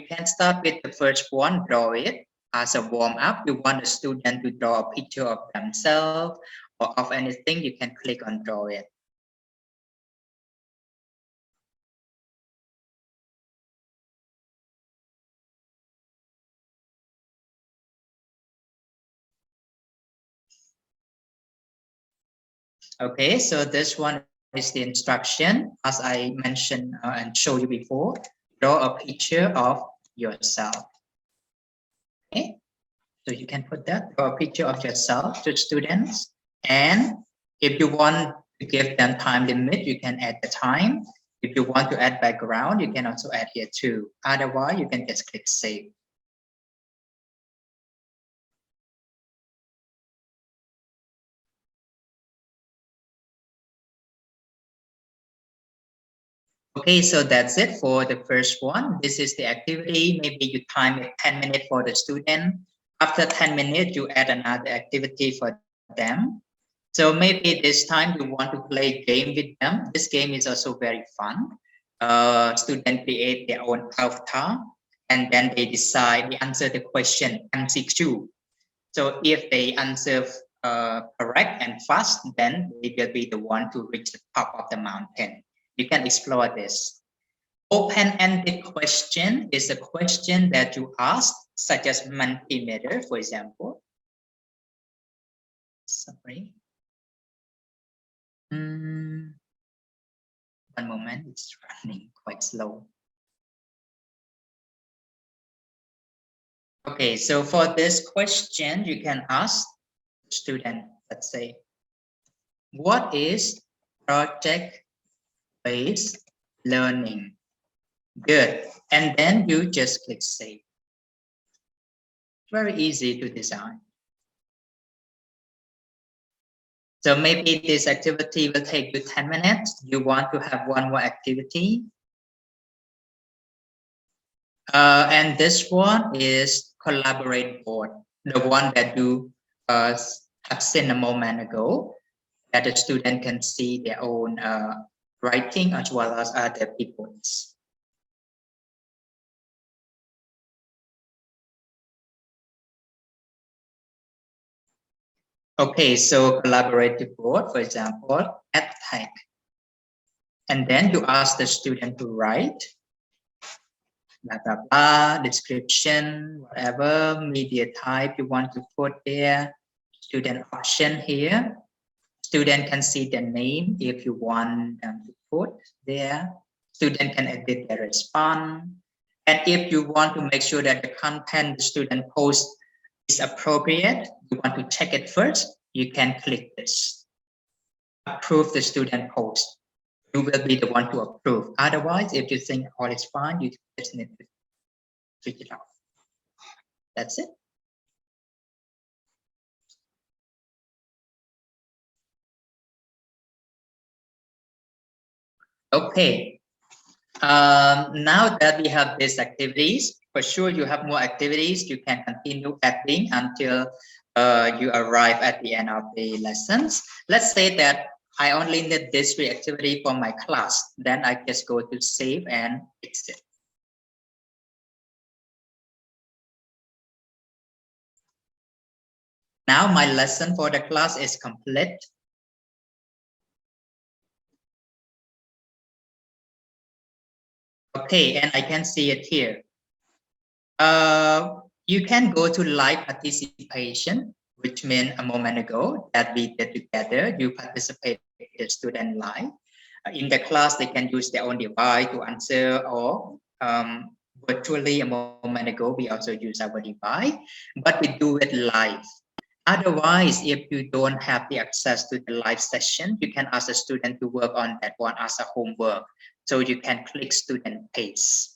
can start with the first one, draw it as a warm-up. You want the student to draw a picture of themselves or of anything, you can click on draw it. Okay, so this one is the instruction, as I mentioned and showed you before. Draw a picture of yourself. Okay, so you can put that, draw a picture of yourself to students. And if you want to give them time limit, you can add the time. If you want to add background, you can also add here too. Otherwise, you can just click save. Okay, so that's it for the first one. This is the activity. Maybe you time it 10 minutes for the student. After 10 minutes, you add another activity for them. So maybe this time you want to play a game with them. This game is also very fun. Students create their own avatar and then they decide, they answer the question MCQ. So if they answer correct and fast, then they will be the one to reach the top of the mountain. You can explore this. Open-ended question is a question that you ask, such as Mentimeter, for example. Sorry. One moment, it's running quite slow. Okay, so for this question, you can ask the student, let's say, what is project-based learning? Good. And then you just click save. Very easy to design. So maybe this activity will take you 10 minutes. You want to have one more activity. And this one is collaborate board, the one that you have seen a moment ago, that the student can see their own writing as well as other people's. Okay, so collaborative board, for example, add tag. And then you ask the student to write, blah, blah, blah, description, whatever, media type you want to put there, student option here. Student can see the name if you want them to put there. Student can edit their response. And if you want to make sure that the content the student posts is appropriate, you want to check it first, you can click this. Approve the student post. You will be the one to approve. Otherwise, if you think all is fine, you just need to switch it off. That's it. Okay. Now that we have these activities, for sure you have more activities. You can continue adding until you arrive at the end of the lessons. Let's say that I only need this 3 activity for my class. Then I just go to save and exit. Now my lesson for the class is complete. Okay, and I can see it here. You can go to live participation, which meant a moment ago that we did together. You participate with the student live. In the class, they can use their own device to answer, or virtually a moment ago, we also use our device, but we do it live. Otherwise, if you don't have the access to the live session, you can ask a student to work on that one as a homework. So you can click student pace.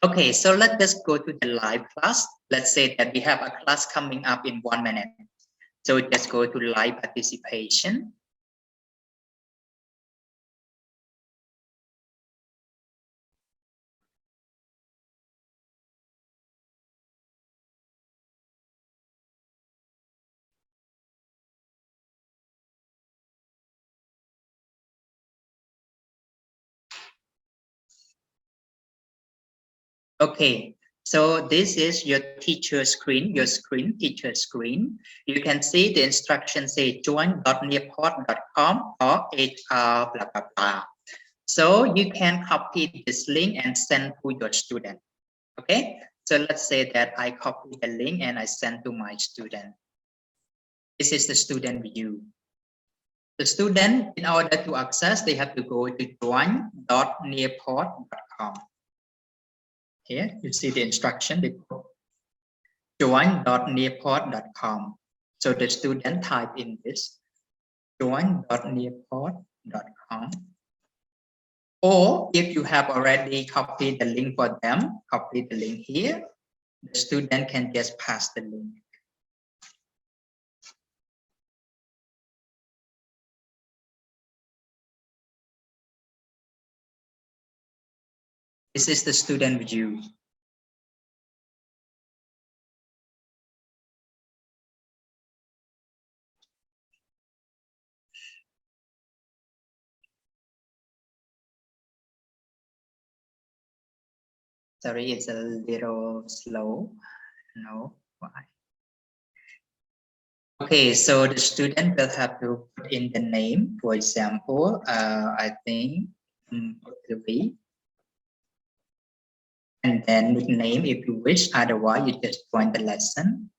Okay, so let's just go to the live class. Let's say that we have a class coming up in 1 minute. So just go to live participation. Okay, so this is your teacher screen, teacher screen. You can see the instructions say join.nearpod.com or HR blah, blah, blah. So you can copy this link and send to your student. Okay, so let's say that I copy the link and I send to my student. This is the student view. The student, in order to access, they have to go to join.nearpod.com. Here you see the instruction, they put join.nearpod.com. So the student type in this join.nearpod.com. Or if you have already copied the link for them, copy the link here. The student can just pass the link. This is the student view. Sorry, it's a little slow. No, why? Okay, so the student will have to put in the name. For example, I think Olivia. And then nickname if you wish, otherwise you just join the lesson.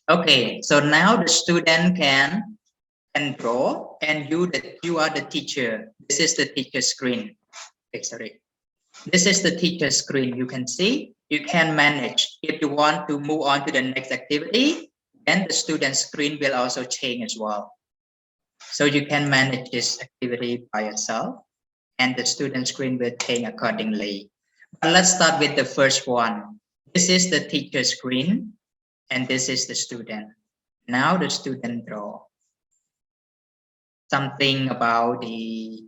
Okay, so now the student can draw, and you are the teacher. This is the teacher screen. Okay, sorry. This is the teacher screen. You can see, you can manage. If you want to move on to the next activity, then the student screen will also change as well. So you can manage this activity by yourself, and the student screen will change accordingly. But let's start with the first one. This is the teacher screen, and this is the student. Now the student draw something about the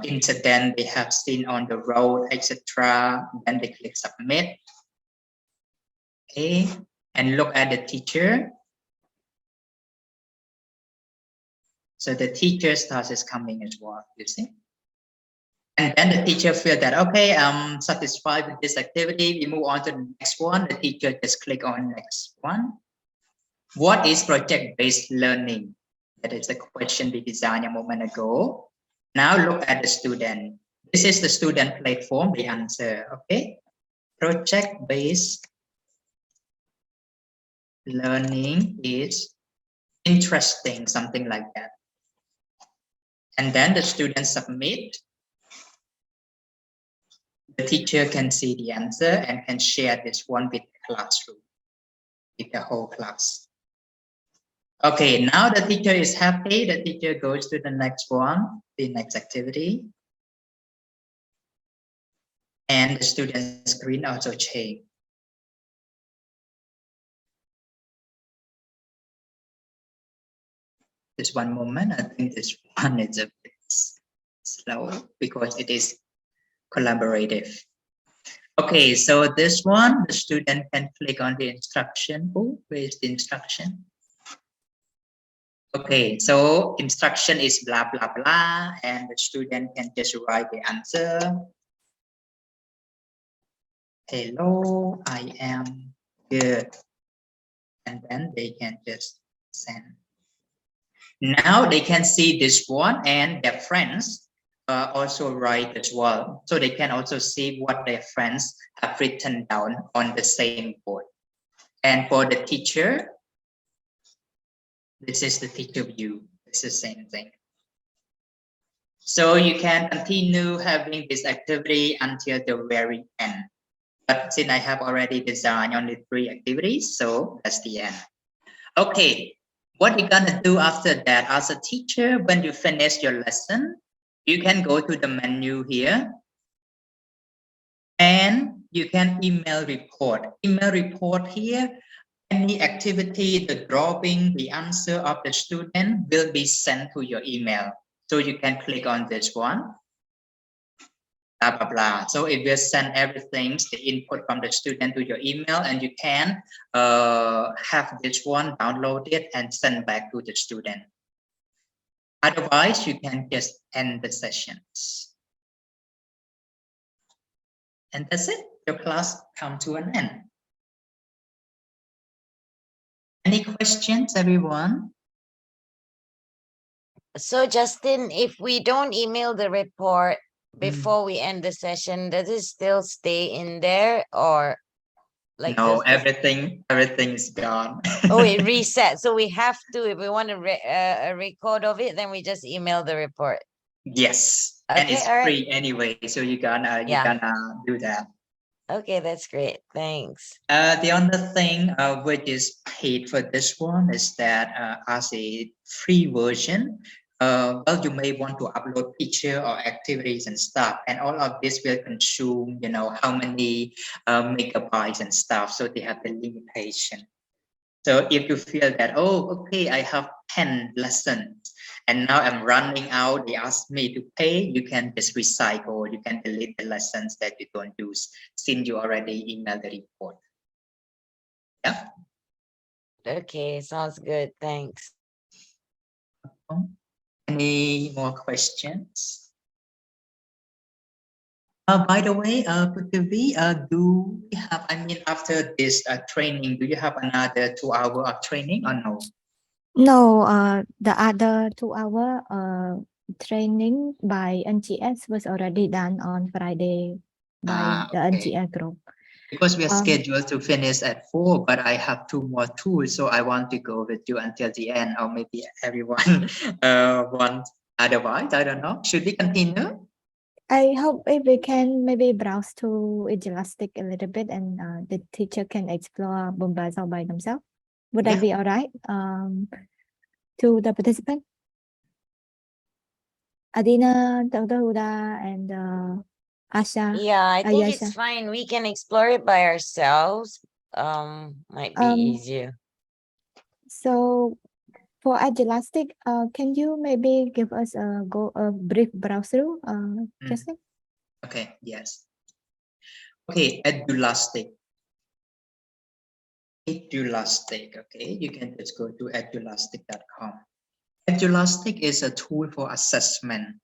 incident they have seen on the road, etc. Then they click submit. Okay, and look at the teacher. So the teacher's task is coming as well, you see. And then the teacher feel that, okay, I'm satisfied with this activity. We move on to the next one. The teacher just click on next one. What is project-based learning? That is the question we designed a moment ago. Now look at the student. This is the student platform, the answer, okay? Project-based learning is interesting, something like that. And then the student submit. The teacher can see the answer and can share this one with the classroom, with the whole class. Okay, now the teacher is happy. The teacher goes to the next one, the next activity. And the student screen also change. Just one moment. I think this one is a bit slow because it is collaborative. Okay, so this one, the student can click on the instruction. Oh, where is the instruction? Okay, so instruction is blah, blah, blah, and the student can just write the answer. Hello, I am good. And then they can just send. Now they can see this one and their friends also write as well. So they can also see what their friends have written down on the same board. And for the teacher, this is the teacher view. It's the same thing. So you can continue having this activity until the very end. But since I have already designed only 3 activities, so that's the end. Okay, what you're gonna do after that as a teacher, when you finish your lesson, you can go to the menu here and you can email report. Email report here, any activity, the drawing, the answer of the student will be sent to your email. So you can click on this one, blah, blah, blah. So it will send everything, the input from the student to your email, and you can have this one downloaded and send back to the student. Otherwise, you can just end the sessions. And that's it. Your class come to an end. Any questions, everyone? So Justin, if we don't email the report before we end the session, does it still stay in there or like No, does everything is gone. oh it resets? So we have to, if we want a record of it, then we just email the report. Yes, and Okay, it's all right. free anyway, so you're gonna do that. Okay, that's great. Thanks. The other thing which is paid for this one is that as a free version, well, you may want to upload picture or activities and stuff, and all of this will consume, how many megabytes and stuff. So they have the limitation. So if you feel that, oh, okay, I have 10 lessons and now I'm running out, they ask me to pay, you can just recycle, you can delete the lessons that you don't use since you already emailed the report. Yeah. Okay, sounds good. Thanks. Any more questions? By the way, Prithvi, do we have, after this training, do you have another 2 hours of training or no? No, the other 2 hour training by NGS was already done on Friday by the Okay. NGS group. Because we are Um, scheduled to finish at 4, but I have 2 more tools, so I want to go with you until the end, or maybe everyone wants otherwise. I don't know. Should we continue? I hope if we can maybe browse to Elastic a little bit and the teacher can explore Boombazo by themselves. Would that Yeah. be all right to the participant? Adina, Dr. Huda, and Asha. Yeah, I think Ayesha. it's fine. We can explore it by ourselves. Might be easier. So for Elastic, can you maybe give us a brief browse through, Justin? Okay, yes. Okay, Edulastic. Edulastic, okay. You can just go to edulastic.com. Edulastic is a tool for assessment.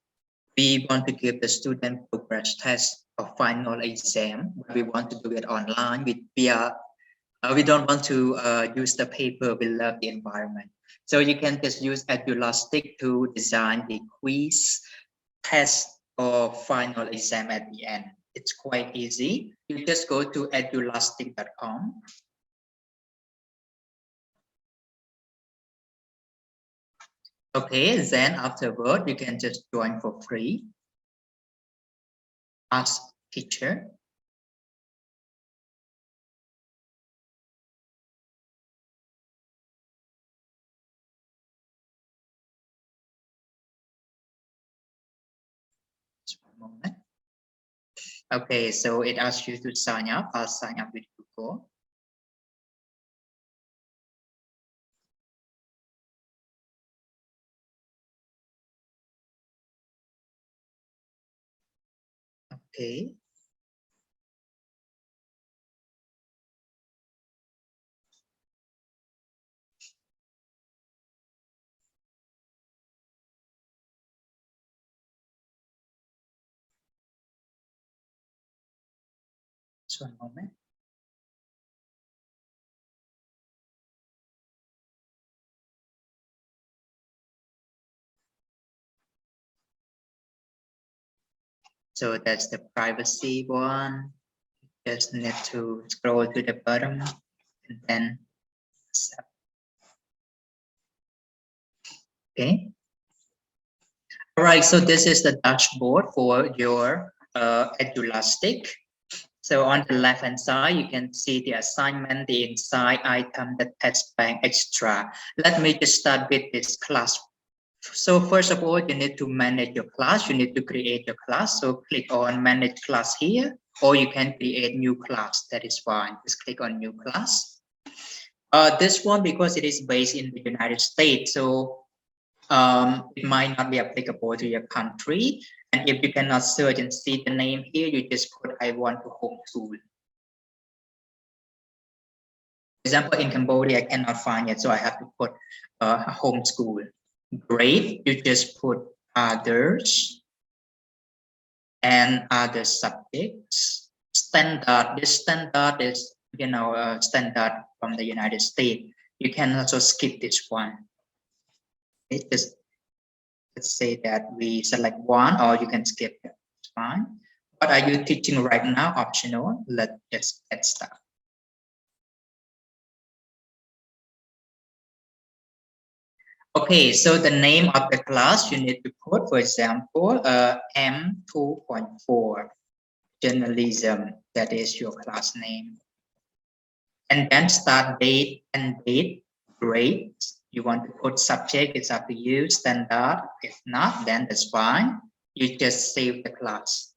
We want to give the student progress test or final exam. We want to do it online. We don't want to use the paper. We love the environment. So you can just use Edulastic to design the quiz, test, or final exam at the end. It's quite easy. You just go to edulastic.com. Okay, then afterward, you can just join for free. Ask teacher. Just one moment. Okay, so it asks you to sign up. I'll sign up with Google. Okay. Just one moment. So that's the privacy one. Just need to scroll to the bottom and then accept. Okay. All right, so this is the dashboard for your Edulastic. So on the left hand side, you can see the assignment, the inside item, the test bank extra. Let me just start with this class. So first of all, you need to manage your class. You need to create your class. So click on manage class here, or you can create new class. That is fine. Just click on new class. This one, because it is based in the United States, so it might not be applicable to your country. And if you cannot search and see the name here, you just put I want to homeschool. For example, in Cambodia, I cannot find it, so I have to put homeschool. Grade, you just put others and other subjects. Standard, this standard is, standard from the United States. You can also skip this one. It just, let's say that we select one, or you can skip it. It's fine. What are you teaching right now? Optional. Let's just get started. Okay, so the name of the class you need to put, for example, M2.4 journalism. That is your class name. And then start date and date, grade. You want to put subject, it's up to you, standard. If not, then that's fine. You just save the class.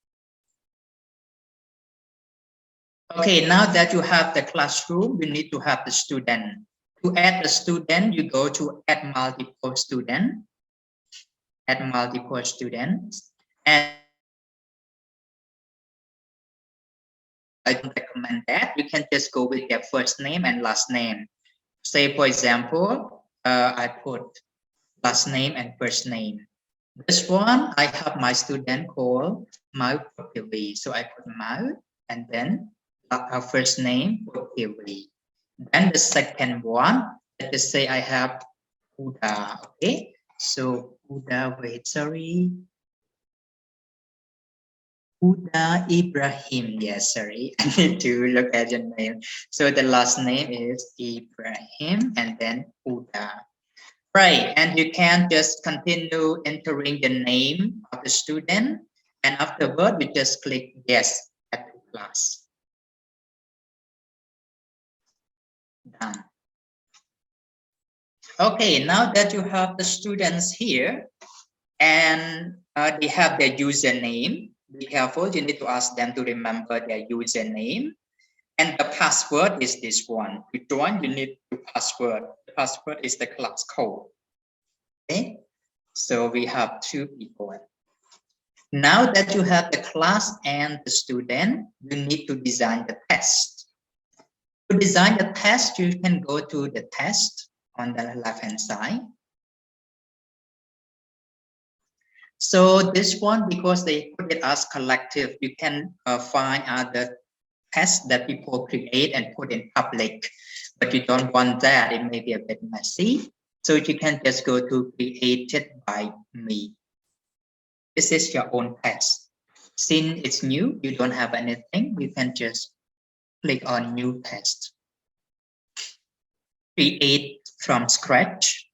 Okay, now that you have the classroom, you need to have the student. To add the student, you go to add multiple student. Add multiple students. And I don't recommend that. You can just go with their first name and last name. Say, for example, I put last name and first name. This one, I have my student called Mau Puttivi. So I put Mau and then our first name Puttivi. Then the second one, let us say I have Huda. Okay, so Huda, wait, sorry. Huda Ibrahim. Yes, sorry, I need to look at your name. So the last name is Ibrahim and then Huda. Right, and you can just continue entering the name of the student, and afterward, we just click yes at the class. Done. Okay, now that you have the students here and they have their username, be careful, you need to ask them to remember their username. And the password is this one. To join, you need the password. The password is the class code. Okay, so we have two people. Now that you have the class and the student, you need to design the test. To design the test, you can go to the test on the left-hand side. So this one, because they put it as collective, you can find other tests that people create and put in public, but you don't want that. It may be a bit messy. So you can just go to created by me. This is your own test. Since it's new, you don't have anything, you can just click on new test. Create from scratch,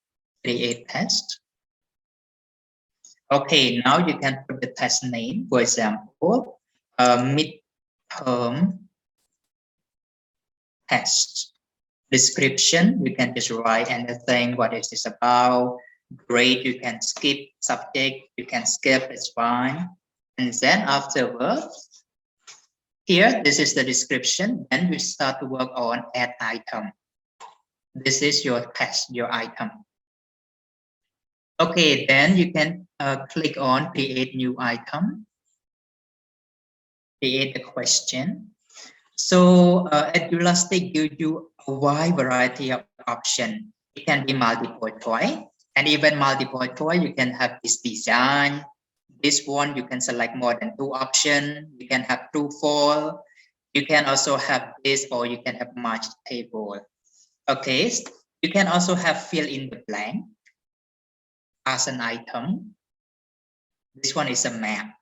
create test. Okay, now you can put the test name, for example, midterm test. Description, you can just write anything, what is this about. Grade, you can skip. Subject, you can skip, it's fine. And then afterwards, here, this is the description. Then we start to work on add item. This is your test, your item. Okay, then you can click on create new item. create a question. So Edulastic gives you a wide variety of options. It can be multiple choice, and even multiple choice, you can have this design. This one, you can select more than 2 options. You can have true, false. You can also have this, or you can have matched table. Okay, you can also have fill in the blank as an item. This one is a map.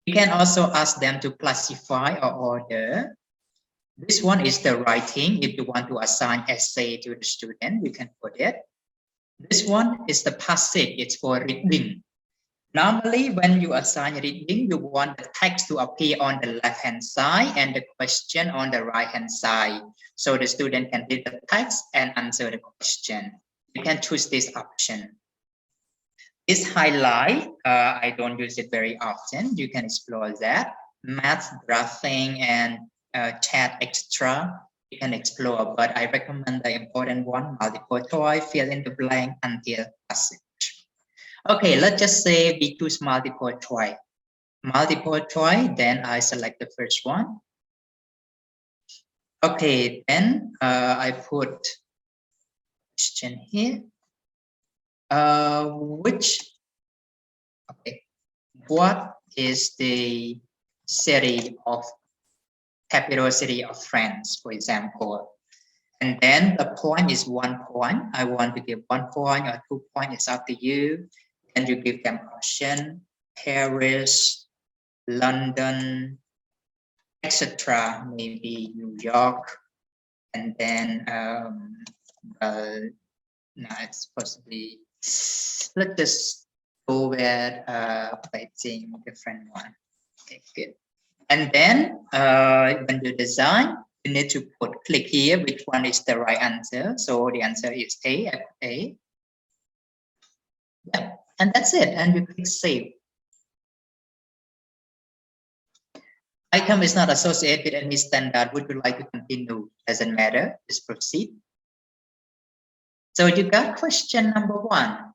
You can also ask them to classify or order. This one is the writing. If you want to assign essay to the student, you can put it. This one is the passive. It's for reading. Normally, when you assign reading, you want the text to appear on the left-hand side and the question on the right-hand side. So the student can read the text and answer the question. You can choose this option. This highlight, I don't use it very often. You can explore that. Math, graphing, and chat extra, you can explore, but I recommend the important one, multiple choice, fill in the blank until passage. Okay, let's just say we choose multiple choice. Multiple choice, then I select the first one. Okay, then I put question here. What is the series of capital series of friends, for example? And then the point is 1 point. I want to give 1 point or 2 points. It's up to you. And you give them option, Paris, London, etc. Maybe New York, and then no, it's possibly. Let's just go with writing different one. Okay, good. And then when you design, you need to click here which one is the right answer. So the answer is A. Yeah, and that's it. And you click save. Item is not associated with any standard. Would you like to continue? Doesn't matter. Just proceed. So you got question number 1.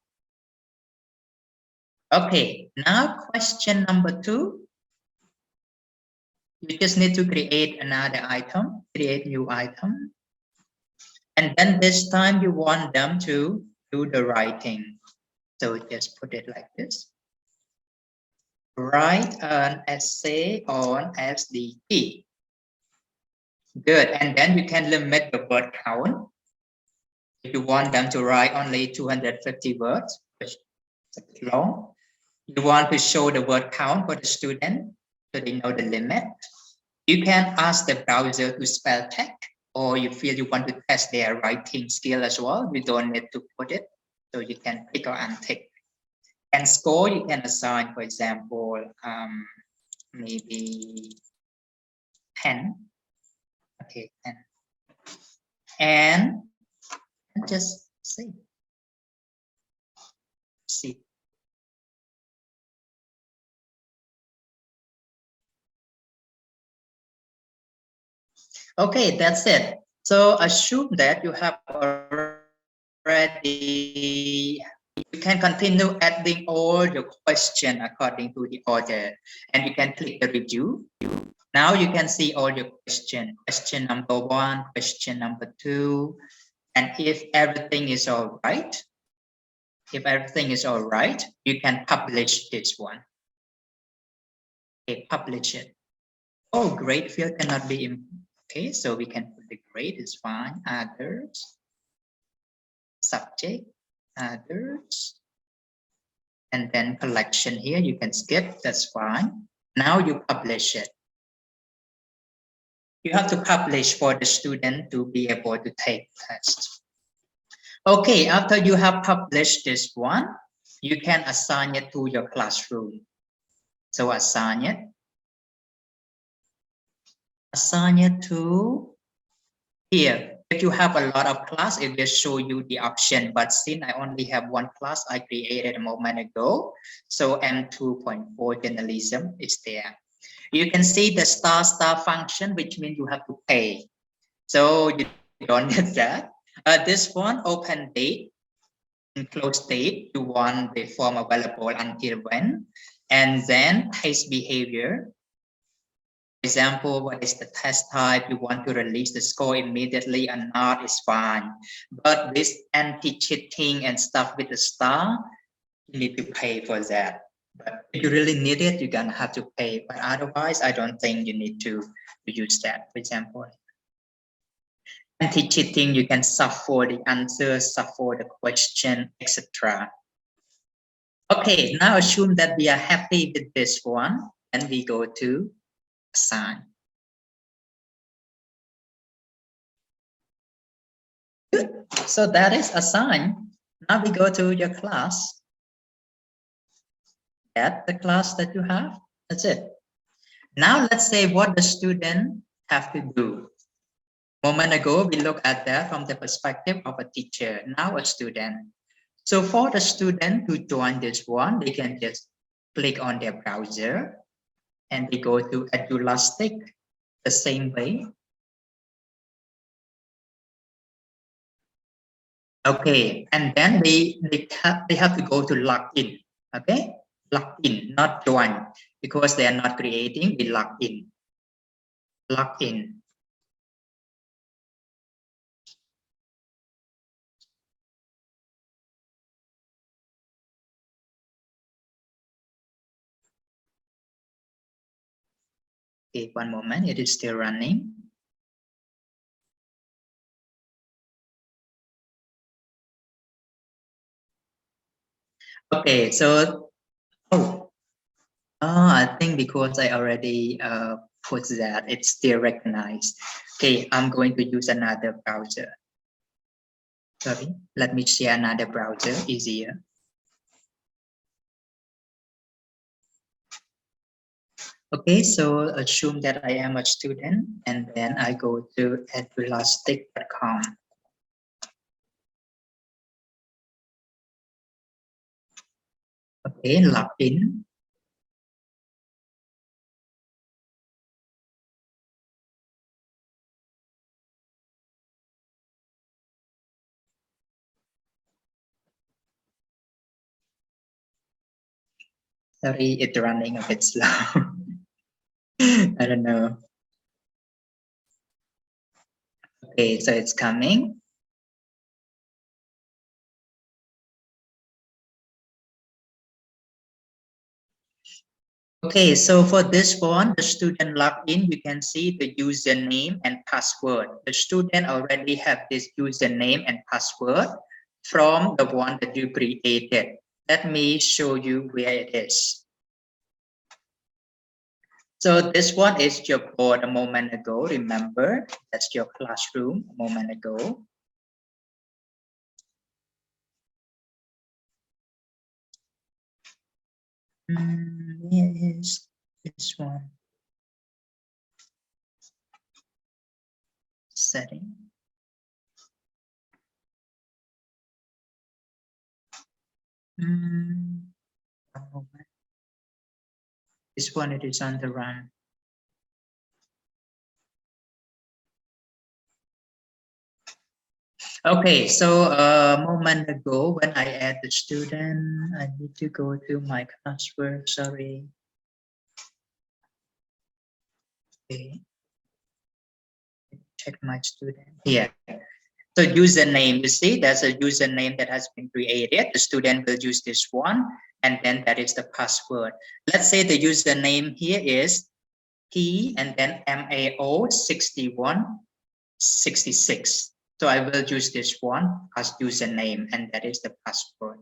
Okay, now question number 2. You just need to create another item, create new item. And then this time you want them to do the writing. So just put it like this. Write an essay on SDG. Good, and then you can limit the word count. If you want them to write only 250 words, which is a bit long. You want to show the word count for the student, so they know the limit. You can ask the browser to spell check, or you feel you want to test their writing skill as well. You don't need to put it, so you can pick or untick. And score, you can assign, for example, maybe 10. Okay, 10. And just see. Okay, that's it. So assume that you have already, you can continue adding all your question according to the order, and you can click the review. Now you can see all your question. Question number 1, question number 2, and if everything is all right, you can publish this one. Okay, publish it. Oh, grade field cannot be okay, so we can put the grade is fine. Others, subject, others, and then collection here you can skip, that's fine. Now you publish it. You have to publish for the student to be able to take test. Okay, after you have published this one, you can assign it to your classroom. So assign it. Assign it to here. If you have a lot of class, it will show you the option. But since I only have 1 class I created a moment ago, so M2.4 journalism is there. You can see the star function, which means you have to pay. So you don't need that. This one, open date and close date, you want the form available until when. And then test behavior. example, what is the test type? You want to release the score immediately or not, is fine. But this anti-cheating and stuff with the star, you need to pay for that. But if you really need it, you're gonna have to pay. But otherwise, I don't think you need to use that. For example, anti-cheating, you can suffer the answer, suffer the question, etc. Okay, now assume that we are happy with this one, and we go to assign. Good. So that is assign. Now we go to your class. Add the class that you have. That's it. Now let's say what the student have to do. A moment ago, we looked at that from the perspective of a teacher, now a student. So for the student to join this one, they can just click on their browser and they go to Edulastic the same way. Okay, and then they have to go to login. Okay, login, not join, because they are not creating. We log in. Login. Okay, one moment, it is still running. Okay, so, I think because I already put that, it's still recognized. Okay, I'm going to use another browser. Sorry, let me share another browser, easier. Okay, so assume that I am a student and then I go to edulastic.com. Okay, log in. Sorry, it's running a bit slow. I don't know. Okay, so it's coming. Okay, so for this one, the student login, you can see the username and password. The student already have this username and password from the one that you created. Let me show you where it is. So this one is your board a moment ago. Remember, that's your classroom a moment ago. Here is this one. Setting. This one, it is on the run. Okay, so a moment ago when I add the student, I need to go to my classwork, sorry. Okay. Check my student here. So username, you see, there's a username that has been created. The student will use this one, and then that is the password. Let's say the username here is P and then MAO6166. So I will use this one as username, and that is the password.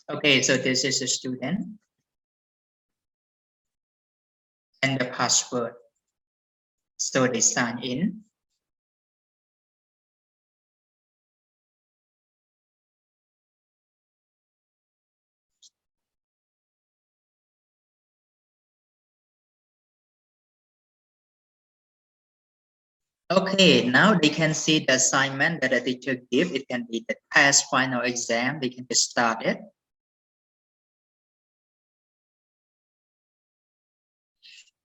Okay, so this is a student and the password. So they sign in. Okay, now they can see the assignment that the teacher give. It can be the test, final exam. They can just start it.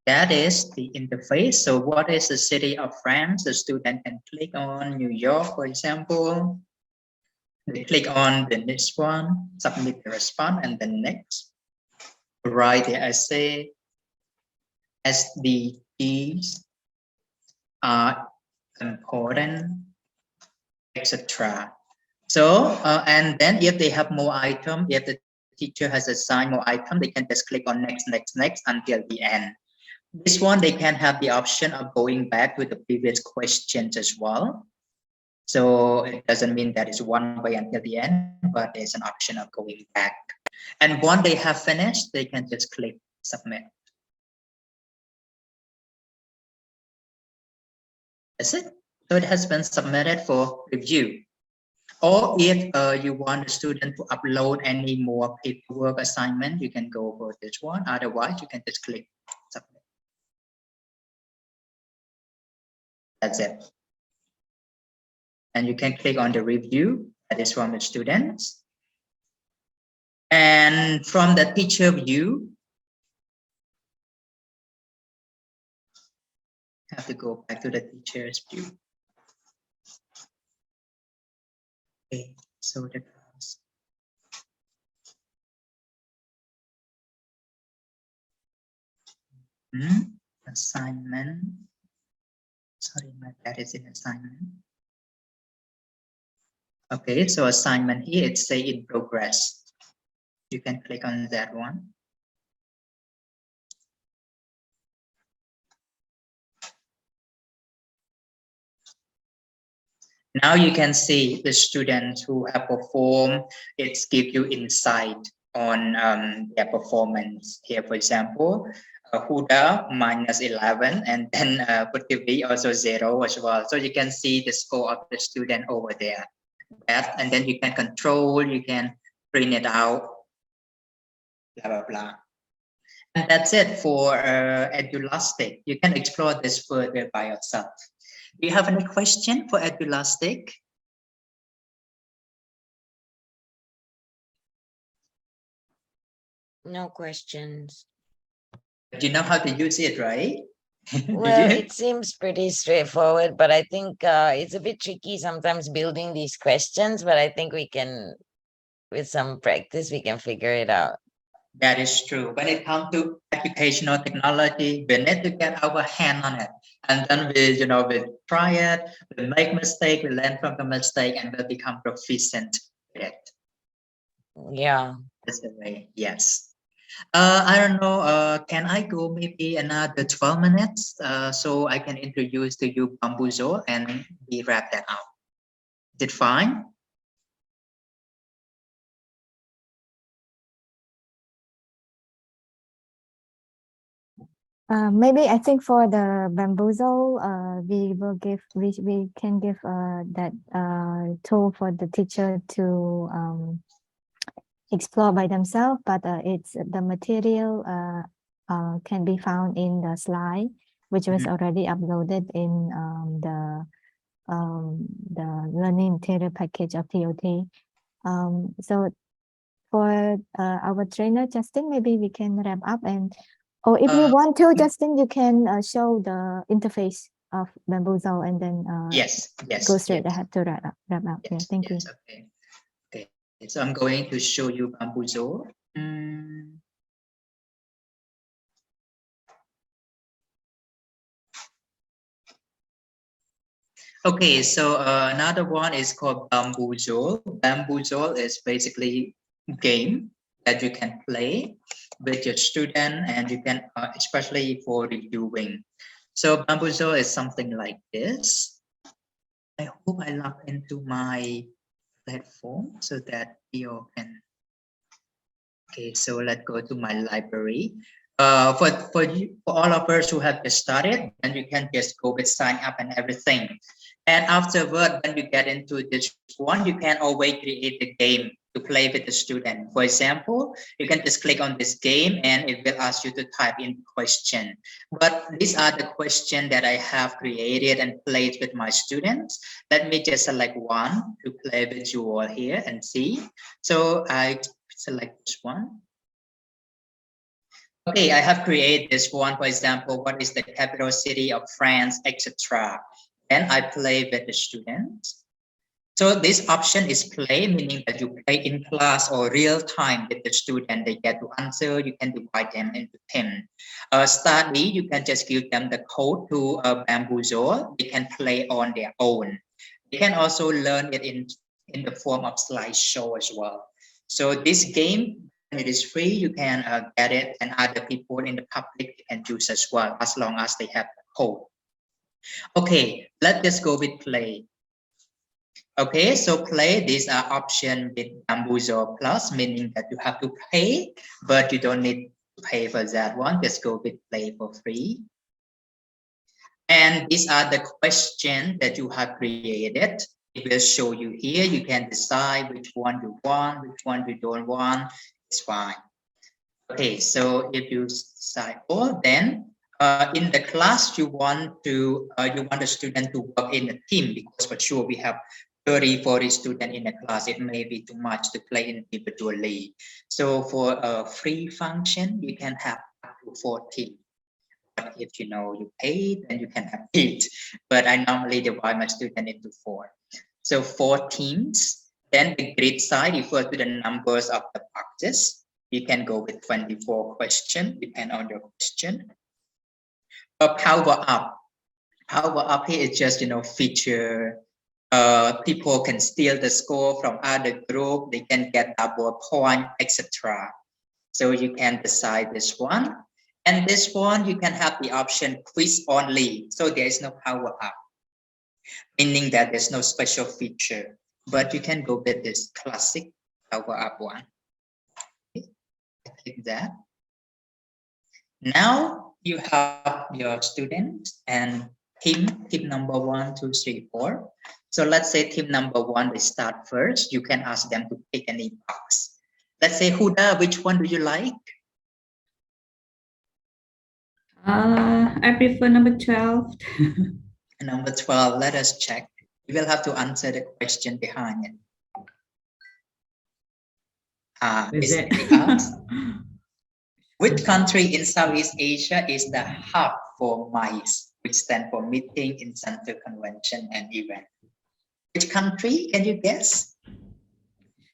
That is the interface. So what is the city of France? The student can click on New York, for example. They click on the next one, submit the response, and then next. Write the essay. SDGs are important, etc. So, and then if they have more item, if the teacher has assigned more item, they can just click on next, next, next until the end. This one, they can have the option of going back to the previous questions as well. So it doesn't mean that it's one way until the end, but there's an option of going back. And once they have finished, they can just click submit. That's it. So it has been submitted for review. Or if you want the student to upload any more paperwork assignment, you can go for this one. Otherwise, you can just click submit. That's it. And you can click on the review, that is from the students. And from the teacher view, have to go back to the teacher's view. Okay, so the class. Assignment. Sorry, my bad, is in assignment. Okay, so assignment here, it's say in progress. You can click on that one. Now you can see the students who have performed, it's give you insight on their performance. Here, for example, Huda -11, and then Puttivi also 0 as well. So you can see the score of the student over there. And then you can control, you can print it out, blah, blah, blah. And that's it for Edulastic. You can explore this further by yourself. Do you have any question for Edulastic? No questions. You know how to use it, right? Well, it seems pretty straightforward, but I think it's a bit tricky sometimes building these questions, but I think we can, with some practice, we can figure it out. That is true. When it comes to educational technology, we need to get our hand on it. And then we try it, we make mistake, we learn from the mistake, and we become proficient with it. Yeah. That's the way, yes. I don't know, can I go maybe another 12 minutes so I can introduce to you Bambuzo and we wrap that up? Is it fine? Maybe I think for the Bamboozle, we can give that tool for the teacher to explore by themselves, but it's the material can be found in the slide, which was already uploaded in the learning material package of TOT. So for our trainer Justin, maybe we can wrap up, and or if you want to, Justin, you can show the interface of Bamboozle and then yes, go straight yes. ahead to wrap up. Yes, Yeah, thank you. Okay. Okay, so I'm going to show you Bamboozle. Okay, so another one is called Bamboozle. Bamboozle is basically a game that you can play with your student, and you can, especially for reviewing. So Bamboozle is something like this. I hope I log into my platform so that you can. Okay, so let's go to my library. For all of us who have just started, then you can just go with sign up and everything. And afterward, when you get into this one, you can always create a game to play with the student. For example, you can just click on this game and it will ask you to type in the question. But these are the questions that I have created and played with my students. Let me just select one to play with you all here and see. So I select this one. Okay, I have created this one. For example, what is the capital city of France, etc. Then I play with the students. So this option is play, meaning that you play in class or real time with the student. They get to answer. You can divide them into 10. Study, you can just give them the code to Bamboozle. They can play on their own. They can also learn it in the form of slideshow as well. So this game, it is free. You can get it, and other people in the public can use as well, as long as they have the code. Okay, let's just go with play. Okay, so play, these are options with Bamboozle Plus, meaning that you have to pay, but you don't need to pay for that one. Just go with play for free. And these are the questions that you have created. It will show you here. You can decide which one you want, which one you don't want. It's fine. Okay, so if you decide all, then in the class you want the student to work in a team, because for sure we have 30, 40 students in a class. It may be too much to play individually. So for a free function, you can have up to 14. But if you pay, then you can have 8. But I normally divide my student into 4. So 4 teams. Then the grid size refers to the numbers of the boxes. You can go with 24 questions, depend on your question. Power up. Power up here is just feature. People can steal the score from other group. They can get double point, etc. So you can decide this one. And this one, you can have the option quiz only. So there is no power up, meaning that there's no special feature. But you can go with this classic power up one. Okay. Click that. Now you have your students and team number 1, 2, 3, 4. So let's say team number 1, they start first. You can ask them to pick any box. Let's say, Huda, which one do you like? I prefer number 12. Number 12, let us check. You will have to answer the question behind it. Is it? Which country in Southeast Asia is the hub for MICE, which stands for Meeting Incentive Convention and Event? Which country? Can you guess?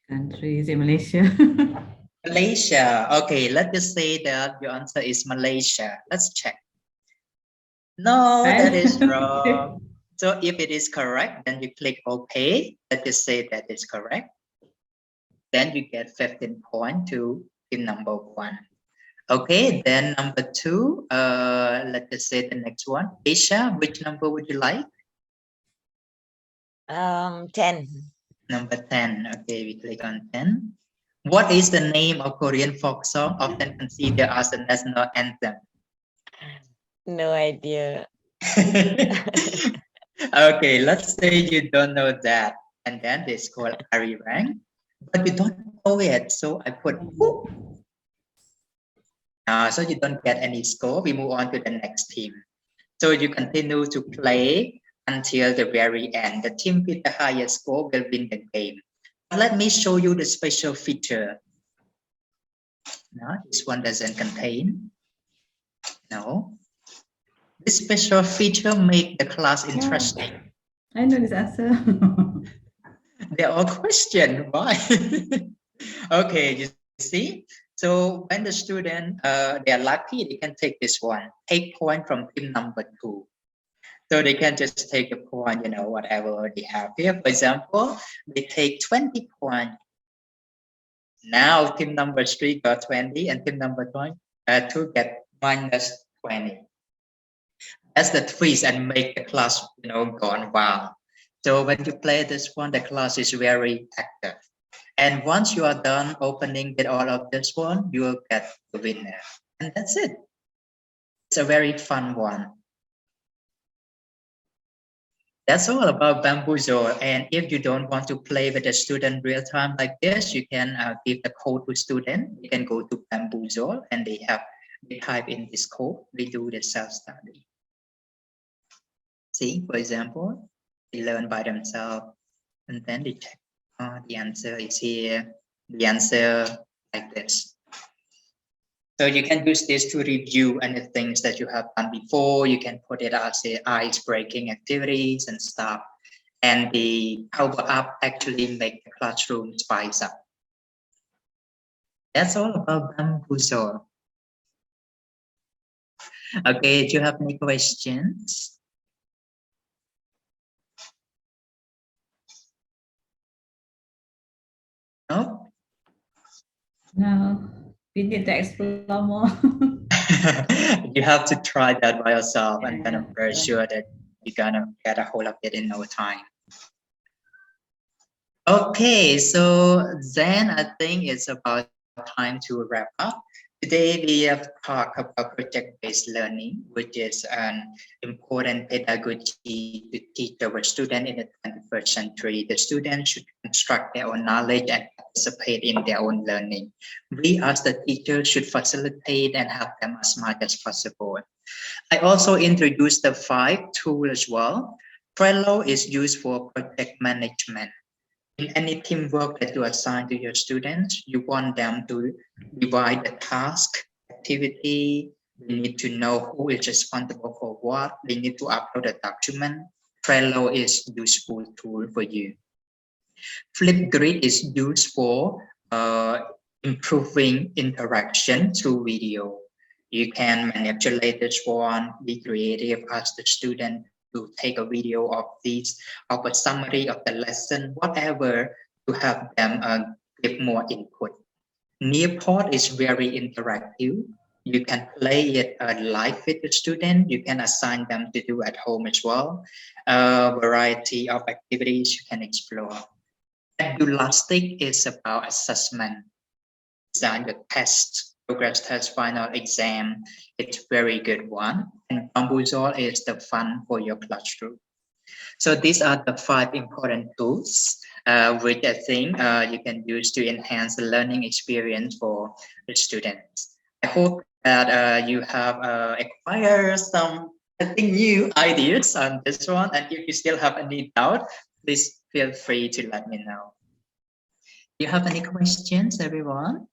Country, is it Malaysia? Malaysia. Okay, let's just say that your answer is Malaysia. Let's check. No, that is wrong. So if it is correct, then you click OK. Let's just say that is correct. Then you get 15 points to team number 1. Okay, then number 2, let's just say the next one. Asia, which number would you like? 10. Number 10. Okay, we click on 10. What is the name of Korean folk song often considered as the national anthem? No idea. Okay, let's say you don't know that. And then it's called Arirang. But we don't know it. So I put whoop. So you don't get any score. We move on to the next team. So you continue to play until the very end. The team with the highest score will win the game. Let me show you the special feature. No, this one doesn't contain. No. This special feature make the class interesting. I know this answer. They're all questions. Why? Okay, you see? So when the student, they're lucky, they can take this one. Take point from team number 2. So they can just take a point, whatever they have here. For example, they take 20 points. Now team number 3 got 20 and team number 2 get minus 20. That's the twist and make the class, gone wild. So when you play this one, the class is very active. And once you are done opening with all of this one, you will get the winner. And that's it. It's a very fun one. That's all about Bamboozle. And if you don't want to play with a student real time like this, you can give the code to student. You can go to Bamboozle and they type in this code. They do the self-study. See, for example, they learn by themselves and then they check. The answer is here. The answer like this. So you can use this to review any things that you have done before. You can put it as ice-breaking activities and stuff. and the power up actually make the classroom spice up. That's all about Bamboozle. Okay, do you have any questions? No? No, we need to explore more. You have to try that by yourself, and then I'm Yeah, very yeah. sure that you're gonna get a hold of it in no time. Okay, so then I think it's about time to wrap up. Today we have talked about project-based learning, which is an important pedagogy to teach our students in the 21st century. The students should construct their own knowledge and participate in their own learning. We as the teachers should facilitate and help them as much as possible. I also introduced the 5 tools as well. Trello is used for project management. In any teamwork that you assign to your students, you want them to divide the task, activity. They need to know who is responsible for what. They need to upload a document. Trello is useful tool for you. Flipgrid is used for improving interaction through video. You can manipulate this one, be creative, ask the student to take a video of this, of a summary of the lesson, whatever, to help them give more input. Nearpod is very interactive. You can play it live with the student. You can assign them to do at home as well. A variety of activities you can explore. Elastic is about assessment, design the test, progress test, final exam. It's very good one. And Bamboozle is the fun for your classroom. So these are the 5 important tools which I think you can use to enhance the learning experience for the students. I hope that you have acquired some, I think, new ideas on this one. And if you still have any doubt, please feel free to let me know. Do you have any questions, everyone?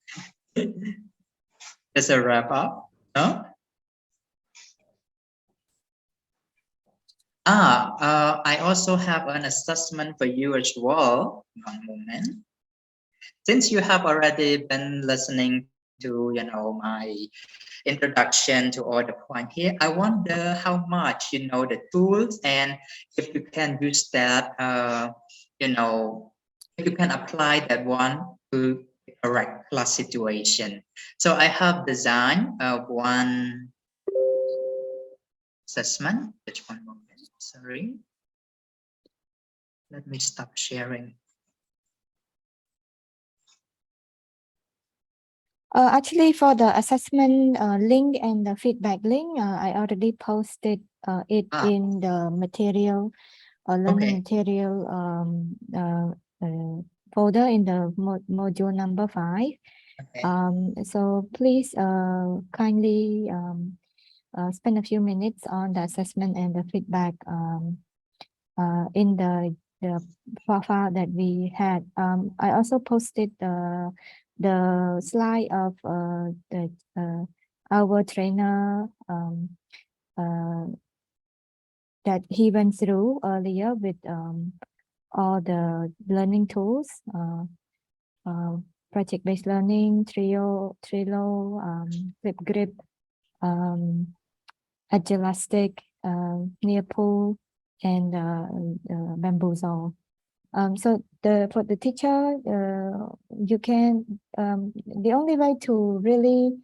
Just a wrap up, no? I also have an assessment for you as well. One moment. Since you have already been listening to, my introduction to all the point here, I wonder how much you know the tools and if you can use that, if you can apply that one to the correct class situation. So I have designed one assessment. Just one moment. Sorry. Let me stop sharing. Actually, for the assessment link and the feedback link, I already posted it in the material, learning material folder in the module number 5. Okay. So please kindly spend a few minutes on the assessment and the feedback in the file that we had. I also posted the slide of our trainer that he went through earlier with all the learning tools, project-based learning, Trello, Flipgrid, Elastic, Nearpool, and Bamboozle. So for the teacher, you can the only way to really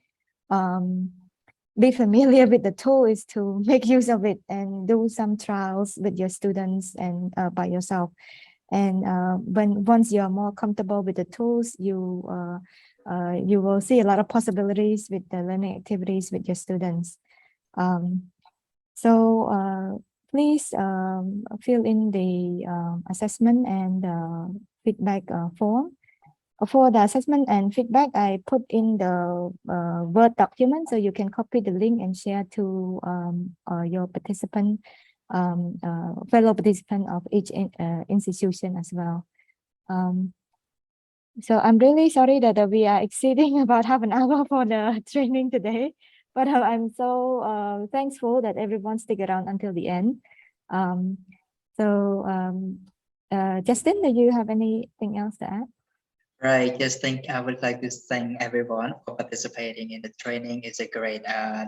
be familiar with the tool is to make use of it and do some trials with your students and by yourself. And once you are more comfortable with the tools, you will see a lot of possibilities with the learning activities with your students. So please fill in the assessment and feedback form. For the assessment and feedback, I put in the Word document, so you can copy the link and share to your participant, fellow participant of each institution as well. So I'm really sorry that we are exceeding about half an hour for the training today, but I'm so thankful that everyone stick around until the end. So Justin, do you have anything else to add? Right, just think I would like to thank everyone for participating in the training. It's a great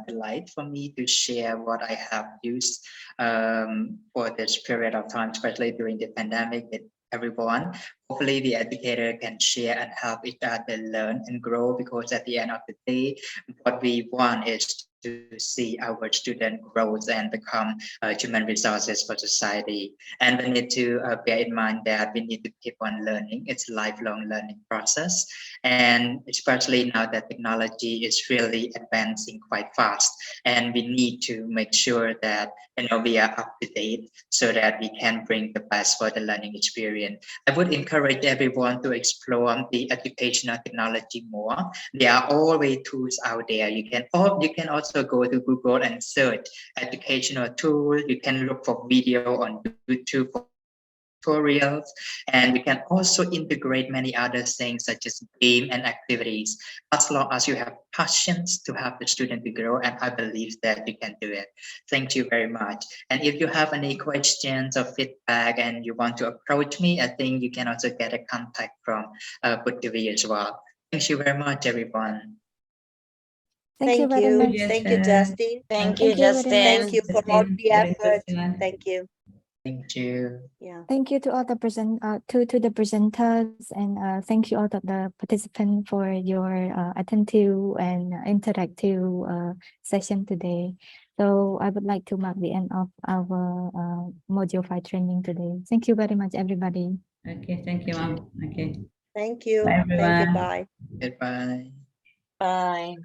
delight for me to share what I have used for this period of time, especially during the pandemic with everyone. Hopefully the educator can share and help each other learn and grow, because at the end of the day, what we want is to see our student growth and become human resources for society. And we need to bear in mind that we need to keep on learning. It's a lifelong learning process. And especially now that technology is really advancing quite fast. And we need to make sure that we are up to date so that we can bring the best for the learning experience. I would encourage everyone to explore the educational technology more. There are always tools out there. You can also go to Google and search educational tools. You can look for video on YouTube for tutorials, and we can also integrate many other things such as game and activities, as long as you have passions to help the student to grow. And I believe that you can do it. Thank you very much. And if you have any questions or feedback and you want to approach me, I think you can also get a contact from Puttivi as well. Thank you very much, everyone. Thank you very much. Thank you, Justin. Thank Thank you, you very much. Justin. Thank you for all the effort. Justin. Thank you. Thank you. Yeah. Thank you to all the to the presenters, and thank you all to the participants for your attentive and interactive session today. So I would like to mark the end of our module 5 training today. Thank you very much, everybody. Okay, thank you, Mom. Okay. Thank you. Bye, Thank you. everyone. Bye. Goodbye. Bye.